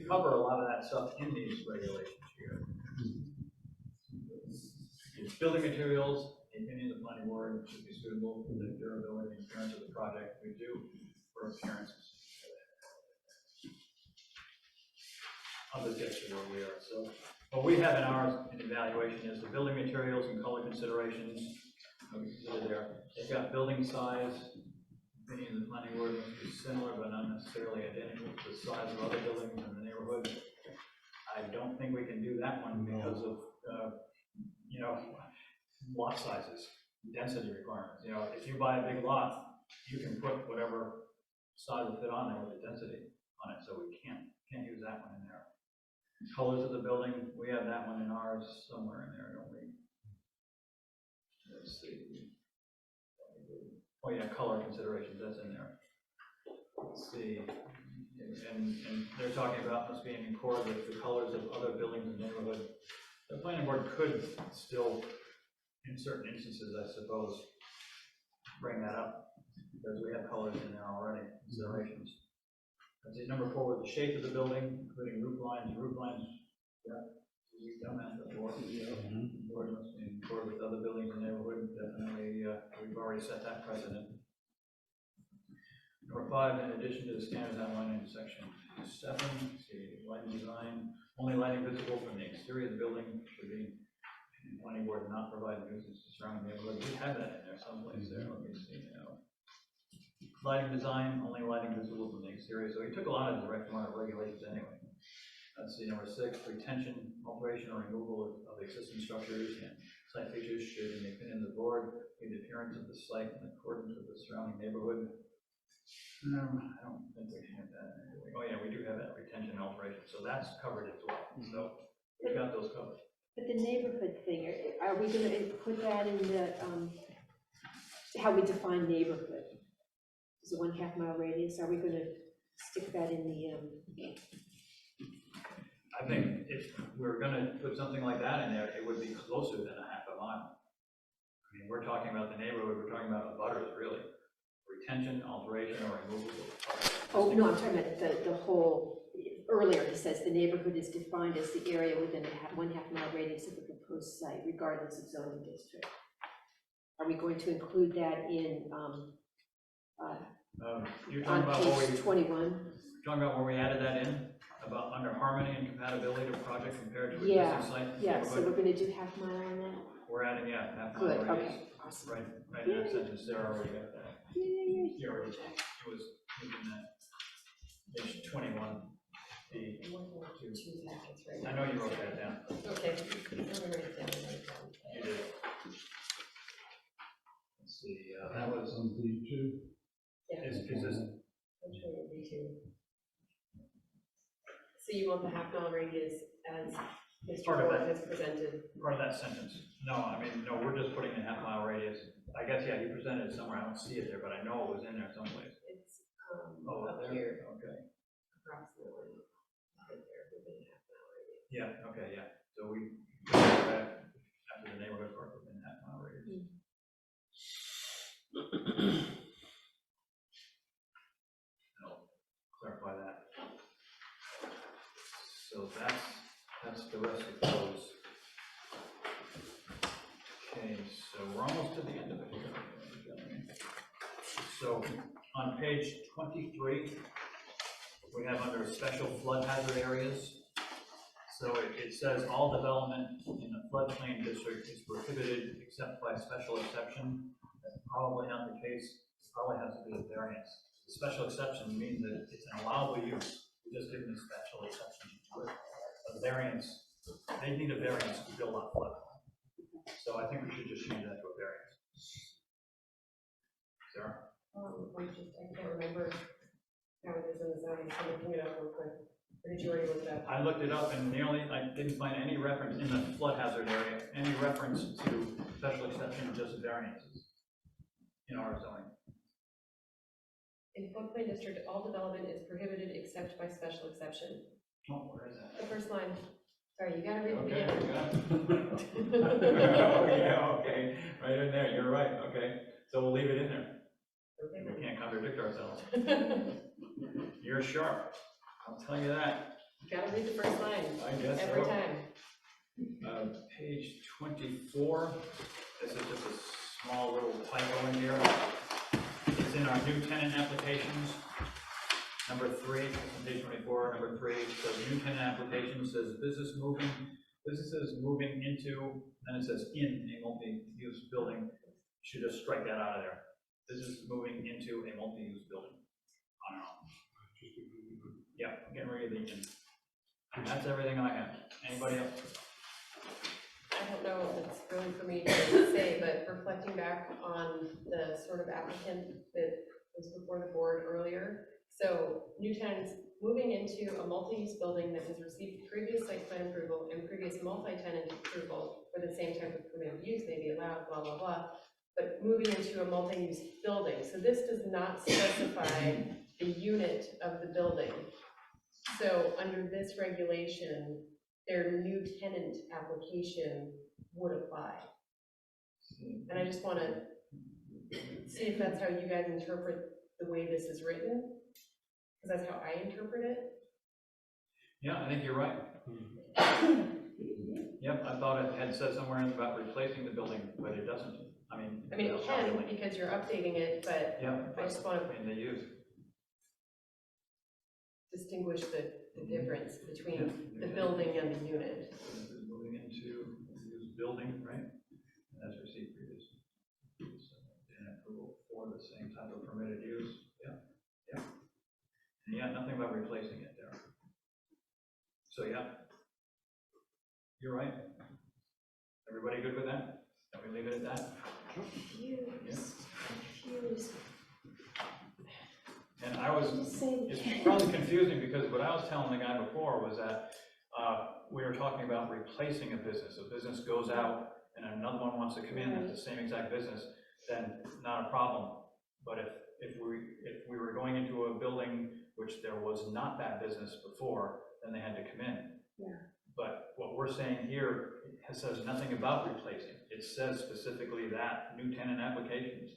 cover a lot of that stuff in these regulations here. It's building materials, in the opinion of the planning board, should be suitable for the durability and appearance of the project. We do for appearances. I'll just get to where we are. So, what we have in ours in evaluation is the building materials and color considerations. We consider there. They've got building size. Opinion of the planning board must be similar, but not necessarily identical to the size of other buildings in the neighborhood. I don't think we can do that one because of, lot sizes, density requirements. If you buy a big lot, you can put whatever size will fit on there with the density on it, so we can't use that one in there. Colors of the building, we have that one in ours somewhere in there, don't we? Let's see. Oh yeah, color considerations, that's in there. Let's see. And they're talking about must be in accord with the colors of other buildings in the neighborhood. The planning board could still, in certain instances, I suppose, bring that up, because we have colors in there already, considerations. Let's see, number 4, with the shape of the building, including roof lines, yeah, we've done that before. Board must be in accord with other buildings in the neighborhood, definitely, we've already set that precedent. Number 5, in addition to the standards outlined in section 7, see, lighting design, only lighting visible from the exterior of the building should be, the planning board not provide nuisance to surrounding neighborhood. We have that in there someplace there, let me see now. Lighting design, only lighting visible from the exterior, so he took a lot of direct market regulations anyway. Let's see, number 6, retention, alteration, or removal of existing structures and site features should, in the opinion of the board, be the appearance of the site in accordance with the surrounding neighborhood. I don't think we have that. Oh yeah, we do have that, retention and alteration, so that's covered as well, so we got those covered. But the neighborhood thing, are we gonna put that in the, how we define neighborhood? Is it 1/2 mile radius? Are we gonna stick that in the, I think if we're gonna put something like that in there, it would be closer than 1/2 mile. I mean, we're talking about the neighborhood, we're talking about the butters, really. Retention, alteration, or removal of. oh, no, I'm talking about the whole, earlier he says the neighborhood is defined as the area within a 1/2 mile radius of the proposed site, regardless of zoning district. Are we going to include that in, You're talking on about where page we, 21? talking about where we added that in, about under harmony and compatibility of project compared to Yeah, existing site. Yeah, so neighborhood. we're gonna do 1/2 mile on that? We're adding, yeah, 1/2 Good, mile radius. okay, awesome. Right in that sentence, there already got that. Yay. He already, it was in that, page 21, the, Two packets right I now. know you wrote that down, Okay, let me write it down. you did. Let's see, that was, On D2. Yeah. is this, I'm sure it'll be too. So you want the 1/2 mile radius as Mr. Part of Moore that. has presented? part of that sentence? No, I mean, no, we're just putting in 1/2 mile radius. I guess, yeah, he presented it somewhere, I don't see it there, but I know it was in there someplace. It's Oh, up there? here, Okay, approximately, right there, within a 1/2 mile radius. yeah, okay, yeah, so we, after the neighborhood park within 1/2 mile radius. I'll clarify that. So that's the rest of those. Okay, so we're almost to the end of it here. So on page 23, we have under special flood hazard areas. So it says all development in the floodplain district is prohibited except by special exception. That's probably not the case. It probably has to be a variance. Special exception means that it's an allowable use. We're just giving a special exception to it. A variance, they need a variance to build on floodplain. So I think we should just change that to a variance. Sarah? I can't remember how it is in the zoning, so I'm looking it up real quick. Or did you already look it up? I looked it up and I didn't find any reference in the flood hazard area, any reference to special exception or just variances in our zoning. In floodplain district, all development is prohibited except by special exception. Oh, where is that? The first line, sorry, you gotta read the Okay, beginning. yeah, okay, right in there, you're right, okay. So we'll leave it in there. Okay. We can't contradict ourselves. You're sharp, I'll tell you that. Gotta read the first line, I guess so. every time. Page 24, this is just a small little typo in here. It's in our new tenant applications, number 3, it's on page 24, number 3. So new tenant application says businesses moving into, and it says in a multi-use building. Should just strike that out of there. Business moving into a multi-use building. On and on. Yeah, getting rid of the in. And that's everything I have. Anybody else? I don't know if it's really for me to say, but reflecting back on the sort of applicant that was before the board earlier. So new tenants moving into a multi-use building that has received previous site plan approval and previous multi-tenant approval for the same type of permitted use may be allowed, blah, blah, blah. But moving into a multi-use building. So this does not specify the unit of the building. So under this regulation, their new tenant application would apply. And I just want to see if that's how you guys interpret the way this is written, because that's how I interpret it. Yeah, I think you're right. Yep, I thought it had said somewhere about replacing the building, but it doesn't. I mean, it can, because you're updating it, but yeah, I just want to they use. distinguish the difference between the building and the unit. Moving into use building, right? That's received previous and approval for the same type of permitted use. Yeah, yeah. And yeah, nothing about replacing it there. So yeah, you're right. Everybody good with that? Can we leave it at that? Confused. And I was, it's probably confusing because what I was telling the guy before was that we were talking about replacing a business. A business goes out and another one wants to come in at the same exact business, then not a problem. But if we were going into a building which there was not that business before, then they had to come in. Yeah. But what we're saying here says nothing about replacing. It says specifically that new tenant applications,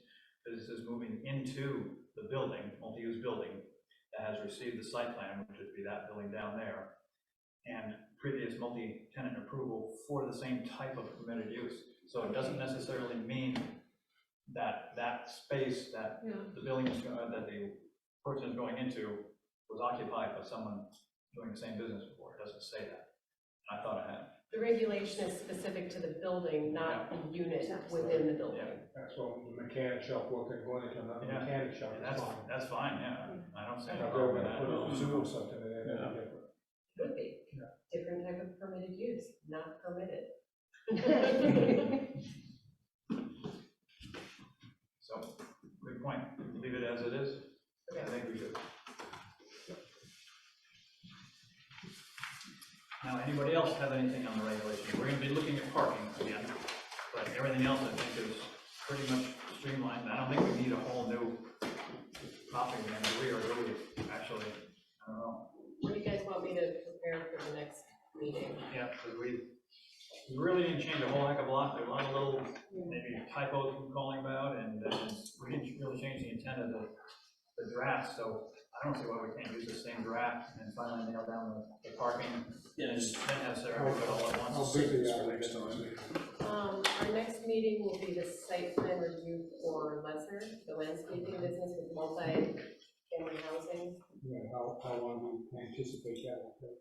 businesses moving into the building, multi-use building, that has received the site plan, which would be that building down there, and previous multi-tenant approval for the same type of permitted use. So it doesn't necessarily mean that that space that the building is that the person is going into was occupied by someone doing the same business before. It doesn't say that. I thought it had. The regulation is specific to the building, not the unit within the building. That's what the mechanic shop worker going into another Yeah. mechanic shop. That's fine, yeah. I don't see any If problem they're with that. gonna put a zoo or something in there, that'd be different. Could be. Different type of permitted use, not permitted. So, good point. Leave it as it is. I think we should. Now, anybody else have anything on the regulation? We're gonna be looking at parking again, but everything else I think is pretty much streamlined. I don't think we need a whole new topic again, do we, or do we? Actually, I don't know. What do you guys want me to prepare for the next meeting? Yeah, because we really didn't change a whole heck of a lot. There were a lot of little maybe typos we're calling about, and we didn't really change the intent of the draft, so I don't see why we can't use the same draft and finally nail down the parking. And then have Sarah do it all at once. How busy are they next time? Our next meeting will be the site plan review for Lesser, the landscaping business with multi-family family housing. Yeah, how long do you anticipate that will take?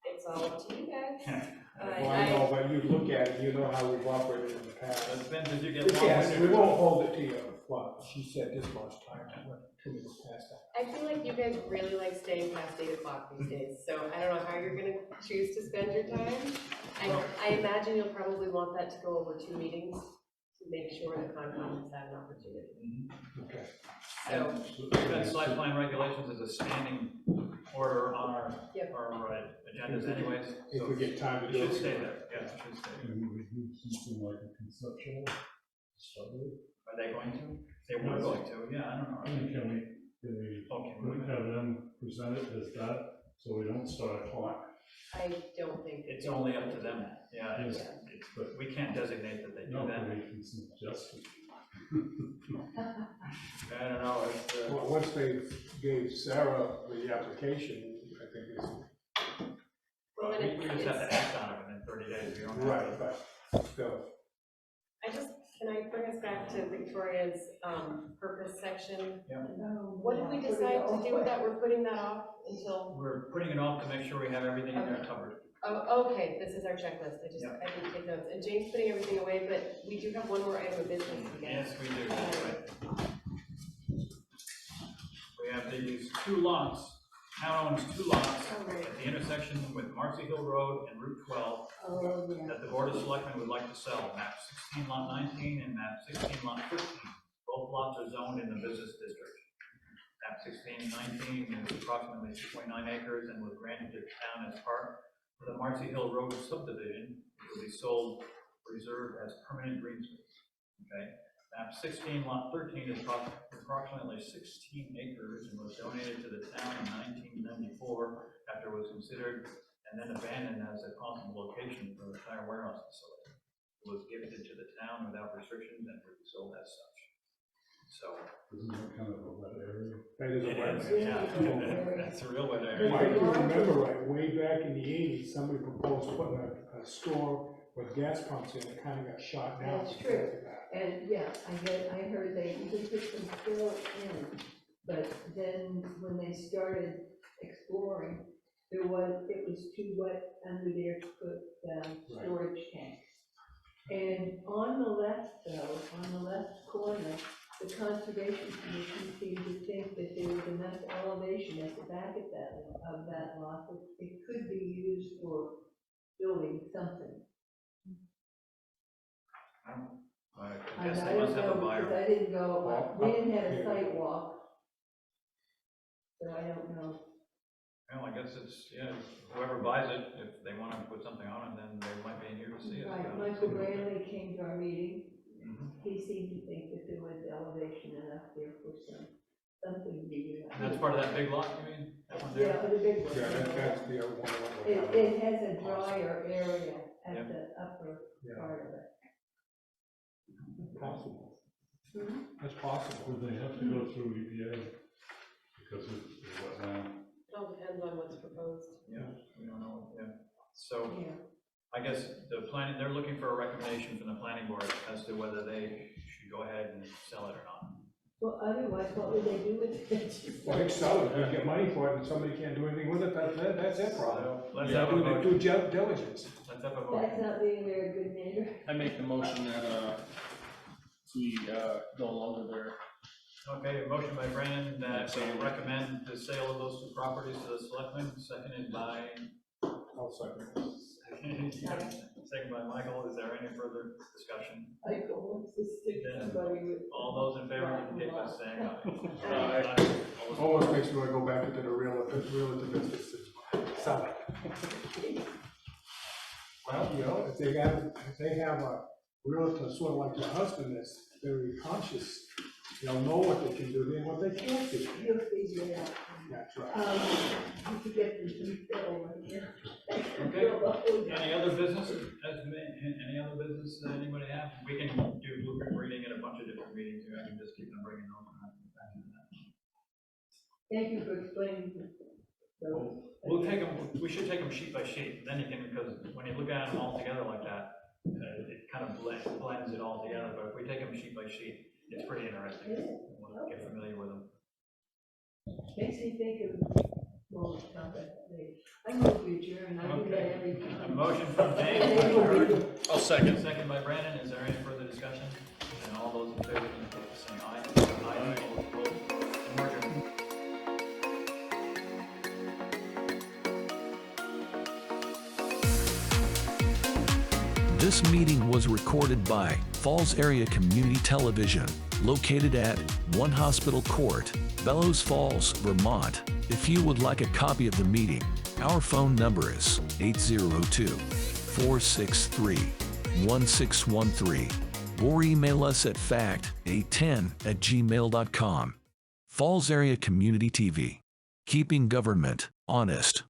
It's all up to you guys. Well, I know, but you look at it, you know how we've operated in the past. It depends if you get Yes, we long-winded. won't hold it to you, what, she said this much time, 2 minutes past that. I feel like you guys really like staying past 8 o'clock these days, so I don't know how you're gonna choose to spend your time. I imagine you'll probably want that to go over 2 meetings to make sure the Concom has had an opportunity. Okay. So, Even site plan regulations is a standing order on our Yep. agendas anyways. If So we get time to it do it. should stay there, yeah, it should stay there. And we do something like a conceptual study. Are they going to? They were going to, yeah, I don't know. Can Okay, we have them present it as that, so we don't start a clock? I don't think. It's only up to them, yeah, it's, Yes. but we can't designate that they do No, that. we can suggest it. I don't know, it's, Well, once they gave Sarah the application, I think it's, Well, then we just have to act on it within 30 days, we don't have. right, but still. Can I bring us back to Victoria's purpose section? Oh, What did we decide to do with that? We're putting that off until, We're putting it off to make sure we have everything in there covered. oh, okay, this is our checklist. I didn't take notes. And Jane's putting everything away, but we do have one more item of business again. Yes, we do, that's right. We have these 2 lots, town owns 2 lots Oh, right. at the intersection with Marcy Hill Road and Route 12 Oh, yeah. that the Board of Selectmen would like to sell, map 16 lot 19 and map 16 lot 15. Both lots are zoned in the business district. Map 1619 is approximately 2.9 acres and was granted to the town as part of the Marcy Hill Road subdivision. It will be sold, reserved as permanent green space. Okay? Map 16 lot 13 is approximately 16 acres and was donated to the town in 1994 after it was considered and then abandoned as a possible location for the tire warehouse facility. It was gifted to the town without restrictions and will be sold as such. So. Isn't that kind of a wet area? That is a It wet is, area. yeah, that's a real wet area. Mike, you remember right, way back in the 80s, somebody proposed putting a store with gas pumps in, it kind of got shot down. That's true. And yeah, I heard they even put some fill in, but then when they started exploring, it was too wet under there to put storage tanks. And on the left though, on the left corner, the Conservation Commission seemed to think that there was enough elevation at the back of that lot that it could be used for building something. I guess they must have a buyer. Because I didn't go, we didn't have a site walk, so I don't know. Well, I guess it's, yeah, whoever buys it, if they want to put something on it, then they might be in here to see it. Right, Michael Brantley came to our meeting, Mhm. he seemed to think that there was elevation enough there for something to be. And that's part of that big lot, you mean? That one there? Yeah, the big one. Yeah, that's the other one. It has a drier area at Yep. the upper Yeah. part of it. Possible. Mhm. That's possible. Would they have to go through EPA because of the wetland? It all depends on what's proposed. Yeah, we don't know, yeah. So Yeah. I guess the planning, they're looking for a recommendation from the planning board as to whether they should go ahead and sell it or not. Well, otherwise, what would they do with it? Well, they sell it, they get money for it, and somebody can't do anything with it, that's their problem. So let's They have a do motion. due diligence. Let's have a That's motion. not being a very good neighbor. I make the motion that, we, no longer there. Okay, a motion by Brandon that we recommend the sale of those 2 properties to the selectmen, seconded by, I'll second. seconded by Michael. Is there any further discussion? Michael wants to stick somebody with. All those in favor indicate by saying aye. Aye. All those- Almost makes me want to go back into the realtor business and sell it. Well, you know, if they have a realtor sort of like your husband that's very conscious, they'll know what they can do and what they can't do. He'll figure it out. That's right. You could get the bill right here. Okay, any other business, any other business that anybody have? We can do blueprint reading at a bunch of different meetings, I can just keep them bringing those back to that. Thank you for explaining those. We'll take them, we should take them sheet by sheet, then you can, because when you look at them all together like that, it kind of blends it all together, but if we take them sheet by sheet, it's pretty interesting. We'll get familiar with them. Casey Baker will contact me. I move we adjourn, I do that every A time. motion from James, I'll second. second by Brandon. Is there any further discussion? And all those in favor, indicate by saying aye. Aye. All opposed? And we're adjourned. This meeting was recorded by Falls Area Community Television, located at 1 Hospital Court, Bellows Falls, Vermont. If you would like a copy of the meeting, our phone number is 802-463-1613, or email us at fact810@gmail.com. Falls Area Community TV, keeping government honest.